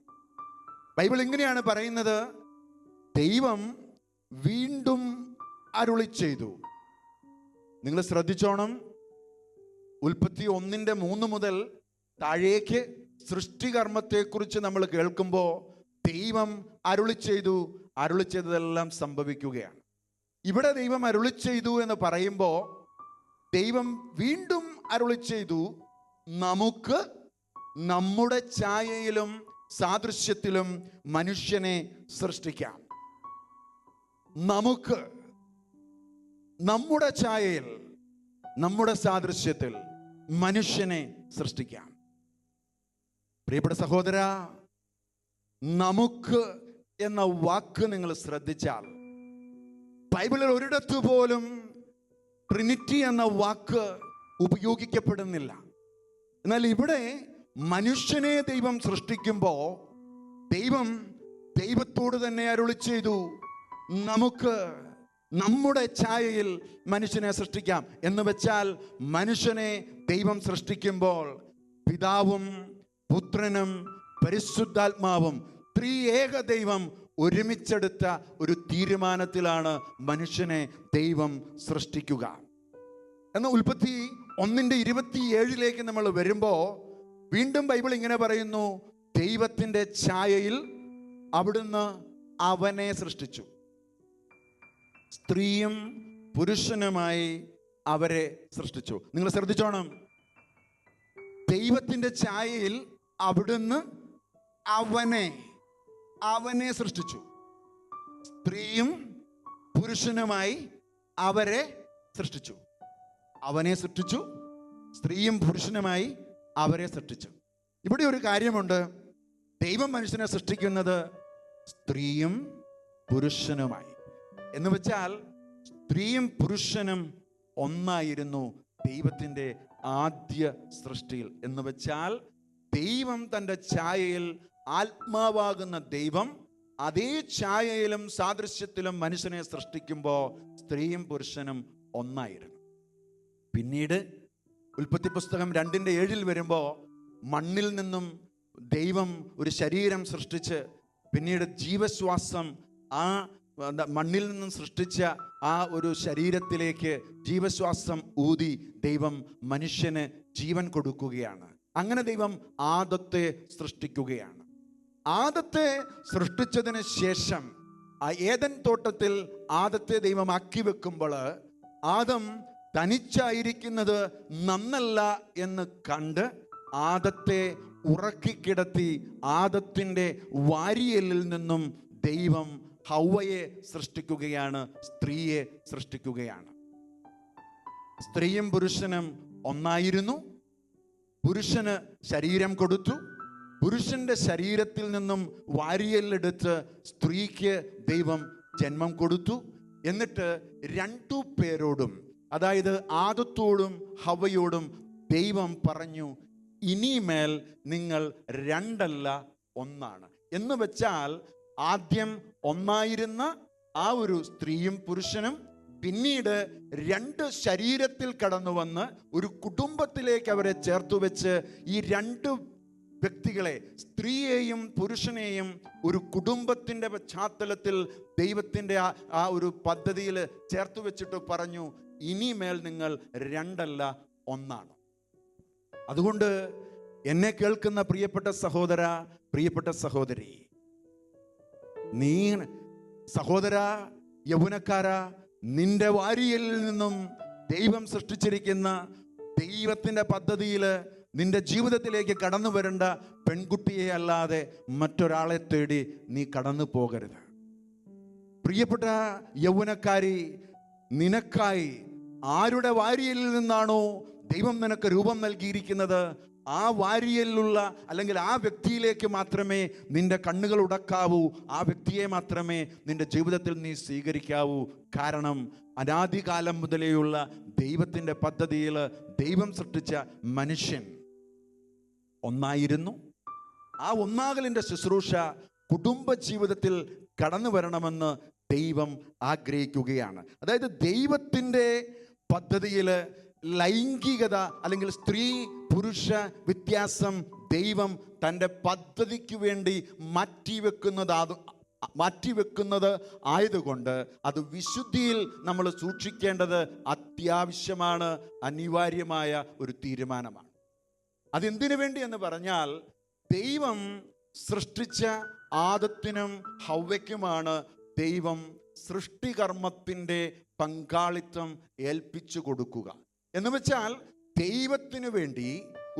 Speaker 4: ബൈബിൾ ഇങ്ങനെയാണ് പറയുന്നത്: ദൈവം വീണ്ടും അരുളി ചെയ്തു. നിങ്ങൾ ശ്രദ്ധിച്ചോണം, ഉൽപ്പത്തി 1:3 മുതൽ താഴേക്ക് സൃഷ്ടികർമ്മത്തെക്കുറിച്ച് നമ്മൾ കേൾക്കുമ്പോൾ ദൈവം അരുളി ചെയ്തു, അരുളി ചെയ്തതെല്ലാം സംഭവിക്കുകയാണ്. ഇവിടെ ദൈവം അരുളി ചെയ്തു എന്ന് പറയുമ്പോൾ ദൈവം വീണ്ടും അരുളി ചെയ്തു, നമുക്ക് നമ്മുടെ ഛായയിലും സാദൃശ്യത്തിലും മനുഷ്യനെ സൃഷ്ടിക്കാം. നമുക്ക് നമ്മുടെ ഛായയിൽ, നമ്മുടെ സാദൃശ്യത്തിൽ മനുഷ്യനെ സൃഷ്ടിക്കാം. പ്രിയപ്പെട്ട സഹോദര, നമുക്ക് എന്ന വാക്ക് നിങ്ങൾ ശ്രദ്ധിച്ചാൽ ബൈബിളിൽ ഒരിടത്തു പോലും ട്രിനിറ്റി എന്ന വാക്ക് ഉപയോഗിക്കപ്പെടുന്നില്ല. എന്നാൽ ഇവിടെ മനുഷ്യനെ ദൈവം സൃഷ്ടിക്കുമ്പോൾ ദൈവം ദൈവത്തോട് തന്നെ അരുളി ചെയ്തു, നമുക്ക് നമ്മുടെ ഛായയിൽ മനുഷ്യനെ സൃഷ്ടിക്കാം. എന്ന് വെച്ചാൽ മനുഷ്യനെ ദൈവം സൃഷ്ടിക്കുമ്പോൾ പിതാവും പുത്രനും പരിശുദ്ധാത്മാവും ത്രിയേക ദൈവം ഒരുമിച്ചെടുത്ത ഒരു തീരുമാനത്തിലാണ് മനുഷ്യനെ ദൈവം സൃഷ്ടിക്കുക. എന്നാൽ ഉൽപ്പത്തി 1:27 നമ്മൾ വരുമ്പോൾ വീണ്ടും ബൈബിൾ ഇങ്ങനെ പറയുന്നു, ദൈവത്തിൻ്റെ ഛായയിൽ അവിടുന്ന് അവനെ സൃഷ്ടിച്ചു, സ്ത്രീയും പുരുഷനുമായി അവരെ സൃഷ്ടിച്ചു. നിങ്ങൾ ശ്രദ്ധിച്ചോണം, ദൈവത്തിൻ്റെ ഛായയിൽ അവിടുന്ന് അവനെ സൃഷ്ടിച്ചു, സ്ത്രീയും പുരുഷനുമായി അവരെ സൃഷ്ടിച്ചു. അവനെ സൃഷ്ടിച്ചു, സ്ത്രീയും പുരുഷനുമായി അവരെ സൃഷ്ടിച്ചു. ഇവിടെ ഒരു കാര്യമുണ്ട്, ദൈവം മനുഷ്യനെ സൃഷ്ടിക്കുന്നത് സ്ത്രീയും പുരുഷനുമായി. എന്ന് വെച്ചാൽ സ്ത്രീയും പുരുഷനും ഒന്നായിരുന്നു ദൈവത്തിൻ്റെ ആദ്യ സൃഷ്ടിയിൽ. എന്ന് വെച്ചാൽ ദൈവം തൻ്റെ ഛായയിൽ, ആത്മാവാകുന്ന ദൈവം അതേ ഛായയിലും സാദൃശ്യത്തിലും മനുഷ്യനെ സൃഷ്ടിക്കുമ്പോൾ സ്ത്രീയും പുരുഷനും ഒന്നായിരുന്നു. പിന്നീട് ഉൽപ്പത്തി പുസ്തകം 2:7 വരുമ്പോൾ മണ്ണിൽ നിന്നും ദൈവം ഒരു ശരീരം സൃഷ്ടിച്ച് പിന്നീട് ജീവശ്വാസം ആ മണ്ണിൽ നിന്നും സൃഷ്ടിച്ച ആ ഒരു ശരീരത്തിലേക്ക് ജീവശ്വാസം ഊതി ദൈവം മനുഷ്യന് ജീവൻ കൊടുക്കുകയാണ്. അങ്ങനെ ദൈവം ആദത്തെ സൃഷ്ടിക്കുകയാണ്. ആദത്തെ സൃഷ്ടിച്ചതിന് ശേഷം ആ ഏദൻ തോട്ടത്തിൽ ആദത്തെ ദൈവം ആക്കി വെക്കുമ്പോൾ ആദം തനിച്ചായിരിക്കുന്നത് നന്നല്ല എന്ന് കണ്ട് ആദത്തെ ഉറക്കിക്കിടത്തി ആദത്തിൻ്റെ വാരിയലിൽ നിന്നും ദൈവം ഹവ്വയെ സൃഷ്ടിക്കുകയാണ്, സ്ത്രീയെ സൃഷ്ടിക്കുകയാണ്. സ്ത്രീയും പുരുഷനും ഒന്നായിരുന്നു. പുരുഷന് ശരീരം കൊടുത്തു, പുരുഷന്റെ ശരീരത്തിൽ നിന്നും വാരിയലെടുത്ത് സ്ത്രീക്ക് ദൈവം ജന്മം കൊടുത്തു. എന്നിട്ട് രണ്ടു പേരോടും, അതായത് ആദത്തോടും ഹവ്വയോടും ദൈവം പറഞ്ഞു, ഇനിമേൽ നിങ്ങൾ രണ്ടല്ല ഒന്നാണ്. എന്ന് വെച്ചാൽ ആദ്യം ഒന്നായിരുന്ന ആ ഒരു സ്ത്രീയും പുരുഷനും പിന്നീട് രണ്ട് ശരീരത്തിൽ കടന്നു വന്ന് ഒരു കുടുംബത്തിലേക്ക് അവരെ ചേർത്തു വെച്ച് ഈ രണ്ട് വ്യക്തികളെ, സ്ത്രീയെയും പുരുഷനെയും ഒരു കുടുംബത്തിൻ്റെ പശ്ചാത്തലത്തിൽ ദൈവത്തിൻ്റെ ആ ഒരു പദ്ധതിയിൽ ചേർത്ത് വെച്ചിട്ട് പറഞ്ഞു, ഇനിമേൽ നിങ്ങൾ രണ്ടല്ല ഒന്നാണ്. അതുകൊണ്ട് എന്നെ കേൾക്കുന്ന പ്രിയപ്പെട്ട സഹോദര, പ്രിയപ്പെട്ട സഹോദരി, നീ സഹോദര, യൗവനക്കാര, നിന്റെ വാരിയലിൽ നിന്നും ദൈവം സൃഷ്ടിച്ചിരിക്കുന്ന ദൈവത്തിൻ്റെ പദ്ധതിയിൽ നിന്റെ ജീവിതത്തിലേക്ക് കടന്നു വരേണ്ട പെൺകുട്ടിയെ അല്ലാതെ മറ്റൊരാളെ തേടി നീ കടന്നു പോകരുത്. പ്രിയപ്പെട്ട യൗവനക്കാരി, നിനക്കായി ആരുടെ വാരിയലിൽ നിന്നാണോ ദൈവം നിനക്ക് രൂപം നൽകിയിരിക്കുന്നത്, ആ വാരിയലിലുള്ള അല്ലെങ്കിൽ ആ വ്യക്തിയിലേക്ക് മാത്രമേ നിന്റെ കണ്ണുകൾ ഉടക്കാവൂ, ആ വ്യക്തിയെ മാത്രമേ നിന്റെ ജീവിതത്തിൽ നീ സ്വീകരിക്കാവൂ. കാരണം അനാദികാലം മുതലേയുള്ള ദൈവത്തിൻ്റെ പദ്ധതിയിൽ ദൈവം സൃഷ്ടിച്ച മനുഷ്യൻ ഒന്നായിരുന്നു. ആ ഒന്നാകലിൻ്റെ ശുശ്രൂഷ കുടുംബ ജീവിതത്തിൽ കടന്നു വരണമെന്ന് ദൈവം ആഗ്രഹിക്കുകയാണ്. അതായത് ദൈവത്തിൻ്റെ പദ്ധതിയിൽ ലൈംഗികത അല്ലെങ്കിൽ സ്ത്രീ പുരുഷ വ്യത്യാസം ദൈവം തൻ്റെ പദ്ധതിക്ക് വേണ്ടി മാറ്റിവെക്കുന്നത് ആയതുകൊണ്ട് അത് വിശുദ്ധിയിൽ നമ്മൾ സൂക്ഷിക്കേണ്ടത് അത്യാവശ്യമാണ്, അനിവാര്യമായ ഒരു തീരുമാനമാണ്. അതെന്തിനു വേണ്ടി എന്ന് പറഞ്ഞാൽ, ദൈവം സൃഷ്ടിച്ച ആദത്തിനും ഹവ്വയ്ക്കുമാണ് ദൈവം സൃഷ്ടികർമ്മത്തിൻ്റെ പങ്കാളിത്തം ഏൽപ്പിച്ചു കൊടുക്കുക. എന്ന് വെച്ചാൽ ദൈവത്തിനു വേണ്ടി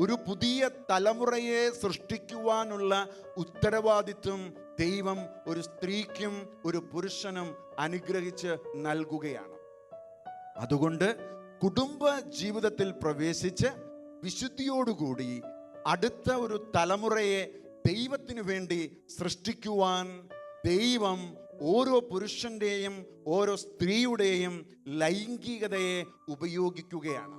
Speaker 4: ഒരു പുതിയ തലമുറയെ സൃഷ്ടിക്കുവാനുള്ള ഉത്തരവാദിത്വം ദൈവം ഒരു സ്ത്രീക്കും ഒരു പുരുഷനും അനുഗ്രഹിച്ച് നൽകുകയാണ്. അതുകൊണ്ട് കുടുംബ ജീവിതത്തിൽ പ്രവേശിച്ച് വിശുദ്ധിയോടുകൂടി അടുത്ത ഒരു തലമുറയെ ദൈവത്തിനു വേണ്ടി സൃഷ്ടിക്കുവാൻ ദൈവം ഓരോ പുരുഷന്റെയും ഓരോ സ്ത്രീയുടെയും ലൈംഗികതയെ ഉപയോഗിക്കുകയാണ്.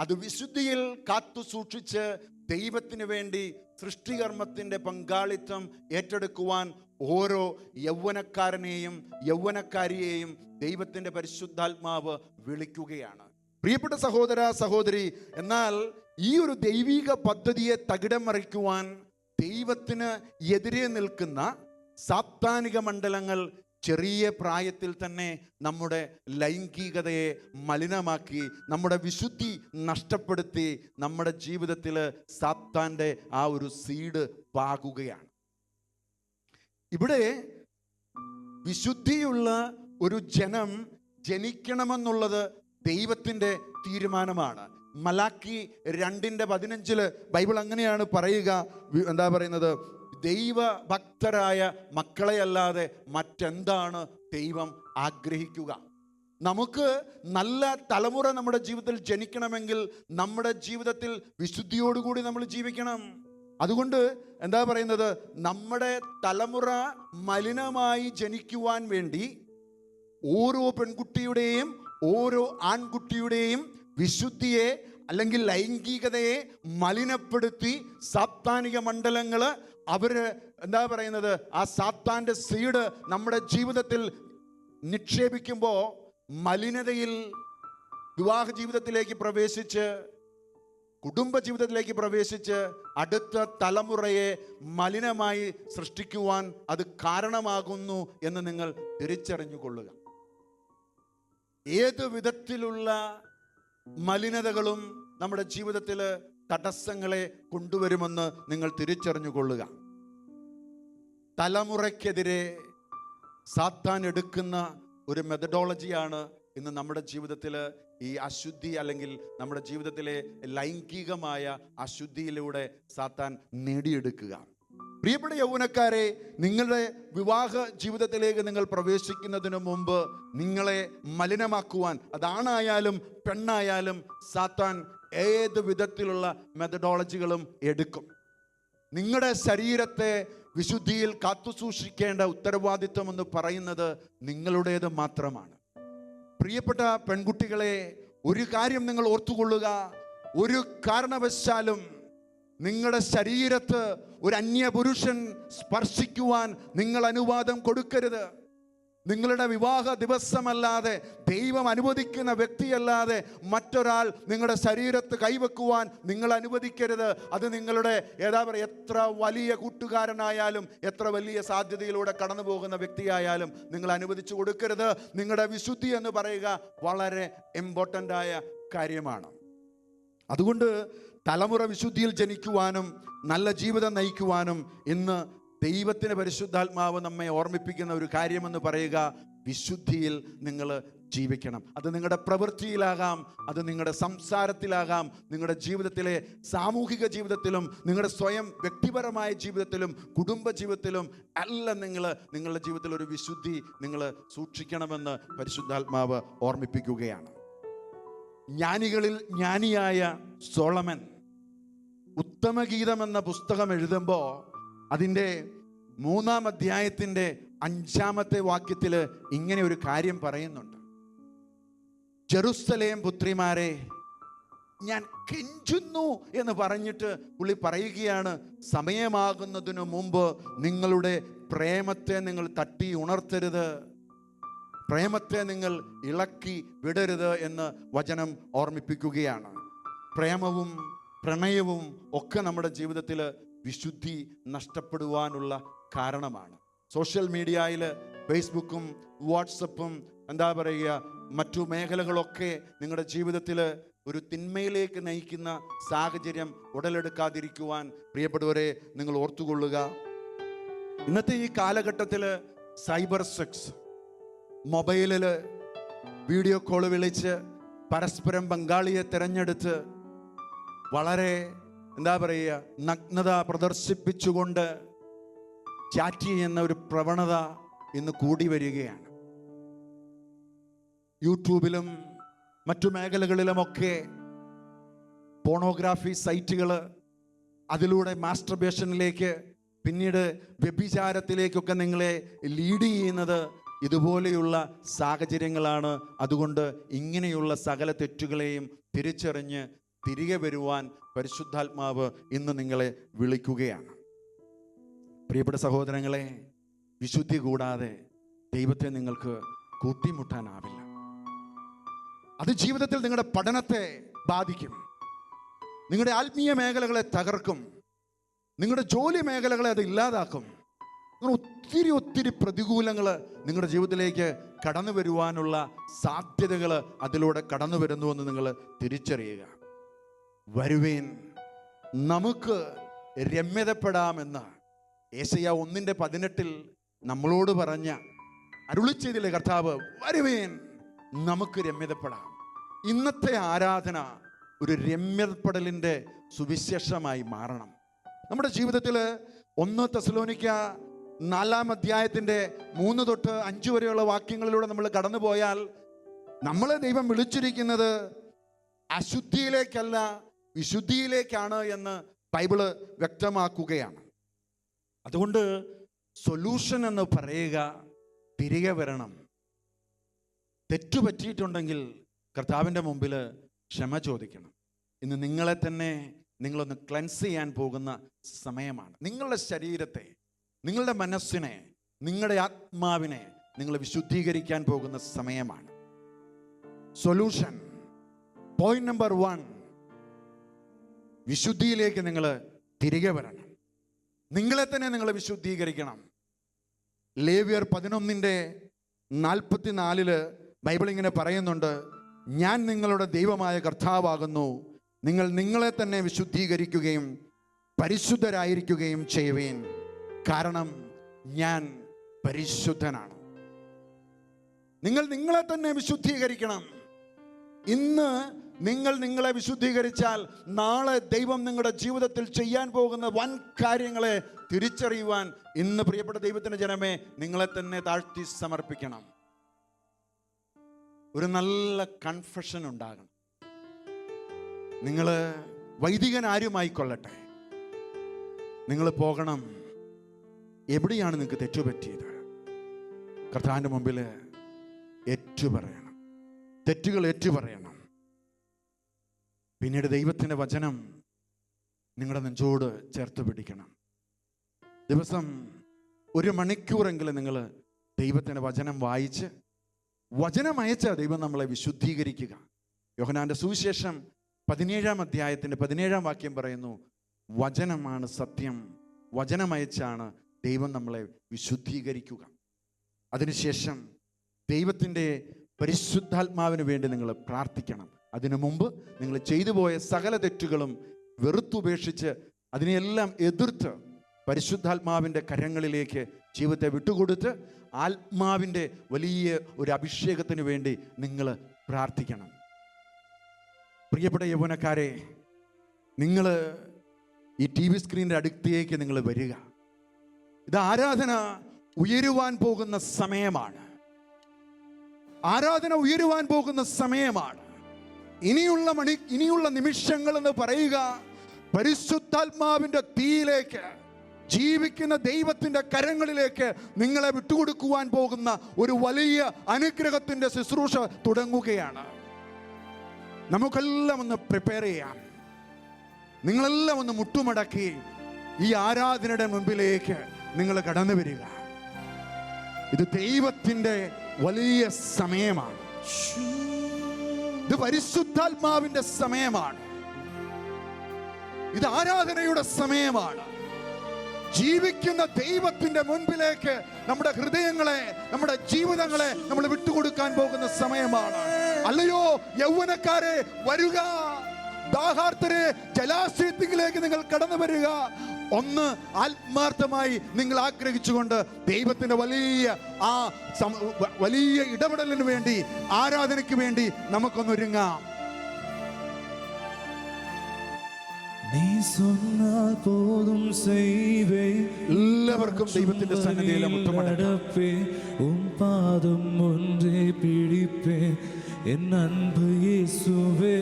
Speaker 4: അത് വിശുദ്ധിയിൽ കാത്തു സൂക്ഷിച്ച് ദൈവത്തിന് വേണ്ടി സൃഷ്ടികർമ്മത്തിൻ്റെ പങ്കാളിത്തം ഏറ്റെടുക്കുവാൻ ഓരോ യൗവനക്കാരനെയും യൗവനക്കാരിയെയും ദൈവത്തിൻ്റെ പരിശുദ്ധാത്മാവ് വിളിക്കുകയാണ്. പ്രിയപ്പെട്ട സഹോദര സഹോദരി, എന്നാൽ ഈ ഒരു ദൈവിക പദ്ധതിയെ തകിടം മറിക്കുവാൻ ദൈവത്തിന് എതിരെ നിൽക്കുന്ന സാത്താനിക മണ്ഡലങ്ങൾ ചെറിയ പ്രായത്തിൽ തന്നെ നമ്മുടെ ലൈംഗികതയെ മലിനമാക്കി, നമ്മുടെ വിശുദ്ധി നഷ്ടപ്പെടുത്തി, നമ്മുടെ ജീവിതത്തിൽ സാത്താൻ്റെ ആ ഒരു സീഡ് പാകുകയാണ്. ഇവിടെ വിശുദ്ധിയുള്ള ഒരു ജനം ജനിക്കണമെന്നുള്ളത് ദൈവത്തിൻ്റെ തീരുമാനമാണ്. മലാക്കി 2:15 ബൈബിൾ അങ്ങനെയാണ് പറയുക. എന്താ പറയുന്നത്? ദൈവഭക്തരായ മക്കളെയല്ലാതെ മറ്റെന്താണ് ദൈവം ആഗ്രഹിക്കുക? നമുക്ക് നല്ല തലമുറ നമ്മുടെ ജീവിതത്തിൽ ജനിക്കണമെങ്കിൽ നമ്മുടെ ജീവിതത്തിൽ വിശുദ്ധിയോടുകൂടി നമ്മൾ ജീവിക്കണം. അതുകൊണ്ട് എന്താ പറയുന്നത്? നമ്മുടെ തലമുറ മലിനമായി ജനിക്കുവാൻ വേണ്ടി ഓരോ പെൺകുട്ടിയുടെയും ഓരോ ആൺകുട്ടിയുടെയും വിശുദ്ധിയെ അല്ലെങ്കിൽ ലൈംഗികതയെ മലിനപ്പെടുത്തി സാത്താനിക മണ്ഡലങ്ങൾ അവര് എന്താ പറയുന്നത്, ആ സാത്താൻ്റെ സീഡ് നമ്മുടെ ജീവിതത്തിൽ നിക്ഷേപിക്കുമ്പോൾ മലിനതയിൽ വിവാഹ ജീവിതത്തിലേക്ക് പ്രവേശിച്ച്, കുടുംബ ജീവിതത്തിലേക്ക് പ്രവേശിച്ച് അടുത്ത തലമുറയെ മലിനമായി സൃഷ്ടിക്കുവാൻ അത് കാരണമാകുന്നു എന്ന് നിങ്ങൾ തിരിച്ചറിഞ്ഞുകൊള്ളുക. ഏത് വിധത്തിലുള്ള മലിനതകളും നമ്മുടെ ജീവിതത്തിൽ തടസ്സങ്ങളെ കൊണ്ടുവരുമെന്ന് നിങ്ങൾ തിരിച്ചറിഞ്ഞുകൊള്ളുക. തലമുറയ്ക്കെതിരെ സാത്താൻ എടുക്കുന്ന ഒരു മെത്തഡോളജിയാണ് ഇന്ന് നമ്മുടെ ജീവിതത്തിൽ ഈ അശുദ്ധി, അല്ലെങ്കിൽ നമ്മുടെ ജീവിതത്തിലെ ലൈംഗികമായ അശുദ്ധിയിലൂടെ സാത്താൻ നേടിയെടുക്കുക. പ്രിയപ്പെട്ട യൗവനക്കാരെ, നിങ്ങളുടെ വിവാഹ ജീവിതത്തിലേക്ക് നിങ്ങൾ പ്രവേശിക്കുന്നതിന് മുമ്പ് നിങ്ങളെ മലിനമാക്കുവാൻ, അതാണായാലും പെണ്ണായാലും, സാത്താൻ ഏത് വിധത്തിലുള്ള മെത്തഡോളജികളും എടുക്കും. നിങ്ങളുടെ ശരീരത്തെ വിശുദ്ധിയിൽ കാത്തുസൂക്ഷിക്കേണ്ട ഉത്തരവാദിത്വം എന്ന് പറയുന്നത് നിങ്ങളുടേത് മാത്രമാണ്. പ്രിയപ്പെട്ട പെൺകുട്ടികളെ, ഒരു കാര്യം നിങ്ങൾ ഓർത്തുകൊള്ളുക. ഒരു കാരണവശാലും നിങ്ങളുടെ ശരീരത്ത് ഒരു അന്യപുരുഷൻ സ്പർശിക്കുവാൻ നിങ്ങൾ അനുവാദം കൊടുക്കരുത്. നിങ്ങളുടെ വിവാഹ ദിവസമല്ലാതെ, ദൈവം അനുവദിക്കുന്ന വ്യക്തിയല്ലാതെ മറ്റൊരാൾ നിങ്ങളുടെ ശരീരത്ത് കൈവെക്കുവാൻ നിങ്ങൾ അനുവദിക്കരുത്. അത് നിങ്ങളുടെ എത്ര വലിയ കൂട്ടുകാരനായാലും, എത്ര വലിയ സാധ്യതയിലൂടെ കടന്നു പോകുന്ന വ്യക്തിയായാലും നിങ്ങൾ അനുവദിച്ചു കൊടുക്കരുത്. നിങ്ങളുടെ വിശുദ്ധി എന്ന് പറയുക വളരെ ഇമ്പോർട്ടൻ്റ് ആയ കാര്യമാണ്. അതുകൊണ്ട് തലമുറ വിശുദ്ധിയിൽ ജനിക്കുവാനും നല്ല ജീവിതം നയിക്കുവാനും ഇന്ന് ദൈവത്തിൻ്റെ പരിശുദ്ധാത്മാവ് നമ്മെ ഓർമ്മിപ്പിക്കുന്ന ഒരു കാര്യമെന്ന് പറയുക, വിശുദ്ധിയിൽ നിങ്ങൾ ജീവിക്കണം. അത് നിങ്ങളുടെ പ്രവൃത്തിയിലാകാം, അത് നിങ്ങളുടെ സംസാരത്തിലാകാം, നിങ്ങളുടെ ജീവിതത്തിലെ സാമൂഹിക ജീവിതത്തിലും, നിങ്ങളുടെ സ്വയം വ്യക്തിപരമായ ജീവിതത്തിലും, കുടുംബ ജീവിതത്തിലും എല്ലാം നിങ്ങളുടെ ജീവിതത്തിൽ ഒരു വിശുദ്ധി നിങ്ങൾ സൂക്ഷിക്കണമെന്ന് പരിശുദ്ധാത്മാവ് ഓർമ്മിപ്പിക്കുകയാണ്. ജ്ഞാനികളിൽ ജ്ഞാനിയായ സോളമൻ ഉത്തമഗീതം എന്ന പുസ്തകം എഴുതുമ്പോൾ അതിൻ്റെ 3-ാം അധ്യായത്തിൻ്റെ 5-ാമത്തെ വാക്യത്തിൽ ഇങ്ങനെ ഒരു കാര്യം പറയുന്നുണ്ട്. ജെറുസലേം പുത്രിമാരെ, ഞാൻ കെഞ്ചുന്നു എന്ന് പറഞ്ഞിട്ട് പുള്ളി പറയുകയാണ്, സമയമാകുന്നതിനു മുമ്പ് നിങ്ങളുടെ പ്രേമത്തെ നിങ്ങൾ തട്ടി ഉണർത്തരുത്, പ്രേമത്തെ നിങ്ങൾ ഇളക്കി വിടരുത് എന്ന് വചനം ഓർമ്മിപ്പിക്കുകയാണ്. പ്രേമവും പ്രണയവും ഒക്കെ നമ്മുടെ ജീവിതത്തിൽ വിശുദ്ധി നഷ്ടപ്പെടുവാനുള്ള കാരണമാണ്. സോഷ്യൽ മീഡിയയിൽ ഫേസ്ബുക്കും വാട്സപ്പും എന്താ പറയുക, മറ്റു മേഖലകളൊക്കെ നിങ്ങളുടെ ജീവിതത്തിൽ ഒരു തിന്മയിലേക്ക് നയിക്കുന്ന സാഹചര്യം ഉടലെടുക്കാതിരിക്കുവാൻ പ്രിയപ്പെട്ടവരെ നിങ്ങൾ ഓർത്തുകൊള്ളുക. ഇന്നത്തെ ഈ കാലഘട്ടത്തിൽ സൈബർ സെക്സ്, മൊബൈലിൽ വീഡിയോ കോൾ വിളിച്ച് പരസ്പരം പങ്കാളിയെ തിരഞ്ഞെടുത്ത് വളരെ എന്താ പറയുക, നഗ്നത പ്രദർശിപ്പിച്ചുകൊണ്ട് ചാറ്റ് ചെയ്യുന്ന ഒരു പ്രവണത ഇന്ന് കൂടി വരികയാണ്. യൂട്യൂബിലും മറ്റു മേഖലകളിലുമൊക്കെ പോണോഗ്രാഫി സൈറ്റുകൾ, അതിലൂടെ മാസ്റ്റർബേഷനിലേക്ക്, പിന്നീട് വ്യഭിചാരത്തിലേക്കൊക്കെ നിങ്ങളെ ലീഡ് ചെയ്യുന്നത് ഇതുപോലെയുള്ള സാഹചര്യങ്ങളാണ്. അതുകൊണ്ട് ഇങ്ങനെയുള്ള സകല തെറ്റുകളെയും തിരിച്ചറിഞ്ഞ് തിരികെ വരുവാൻ പരിശുദ്ധാത്മാവ് ഇന്ന് നിങ്ങളെ വിളിക്കുകയാണ്. പ്രിയപ്പെട്ട സഹോദരങ്ങളെ, വിശുദ്ധി കൂടാതെ ദൈവത്തെ നിങ്ങൾക്ക് കൂട്ടിമുട്ടാനാവില്ല. അത് ജീവിതത്തിൽ നിങ്ങളുടെ പഠനത്തെ ബാധിക്കും, നിങ്ങളുടെ ആത്മീയ മേഖലകളെ തകർക്കും, നിങ്ങളുടെ ജോലി മേഖലകളെ അത് ഇല്ലാതാക്കും. ഒത്തിരി ഒത്തിരി പ്രതികൂലങ്ങൾ നിങ്ങളുടെ ജീവിതത്തിലേക്ക് കടന്നു വരുവാനുള്ള സാധ്യതകൾ അതിലൂടെ കടന്നു വരുന്നുവെന്ന് നിങ്ങൾ തിരിച്ചറിയുക. വരുവേൻ, നമുക്ക് രമ്യതപ്പെടാമെന്ന് യേശയ്യാ 1:18 നമ്മളോട് പറഞ്ഞ അരുളിച്ചെയ്തില്ലേ കർത്താവ്? വരുവേൻ, നമുക്ക് രമ്യതപ്പെടാം. ഇന്നത്തെ ആരാധന ഒരു രമ്യപ്പെടലിൻ്റെ സുവിശേഷമായി മാറണം. നമ്മുടെ ജീവിതത്തിൽ 1 തെസ്സലോനിക്ക 4:3-5 വരെയുള്ള വാക്യങ്ങളിലൂടെ നമ്മൾ കടന്നു പോയാൽ നമ്മളെ ദൈവം വിളിച്ചിരിക്കുന്നത് അശുദ്ധിയിലേക്കല്ല, വിശുദ്ധിയിലേക്കാണ് എന്ന് ബൈബിള് വ്യക്തമാക്കുകയാണ്. അതുകൊണ്ട് സൊല്യൂഷൻ എന്ന് പറയുക തിരികെ വരണം. തെറ്റുപറ്റിയിട്ടുണ്ടെങ്കിൽ കർത്താവിൻ്റെ മുമ്പിൽ ക്ഷമ ചോദിക്കണം. ഇന്ന് നിങ്ങളെ തന്നെ നിങ്ങളൊന്ന് ക്ലെൻസ് ചെയ്യാൻ പോകുന്ന സമയമാണ്. നിങ്ങളുടെ ശരീരത്തെ, നിങ്ങളുടെ മനസ്സിനെ, നിങ്ങളുടെ ആത്മാവിനെ നിങ്ങൾ വിശുദ്ധീകരിക്കാൻ പോകുന്ന സമയമാണ്. സൊല്യൂഷൻ പോയിന്റ് നമ്പർ 1, വിശുദ്ധിയിലേക്ക് നിങ്ങൾ തിരികെ വരണം. നിങ്ങളെ തന്നെ നിങ്ങൾ വിശുദ്ധീകരിക്കണം. ലേവ്യർ 11:44 ബൈബിൾ ഇങ്ങനെ പറയുന്നുണ്ട്, ഞാൻ നിങ്ങളുടെ ദൈവമായ കർത്താവാകുന്നു, നിങ്ങൾ നിങ്ങളെ തന്നെ വിശുദ്ധീകരിക്കുകയും പരിശുദ്ധരായിരിക്കുകയും ചെയ്യുവേൻ, കാരണം ഞാൻ പരിശുദ്ധനാണ്. നിങ്ങൾ നിങ്ങളെ തന്നെ വിശുദ്ധീകരിക്കണം. ഇന്ന് നിങ്ങൾ നിങ്ങളെ വിശുദ്ധീകരിച്ചാൽ നാളെ ദൈവം നിങ്ങളുടെ ജീവിതത്തിൽ ചെയ്യാൻ പോകുന്ന വൻ കാര്യങ്ങളെ തിരിച്ചറിയുവാൻ ഇന്ന് പ്രിയപ്പെട്ട ദൈവത്തിന്റെ ജനമേ നിങ്ങളെ തന്നെ താഴ്ത്തി സമർപ്പിക്കണം. ഒരു നല്ല കൺഫഷൻ ഉണ്ടാകണം. നിങ്ങൾ വൈദികൻ ആരുമായിക്കൊള്ളട്ടെ, നിങ്ങൾ പോകണം. എവിടെയാണ് നിങ്ങൾക്ക് തെറ്റുപറ്റിയത്? കർത്താവിൻ്റെ മുമ്പിൽ ഏറ്റുപറയണം, തെറ്റുകൾ ഏറ്റുപറയണം. പിന്നീട് ദൈവത്തിൻ്റെ വചനം നിങ്ങളുടെ നെഞ്ചോട് ചേർത്ത് പിടിക്കണം. ദിവസം 1 മണിക്കൂറെങ്കിലും നിങ്ങൾ ദൈവത്തിൻ്റെ വചനം വായിച്ച്, വചനം അയച്ച ദൈവം നമ്മളെ വിശുദ്ധീകരിക്കുക. യോഹന്നാന്റെ സുവിശേഷം 17-ാം അധ്യായത്തിൻ്റെ 17-ാം വാക്യം പറയുന്നു, വചനമാണ് സത്യം, വചനമയച്ചാണ് ദൈവം നമ്മളെ വിശുദ്ധീകരിക്കുക. അതിനുശേഷം ദൈവത്തിൻ്റെ പരിശുദ്ധാത്മാവിന് വേണ്ടി നിങ്ങൾ പ്രാർത്ഥിക്കണം. അതിനു മുമ്പ് നിങ്ങൾ ചെയ്തു പോയ സകല തെറ്റുകളും വെറുത്തുപേക്ഷിച്ച് അതിനെയെല്ലാം എതിർത്ത് പരിശുദ്ധാത്മാവിൻ്റെ കരങ്ങളിലേക്ക് ജീവിതത്തെ വിട്ടുകൊടുത്ത് ആത്മാവിൻ്റെ വലിയ ഒരു അഭിഷേകത്തിന് വേണ്ടി നിങ്ങൾ പ്രാർത്ഥിക്കണം. പ്രിയപ്പെട്ട യൗവനക്കാരെ, നിങ്ങൾ ഈ TV സ്ക്രീനിൻ്റെ അടുത്തേക്ക് നിങ്ങൾ വരിക. ഇത് ആരാധന ഉയരുവാൻ പോകുന്ന സമയമാണ്. ആരാധന ഉയരുവാൻ പോകുന്ന സമയമാണ്. ഇനിയുള്ള നിമിഷങ്ങൾ എന്ന് പറയുക പരിശുദ്ധാത്മാവിൻ്റെ തീയിലേക്ക്, ജീവിക്കുന്ന ദൈവത്തിൻ്റെ കരങ്ങളിലേക്ക് നിങ്ങളെ വിട്ടുകൊടുക്കുവാൻ പോകുന്ന ഒരു വലിയ അനുഗ്രഹത്തിൻ്റെ ശുശ്രൂഷ തുടങ്ങുകയാണ്. നമുക്കെല്ലാം ഒന്ന് പ്രിപ്പയർ ചെയ്യാം. നിങ്ങളെല്ലാം ഒന്ന് മുട്ടുമടക്കി ഈ ആരാധനയുടെ മുമ്പിലേക്ക് നിങ്ങൾ കടന്നു വരിക. ഇത് ദൈവത്തിൻ്റെ വലിയ സമയമാണ്. ഇത് പരിശുദ്ധാത്മാവിന്റെ സമയമാണ്. ഇത് ആരാധനയുടെ സമയമാണ്. ജീവിക്കുന്ന ദൈവത്തിന്റെ മുൻപിലേക്ക് നമ്മുടെ ഹൃദയങ്ങളെ, നമ്മുടെ ജീവിതങ്ങളെ നമ്മൾ വിട്ടുകൊടുക്കാൻ പോകുന്ന സമയമാണ്. അല്ലയോ യൗവനക്കാരെ, വരുക. ദാഹാർത്തരെ, ജലാശയത്തിലേക്ക് നിങ്ങൾ കടന്നു വരിക. ഒന്ന് ആത്മാർത്ഥമായി നിങ്ങൾ ആഗ്രഹിച്ചുകൊണ്ട് ദൈവത്തിന്റെ വലിയ ഇടപെടലിന് വേണ്ടി, ആരാധനയ്ക്ക് വേണ്ടി നമുക്കൊന്നൊരുങ്ങാം.
Speaker 5: നീ சொன்னால் போதும் செய்வேன்.
Speaker 4: എല്ലാവർക്കും ദൈവത്തിന്റെ സന്നിധിയിൽ മുട്ടുമടക്കാം.
Speaker 5: உம் பாதம் ஒன்றே பிடிப்பேன் என் அன்பு இயேசுவே.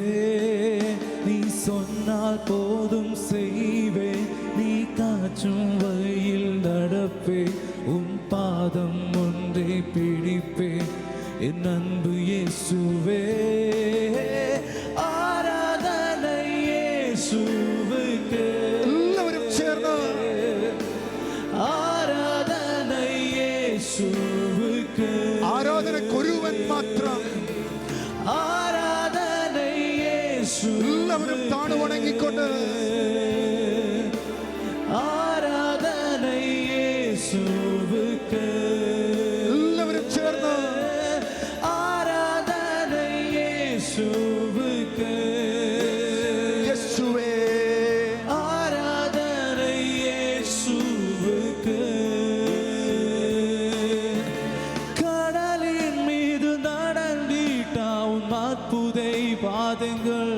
Speaker 5: நீ சொன்னால் போதும் செய்வேன். நீ காற்றும் வழியில் நடப்பேன். உம் பாதம் ஒன்றே பிடிப்பேன் என் அன்பு இயேசுவே. ஆராதனை
Speaker 4: അവൻ മാത്രം.
Speaker 5: ആരാധന യേശു,
Speaker 4: എല്ലാവരും താണു വണങ്ങിക്കൊണ്ട്
Speaker 5: ആരാധന യേശുവുക്ക്,
Speaker 4: എല്ലാവരും ചേർന്ന്
Speaker 5: ആരാധന യേശുവുക്ക്,
Speaker 4: യേശുവേ
Speaker 5: ആരാധന യേശുവുക്ക്. கடலின் மீது நடந்திட்டாவும் அற்புதை பாதங்கள்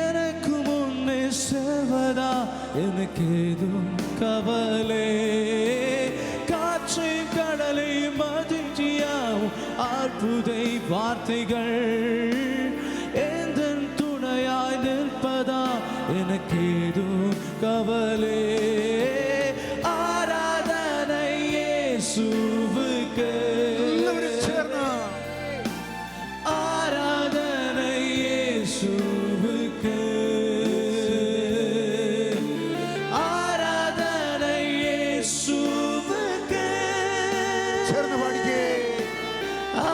Speaker 5: எனக்கு முன்னே செல்வதா எனக்கு ஏதும் கவலை. காற்றை கடலை மதிஞ்சியாவும் அற்புதை வார்த்தைகள் எந்தன் துணையாய் நிற்பதா எனக்கு ஏதும் கவலை. ஆராதனை இயேசுவுக்கு,
Speaker 4: എല്ലാവരും ചേർന്ന്
Speaker 5: ஆராதனை இயேசுவுக்கு, ஆராதனை இயேசுவுக்கு,
Speaker 4: ചേർന്ന് പാടിക്കേ.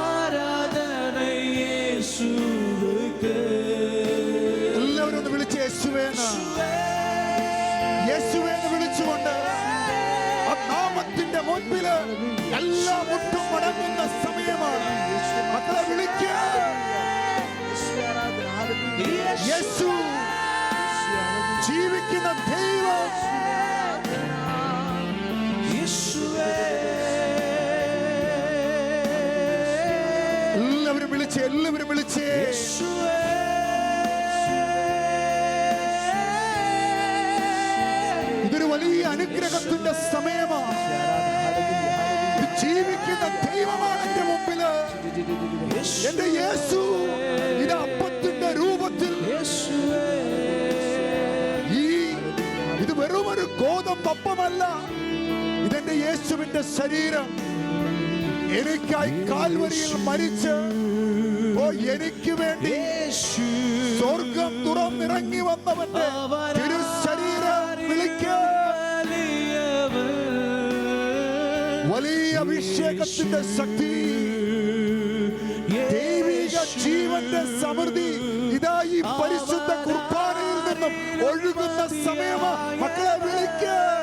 Speaker 5: ஆராதனை இயேசுவுக்கு.
Speaker 4: എല്ലാവരും ഒന്ന് വിളിച്ച് യേശുവേന്ന്, യേശുവേന്ന് വിളിച്ചുകൊണ്ട് ആ നാമത്തിന്റെ മുൻപില് എല്ലാ മുട്ടും മടങ്ങുന്ന സമയമാണ്. മക്കളെ വിളിക്കുക. യേശു ജീവിക്കുന്ന ദൈവം.
Speaker 5: യേശുവേ,
Speaker 4: എല്ലാവരും വിളിച്ച്, എല്ലാവരും വിളിച്ച്.
Speaker 5: യേശുവേ,
Speaker 4: ഇതൊരു വലിയ അനുഗ്രഹത്തിന്റെ സമയമാണ്. ഇത് ജീവിക്കുന്ന ദൈവമാണ് എന്റെ മുമ്പില്. എന്റെ യേശു ഇത് അപ്പത്തിന്റെ രൂപത്തിൽ. ഇത് വെറും ഒരു ഗോതമ്പപ്പമല്ല, ഇതെന്റെ യേശുവിന്റെ ശരീരം. എനിക്കായി കാൽവരിയിൽ മരിച്ച് എനിക്ക് വേണ്ടി സ്വർഗം തുറന്നിറങ്ങി വന്നവന്റെ തിരുശരീരം വിളിക്കാൻ വലിയ അഭിഷേകത്തിന്റെ ശക്തി, ദൈവിക ജീവന്റെ സമൃദ്ധി ഇതാ ഈ പരിശുദ്ധ കുർബാനയിൽ നിന്നും ഒഴുകുന്ന സമയമാ. മക്കളെ വിളിക്കാൻ.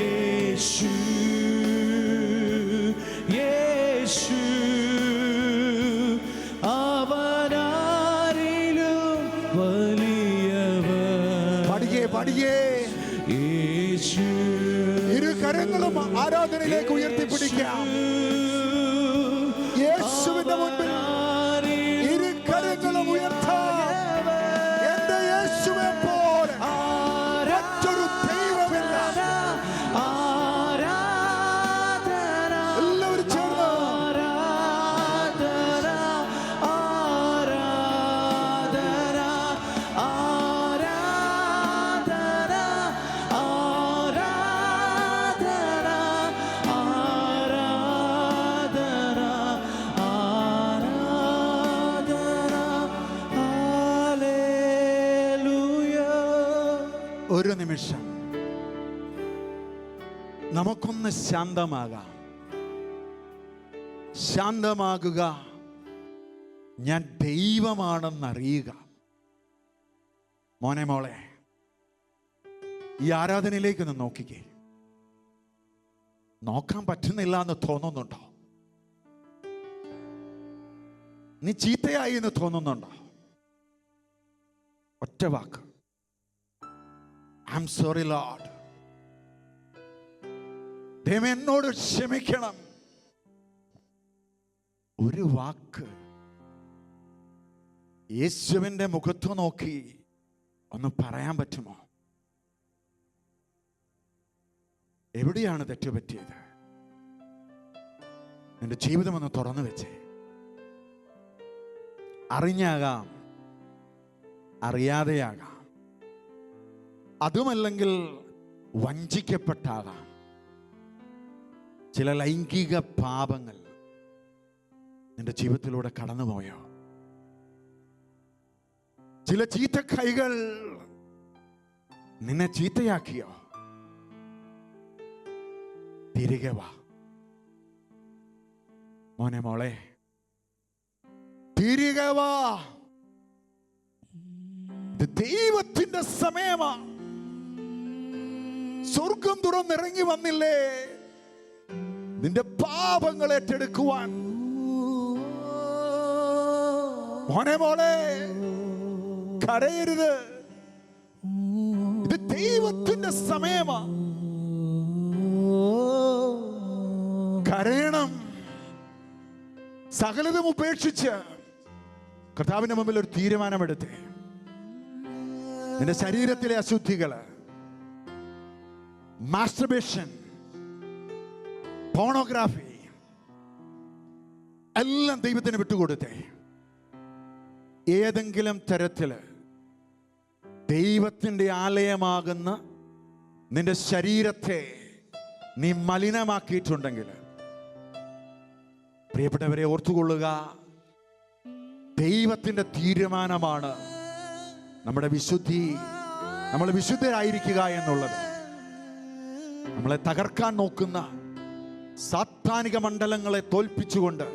Speaker 5: യേശു, യേശു, അവനാരിലും വലിയവൻ.
Speaker 4: പാടിയേ പാടിയേ.
Speaker 5: യേശു,
Speaker 4: ഇരു കരങ്ങളും ആരാധനയിലേക്ക് ഉയർത്തിപ്പിടിക്കാം. യേശുവിന്റെ മുൻപിൽ ഇരു കരങ്ങളും ഉയർത്താം. എന്റെ യേശുവെ പോലെ മറ്റൊരു ദൈവമില്ല. എല്ലാവരും ചേർന്ന് ഒരു നിമിഷം നമുക്കൊന്ന് ശാന്തമാകാം. ശാന്തമാകുക, ഞാൻ ദൈവമാണെന്നറിയുക. മോനെ മോളെ, ഈ ആരാധനയിലേക്കൊന്ന് നോക്കിക്കേ. നോക്കാൻ പറ്റുന്നില്ല എന്ന് തോന്നുന്നുണ്ടോ? നീ ചീത്തയായി എന്ന് തോന്നുന്നുണ്ടോ? ഒറ്റ വാക്ക്, ഐ ആം സോറി ലോർഡ്, ദൈവം എന്നോട് ക്ഷമിക്കണം. ഒരു വാക്ക് യേശുവിൻ്റെ മുഖത്ത് നോക്കി ഒന്ന് പറയാൻ പറ്റുമോ? എവിടെയാണ് തെറ്റുപറ്റിയത്? നിന്റെ ജീവിതം ഒന്ന് തുറന്നു വെച്ചേ. അറിഞ്ഞാകാം, അറിയാതെയാകാം, അതുമല്ലെങ്കിൽ വഞ്ചിക്കപ്പെട്ടാകാം. ചില ലൈംഗിക പാപങ്ങൾ നിന്റെ ജീവിതത്തിലൂടെ കടന്നുപോയോ? ചില ചീത്ത കൈകൾ നിന്നെ ചീത്തയാക്കിയോ? തിരികെ വാ. മോനെ മോളെ, തിരികെ വാ. ഇത് ദൈവത്തിന്റെ സമയമാ. സ്വർഗം തുറന്നിറങ്ങി വന്നില്ലേ നിന്റെ പാപങ്ങൾ ഏറ്റെടുക്കുവാൻ. മോനെ മോളെ, കരയരുത്. ഇത് ദൈവത്തിന്റെ സമയമാ. കരയണം. സകലതും ഉപേക്ഷിച്ച് കർത്താവിന്റെ മുമ്പിൽ ഒരു തീരുമാനമെടുത്തേ. നിന്റെ ശരീരത്തിലെ അശുദ്ധികള്, മാസ്റ്റർബേഷൻ, പോണോഗ്രാഫി എല്ലാം ദൈവത്തിന് വിട്ടുകൊടുത്തേ. ഏതെങ്കിലും തരത്തില് ദൈവത്തിന്റെ ആലയമാകുന്ന നിന്റെ ശരീരത്തെ നീ മലിനമാക്കിയിട്ടുണ്ടെങ്കിൽ, പ്രിയപ്പെട്ടവരെ ഓർത്തുകൊള്ളുക, ദൈവത്തിന്റെ തീരുമാനമാണ് നമ്മുടെ വിശുദ്ധി. നമ്മൾ വിശുദ്ധരായിരിക്കുക എന്നുള്ളത്. നമ്മളെ തകർക്കാൻ നോക്കുന്ന സാത്താനിക മണ്ഡലങ്ങളെ തോൽപ്പിച്ചുകൊണ്ട്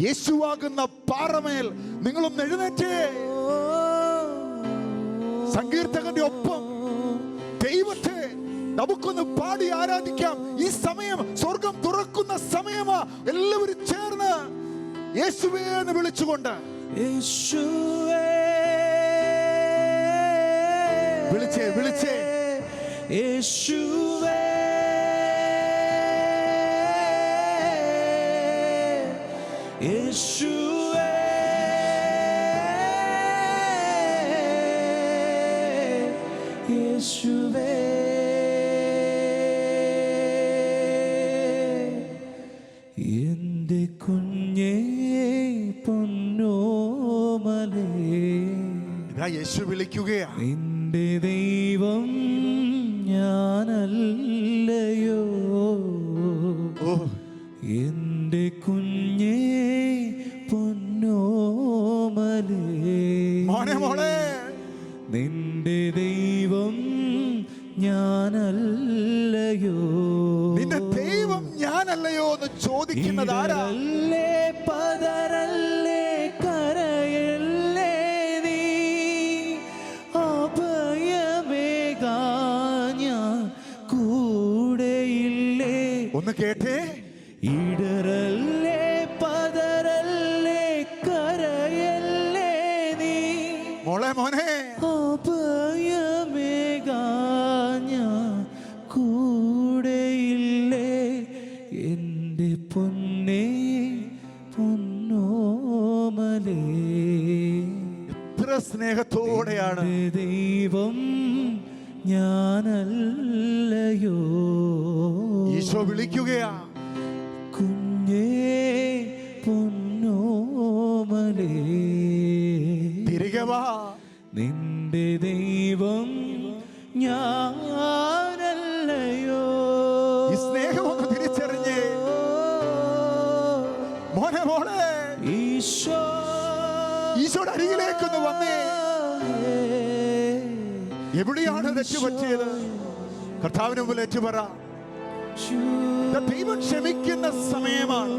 Speaker 4: യേശുവാകുന്ന പാറമേൽ നിങ്ങളും എഴുന്നേറ്റേ. സങ്കീർത്തകന്റെ ഒപ്പം ദൈവത്തെ നമുക്കൊന്ന് പാടി ആരാധിക്കാം. ഈ സമയം സ്വർഗം തുറക്കുന്ന സമയമാ. എല്ലാവരും ചേർന്ന് യേശുവേ എന്ന് വിളിച്ചുകൊണ്ട്
Speaker 5: യേശുവേ,
Speaker 4: വിളിച്ചേ വിളിച്ചേ
Speaker 5: യേശുവേ, യേശുവേ, യേശുവേ, എന്റെ കുഞ്ഞേ പൊന്നോമലേ,
Speaker 4: ഇതാ യേശു വിളിക്കുകയാ.
Speaker 5: നിന്റെ ദൈവം ഞാനല്ലയോ?
Speaker 4: ഓ,
Speaker 5: എന്റെ കുഞ്ഞേ പൊന്നോമലേ,
Speaker 4: മോനെ മോളെ,
Speaker 5: നിന്റെ ദൈവം ഞാനല്ലയോ?
Speaker 4: നിന്റെ ദൈവം ഞാനല്ലയോ എന്ന് ചോദിക്കുന്നത് ആരാ?
Speaker 5: ഇടറല്ലേ, പതറല്ലേ, കരയല്ലേ, നീ അഭയമേകാൻ ഞാൻ കൂടെയില്ലേ?
Speaker 4: ഒന്ന് കേട്ടേ.
Speaker 5: ഇടറല്ലേ, പതറല്ലേ, കരയല്ലേ, നീ
Speaker 4: മോളെ മോനെ,
Speaker 5: അഭയമേകാൻ ഞാൻ കൂടെയില്ലേ? എന്റെ പൊന്നേ പൊന്നോമലേ,
Speaker 4: എത്ര സ്നേഹത്തോടെയാണ്
Speaker 5: എന്റെ ദൈവം ഞാനല്ലയോ?
Speaker 4: ഈശോ വിളിക്കുകയാ.
Speaker 5: കുഞ്ഞേ പൊന്നോമലേ,
Speaker 4: തിരികെ വാ.
Speaker 5: നിന്റെ ദൈവം ഞാനല്ലയോ?
Speaker 4: ഈ സ്നേഹം ഒന്ന് തിരിച്ചറിഞ്ഞേ. മോനെ മോളെ,
Speaker 5: ഈശോ,
Speaker 4: ഈശോയുടെ അരികിലേക്കൊന്ന് വന്നേ. എവിടെയാണ് തെറ്റുപറ്റിയത്? കർത്താവിന് മുമ്പിൽ ഏറ്റുപറ. ദൈവം ക്ഷമിക്കുന്ന സമയമാണ്.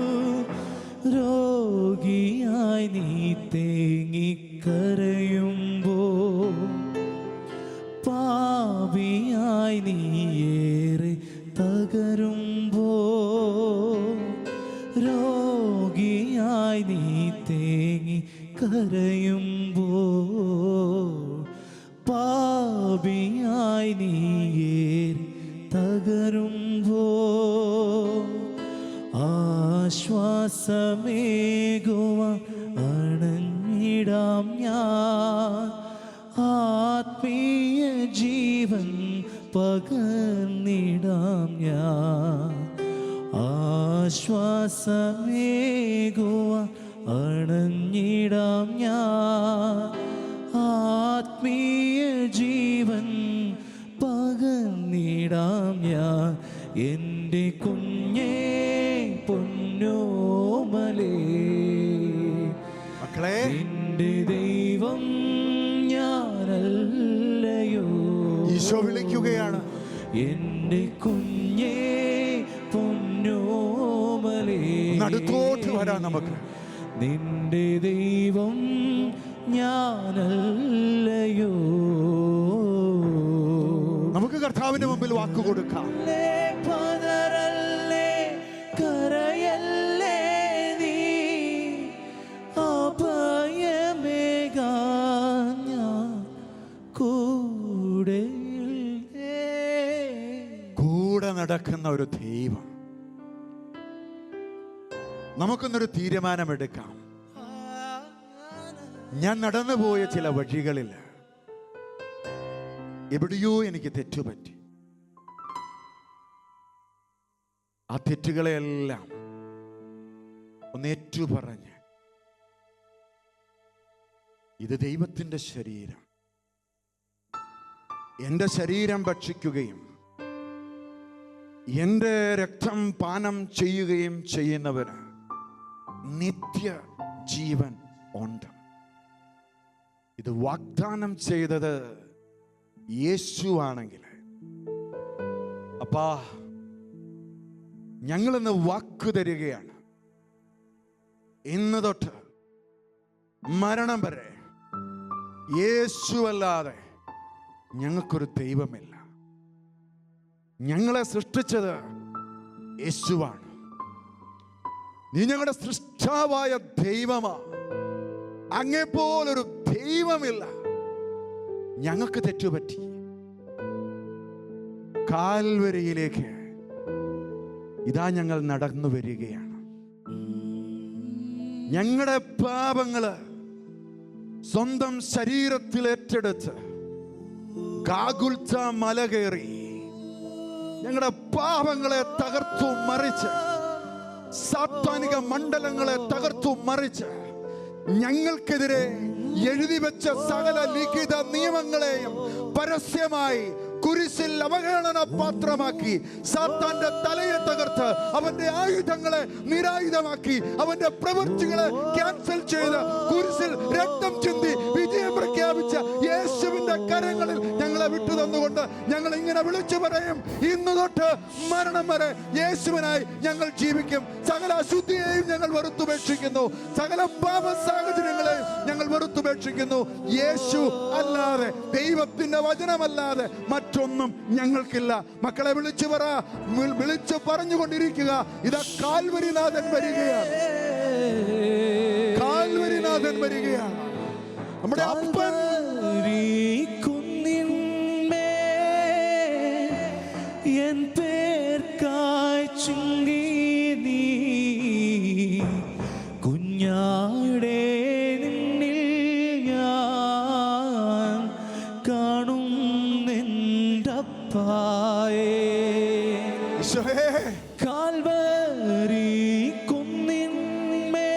Speaker 5: രോഗിയായി നീ തേങ്ങിക്കരയുമ്പോ, പാപിയായി നീ ഏറെ തകരുമ്പോ, രോഗിയായി നീ തേങ്ങിക്കരയുമ്പോ, പാപിയായി നീ ഏറെ തകരുമ്പോ, ആശ്വാസമേകുവാൻ അണഞ്ഞിടാം ഞാൻ, ആത്മീയ ജീവൻ പകർന്നിടാം ഞാൻ, ആശ്വാസമേകുവാൻ അണഞ്ഞിടാം ഞാൻ, ആത്മീയ ജീവൻ പകർന്നിടാം ഞാൻ. എൻ്റെ കുഞ്ഞേ പൊന്നോമലേ,
Speaker 4: മക്കളെ,
Speaker 5: നിന്റെ ദൈവം ഞാനല്ലയോ?
Speaker 4: ഈശോ വിളിക്കുകയാണ്.
Speaker 5: എൻ്റെ കുഞ്ഞേ പൊന്നോമലേ,
Speaker 4: അടുത്തോട്ട് വരാം നമുക്ക്.
Speaker 5: നിന്റെ ദൈവം ഞാനല്ലയോ.
Speaker 4: നമുക്ക് കർത്താവിന്റെ മുമ്പിൽ വാക്ക് കൊടുക്കാം.
Speaker 5: പതറല്ലേ കരയല്ലേ നീ, അഭയമേകാൻ ഞാൻ
Speaker 4: കൂടെ നടക്കുന്ന ഒരു ദൈവം. നമുക്കൊന്നൊരു തീരുമാനമെടുക്കാം. ഞാൻ നടന്നുപോയ ചില വഴികളിൽ എവിടെയോ എനിക്ക് തെറ്റുപറ്റി. ആ തെറ്റുകളെല്ലാം ഒന്ന് ഏറ്റുപറഞ്ഞ്, ഇത് ദൈവത്തിൻ്റെ ശരീരം, എൻ്റെ ശരീരം ഭക്ഷിക്കുകയും എൻ്റെ രക്തം പാനം ചെയ്യുകയും ചെയ്യുന്നവന് നിത്യ ജീവൻ ഉണ്ട്. ഇത് വാഗ്ദാനം ചെയ്തത് യേശു ആണെങ്കിൽ, അപ്പാ ഞങ്ങളിന്ന് വാക്കു തരികയാണ്, ഇന്ന് തൊട്ട് മരണം വരെ യേശു അല്ലാതെ ഞങ്ങൾക്കൊരു ദൈവമില്ല. ഞങ്ങളെ സൃഷ്ടിച്ചത് യേശുവാണ്. നീ ഞങ്ങളുടെ സൃഷ്ടാവായ ദൈവമാ. അങ്ങെപ്പോലൊരു ദൈവമില്ല. ഞങ്ങൾക്ക് തെറ്റുപറ്റി. കാൽവരിയിലേക്ക് ഇതാ ഞങ്ങൾ നടന്നു വരികയാണ്. ഞങ്ങളുടെ പാപങ്ങള് സ്വന്തം ശരീരത്തിൽ ഏറ്റെടുത്ത് ഗാഗുൽത്ത മല കയറി ഞങ്ങളുടെ പാപങ്ങളെ തകർത്തു മറിച്ച്, സാത്താനിക മണ്ഡലങ്ങളെ തകർത്തു മറിച്ച്, ഞങ്ങൾക്കെതിരെ എഴുതി വെച്ച സകല ലിഖിത നിയമങ്ങളെയും പരസ്യമായി കുരിശിൽ അവഹേളന പാത്രമാക്കി സാത്താന്റെ തലയെ തകർത്ത് അവന്റെ ആയുധങ്ങളെ നിരായുധമാക്കി അവന്റെ പ്രവൃത്തികളെ ക്യാൻസൽ ചെയ്ത് കുരിശിൽ രക്തം ചിന്തി വിജയം പ്രഖ്യാപിച്ച യേശുവിന്റെ കരങ്ങളിൽ ഞങ്ങളെ വിട്ടു തന്നുകൊണ്ട് ഞങ്ങൾ ഇങ്ങനെ വിളിച്ചു പറയും, ഇന്ന് തൊട്ട് മരണം വരെ യേശുവിനായി ഞങ്ങൾ ജീവിക്കും. സകല അശുദ്ധിയെയും ഞങ്ങൾ വെറുത്തുപേക്ഷിക്കുന്നു. സകല പാപ സാഹചര്യങ്ങളെയും ഞങ്ങൾ വെറുത്തുപേക്ഷിക്കുന്നു. യേശു അല്ലാതെ, ദൈവത്തിന്റെ വചനമല്ലാതെ മറ്റൊന്നും ഞങ്ങൾക്കില്ല. മക്കളെ വിളിച്ചു പറ, വിളിച്ചു പറഞ്ഞുകൊണ്ടിരിക്കുക, ഇതാ കാൽവരിനാഥൻ വരികയാണ്. കാൽവരിനാഥൻ വരികയാണ്. നമ്മുടെ അപ്പൻ
Speaker 5: എൻ പേർക്കായി ചുങ്കി നീ കുഞ്ഞാടേ നിന്നിൽ ഞാൻ കാണും നിൻ്റപ്പായേ. കാൽവരി കുന്നിന്മേ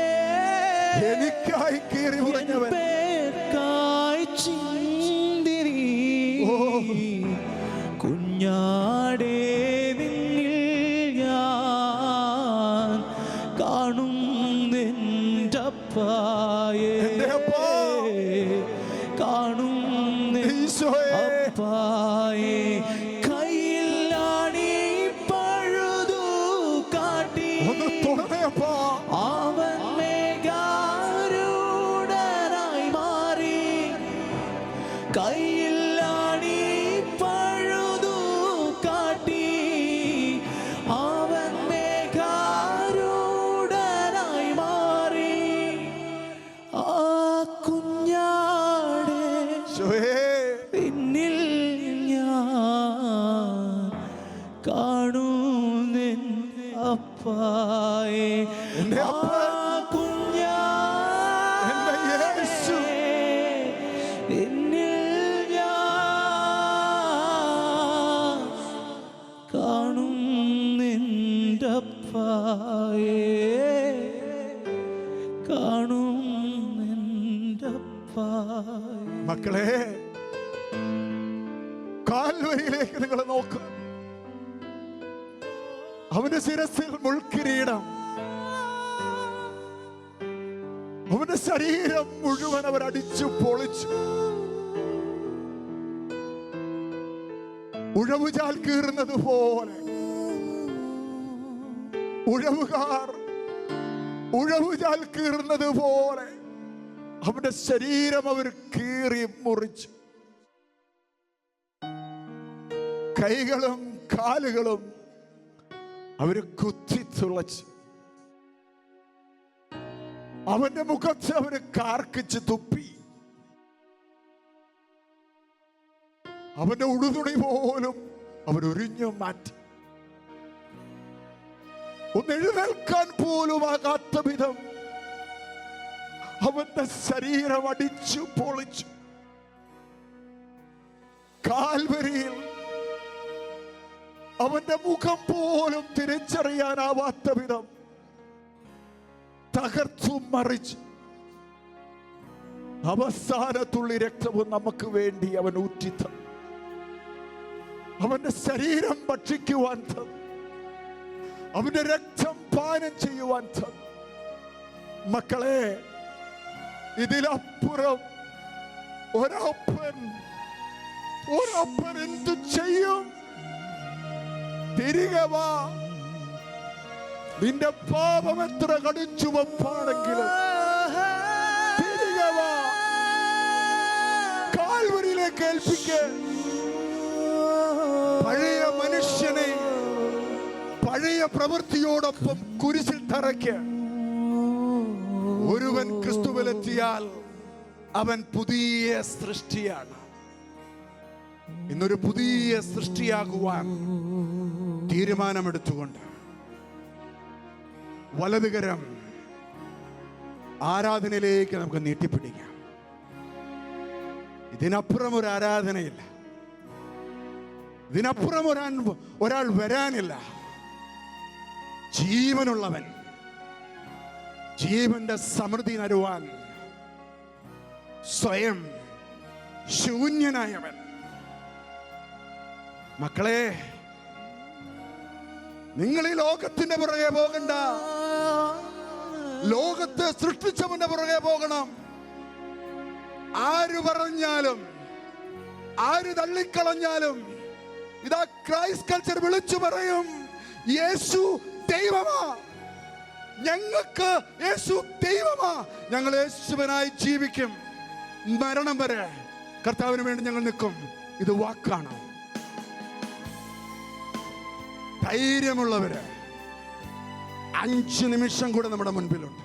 Speaker 4: എനിക്കായി കീറി ഉറഞ്ഞവൻ,
Speaker 5: പേർക്കായി ചിന്തിരി കുഞ്ഞാടേ നിന്നിൽ ഞാൻ കാണും നിൻ്റപ്പായേ. കാണും അപ്പായേ. കയ്യിലാണീ പഴുതു കാട്ടി അവൻ മേഘാരൂഢനായി മാറി. കയ്യിലാണീ പഴുതു കാട്ടി അവൻ മേഘാരൂഢനായി മാറി. ആ കുഞ്ഞാടേ പിന്നിൽ ഞാൻ കാണുന്നിൻ അപ്പായേ. ആ കുഞ്ഞാടേ പിന്നിൽ ഞാൻ കാണും നിൻ്റെ അപ്പായേ. കാണും നിൻ്റെ അപ്പായേ.
Speaker 4: മക്കളെ, കാൽവരിയിലേക്ക് നിങ്ങൾ നോക്കുക. അവന്റെ ശിരസിൽ മുൾക്കിരീടം, അവന്റെ ശരീരം മുഴുവൻ അവർ അടിച്ചു പൊളിച്ചു. ഉഴവുചാൽ കീറുന്നത് പോലെ ഉഴവുകാർ ഉഴവുചാൽ കീറുന്നത് പോലെ അവന്റെ ശരീരം അവർ കീറി മുറിച്ചു. കൈകളും കാലുകളും അവര് കുത്തി തുളച്ചു. അവന്റെ മുഖത്ത് അവര് കാർക്കിച്ച് തുപ്പി. അവന്റെ ഉടുതുണി പോലും അവരൊരിഞ്ഞു മാറ്റി. ഒന്ന് എഴുന്നേൽക്കാൻ പോലും ആകാത്ത വിധം അവന്റെ ശരീരം അടിച്ചു പൊളിച്ചു. കാൽവരിയിൽ അവന്റെ മുഖം പോലും തിരിച്ചറിയാനാവാത്ത വിധം തകർത്തു മറിച്ച് അവസാനത്തുള്ളി രക്തവും നമുക്ക് വേണ്ടി അവൻ ഊറ്റിത്ത. അവന്റെ ശരീരം ഭക്ഷിക്കുവാൻ തന്നു. അവന്റെ രക്തം പാനം ചെയ്യുവാൻ തന്നു. മക്കളെ, ഇതിലപ്പുറം ഒരപ്പൻ എന്തു ചെയ്യും? തിരികെ വാ. നിന്റെ പാപം എത്ര കടിച്ചുവപ്പാണെങ്കിലും തിരികെ വാ. കാൽവരിയിലേക്ക് ഏൽപ്പിക്ക്. പഴയ മനുഷ്യനെ പഴയ പ്രവൃത്തിയോടൊപ്പം കുരിശിൽ തറയ്ക്ക്. ഒരുവൻ ക്രിസ്തുവിലെത്തിയാൽ അവൻ പുതിയ സൃഷ്ടിയാണ്. ഇന്നൊരു പുതിയ സൃഷ്ടിയാകുവാൻ തീരുമാനമെടുത്തുകൊണ്ട് വലതുകരം ആരാധനയിലേക്ക് നമുക്ക് നീട്ടിപ്പിടിക്കാം. ഇതിനപ്പുറം ഒരു ആരാധനയില്ല. ഇതിനപ്പുറം ഒരാൾ വരാനില്ല. ജീവനുള്ളവൻ, ജീവന്റെ സമൃദ്ധി നരുവാൻ സ്വയം ശൂന്യനായവൻ. മക്കളെ, നിങ്ങൾ ഈ ലോകത്തിന്റെ പുറകെ പോകണ്ട. ലോകത്തെ സൃഷ്ടിച്ചവന്റെ പുറകെ പോകണം. ആര് പറഞ്ഞാലും ആര് തള്ളിക്കളഞ്ഞാലും ഇതാ ക്രൈസ്റ്റ് കൾച്ചർ വിളിച്ചു പറയും, യേശു ദൈവമാ. ഞങ്ങൾക്ക് യേശു ദൈവമാ. ഞങ്ങൾ യേശുവിനായി ജീവിക്കും. മരണം വരെ കർത്താവിന് വേണ്ടി ഞങ്ങൾ നിൽക്കും. ഇത് വാക്കാണ്. ധൈര്യമുള്ളവര് 5 നിമിഷം കൂടെ നമ്മുടെ മുൻപിലുണ്ട്.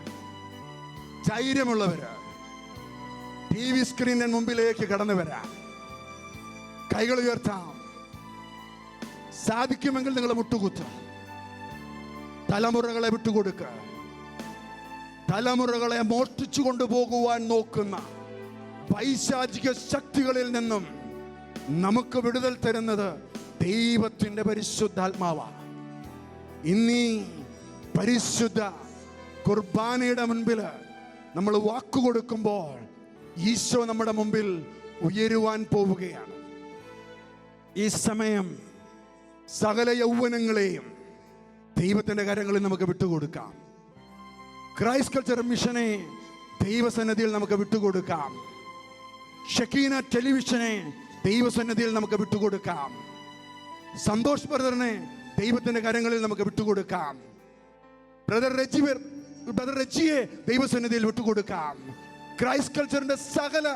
Speaker 4: ധൈര്യമുള്ളവര് TV സ്ക്രീനിന് മുമ്പിലേക്ക് കടന്നു വരാം. കൈകൾ ഉയർത്താം. സാധിക്കുമെങ്കിൽ നിങ്ങൾ മുട്ടുകുത്തുക. തലമുറകളെ വിട്ടുകൊടുക്കുക. തലമുറകളെ മോഷ്ടിച്ചു കൊണ്ടുപോകുവാൻ നോക്കുന്ന പൈശാചിക ശക്തികളിൽ നിന്നും നമുക്ക് വിടുതൽ തരുന്നത് ദൈവത്തിന്റെ പരിശുദ്ധാത്മാവാണ്. ഇന്നീ പരിശുദ്ധ കുർബാനയുടെ മുൻപിൽ നമ്മൾ വാക്കുകൊടുക്കുമ്പോൾ ഈശോ നമ്മുടെ മുമ്പിൽ ഉയരുവാൻ പോവുകയാണ്. ഈ സമയം സകല യൗവനങ്ങളെയും ദൈവത്തിന്റെ കരങ്ങളിൽ നമുക്ക് വിട്ടുകൊടുക്കാം. ക്രൈസ്റ്റ് കൾച്ചർ മിഷനെ ദൈവസന്നിധിയിൽ നമുക്ക് വിട്ടുകൊടുക്കാം. ഷക്കീന ടെലിവിഷനെ ദൈവസന്നിധിയിൽ നമുക്ക് വിട്ടുകൊടുക്കാം. സന്തോഷ് ബ്രദറിനെ ദൈവത്തിന്റെ കരങ്ങളിൽ നമുക്ക് വിട്ടുകൊടുക്കാം. ബ്രദർ റെജിയെ ദൈവസന്നിധിയിൽ വിട്ടുകൊടുക്കാം. ക്രൈസ്റ്റ് കൾച്ചറിന്റെ സകല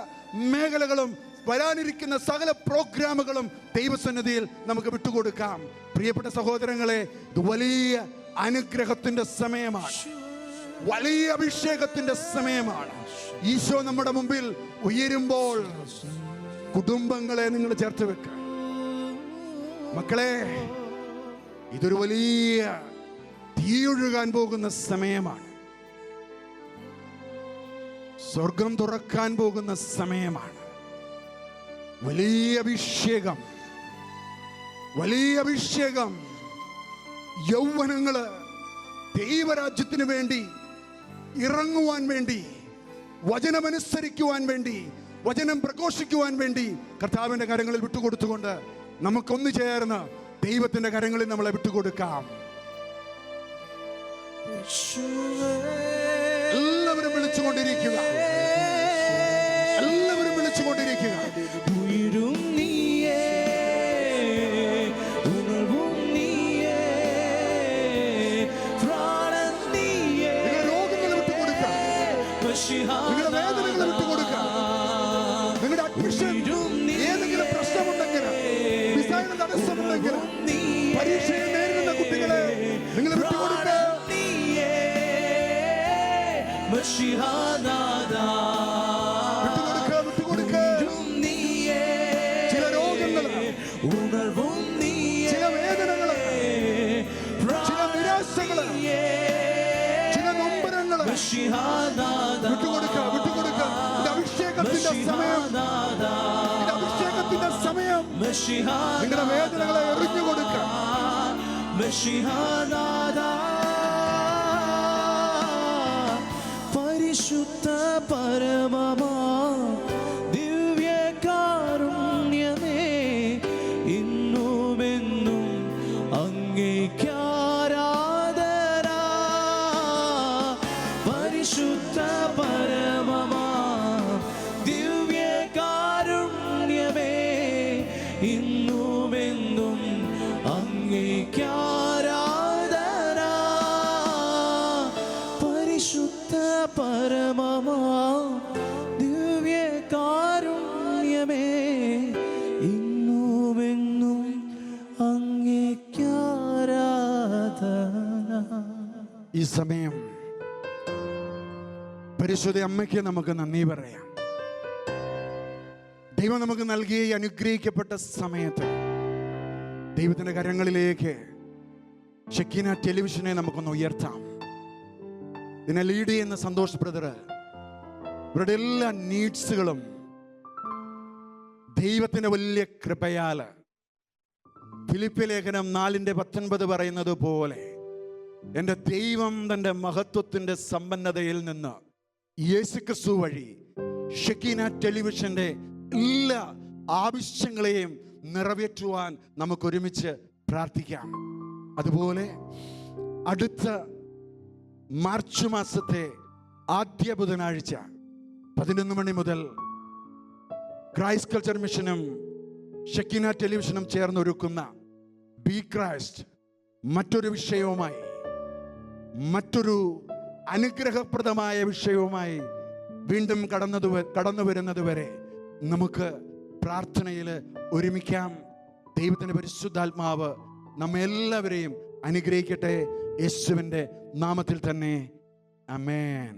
Speaker 4: മേഖലകളും വരാനിരിക്കുന്ന സകല പ്രോഗ്രാമുകളും ദൈവസന്നിധിയിൽ നമുക്ക് വിട്ടുകൊടുക്കാം. പ്രിയപ്പെട്ട സഹോദരങ്ങളെ, ഇത് വലിയ അനുഗ്രഹത്തിന്റെ സമയമാണ്. വലിയ അഭിഷേകത്തിന്റെ സമയമാണ്. ഈശോ നമ്മുടെ മുമ്പിൽ ഉയരുമ്പോൾ കുടുംബങ്ങളെ നിങ്ങൾ ചേർത്ത് വെക്കുക. മക്കളെ, ഇതൊരു വലിയ തീയൊഴുകാൻ പോകുന്ന സമയമാണ്. സ്വർഗം തുറക്കാൻ പോകുന്ന സമയമാണ്. വലിയ അഭിഷേകം, വലിയ അഭിഷേകം. യൗവനങ്ങള് ദൈവരാജ്യത്തിന് വേണ്ടി ഇറങ്ങുവാൻ വേണ്ടി, വചനമനുസരിക്കുവാൻ വേണ്ടി, വചനം പ്രഘോഷിക്കുവാൻ വേണ്ടി കർത്താവിന്റെ കരങ്ങളിൽ വിട്ടുകൊടുത്തുകൊണ്ട് നമുക്കൊന്നു ചേർന്ന് ദൈവത്തിന്റെ കരങ്ങളിൽ നമ്മളെ വിട്ടുകൊടുക്കാം. എല്ലാവരും വിളിച്ചുകൊണ്ടിരിക്കുക. എല്ലാവരും വിളിച്ചുകൊണ്ടിരിക്കുക.
Speaker 5: ഉയരും നീയേ, ഉണർവും നീയേ, പ്രാണൻ നീയേ.
Speaker 4: നിങ്ങളുടെ വേദനകൾ വിട്ടുകൊടുക്കുക. നിങ്ങളുടെ അഡ്മിഷൻ ഏതെങ്കിലും പ്രശ്നമുണ്ടെങ്കിൽ, വിസയുടെ തടസ്സമുണ്ടെങ്കിൽ, പരീക്ഷയെ നേരിടുന്ന കുട്ടികളെ നിങ്ങൾ വിട്ടുകൊടുക്കുക. വിട്ടുകൊടുക്കുക. ചില രോഗങ്ങൾ, ചില വേദനകൾ, ചില നിരാശകൾ, ചില നൊമ്പരങ്ങൾ വിട്ടുകൊടുക്കുക. ഇത് അഭിഷേകത്തിന്റെ സമയം. ഇത് അഭിഷേകത്തിന്റെ സമയം. നിങ്ങളുടെ വേദനകളെ എറിഞ്ഞു കൊടുക്കുക.
Speaker 5: പരിശുദ്ധ പരമമാ ദിവ്യകാരുണ്യമേ, ഇന്നുമെന്നും അങ്ങേക്കാരാധന. പരിശുദ്ധ പരമമാ ദിവ്യകാരുണ്യമേ, ഇന്നുമെന്നും അങ്ങേക്കാരാധന. പരിശുദ്ധ പരമമാ ദിവ്യകാരുണ്യമേ, ഇന്നുമെന്നും അങ്ങേക്കാരാധന.
Speaker 4: ഈ സമയം പരിശുദ്ധ അമ്മയ്ക്ക് നമുക്ക് നന്ദി പറയാം. ദൈവം നമുക്ക് നൽകിയ ഈ അനുഗ്രഹിക്കപ്പെട്ട സമയത്ത് ദൈവത്തിന്റെ കരങ്ങളിലേക്ക് ഷെക്കീന ടെലിവിഷനെ നമുക്കൊന്ന് ഉയർത്താം. ഇതിനെ ലീഡ് ചെയ്യുന്ന സന്തോഷ് ബ്രദർ, ഇവരുടെ എല്ലാ നീഡ്സുകളും ദൈവത്തിന്റെ വലിയ കൃപയാല്, ഫിലിപ്പി ലേഖനം 4:19 പറയുന്നത് പോലെ, എൻ്റെ ദൈവം തൻ്റെ മഹത്വത്തിൻ്റെ സമ്പന്നതയിൽ നിന്ന് യേശുക്രിസ്തു വഴി ഷെക്കീന ടെലിവിഷന്റെ എല്ലാ ആവശ്യങ്ങളെയും നിറവേറ്റുവാൻ നമുക്കൊരുമിച്ച് പ്രാർത്ഥിക്കാം. അതുപോലെ അടുത്ത മാർച്ച് മാസത്തെ ആദ്യ ബുധനാഴ്ച 11 മണി മുതൽ ക്രൈസ്റ്റ് കൾച്ചർ മിഷനും ഷെക്കീന ടെലിവിഷനും ചേർന്നൊരുക്കുന്ന ബി ക്രൈസ്റ്റ് മറ്റൊരു വിഷയവുമായി, മറ്റൊരു അനുഗ്രഹപ്രദമായ വിഷയവുമായി വീണ്ടും കടന്നു വരുന്നത് വരെ നമുക്ക് പ്രാർത്ഥനയിൽ ഒരുമിക്കാം. ദൈവത്തിൻ്റെ പരിശുദ്ധാത്മാവ് നമ്മെല്ലാവരെയും അനുഗ്രഹിക്കട്ടെ. യേശുവിൻ്റെ നാമത്തിൽ തന്നെ. ആമേൻ.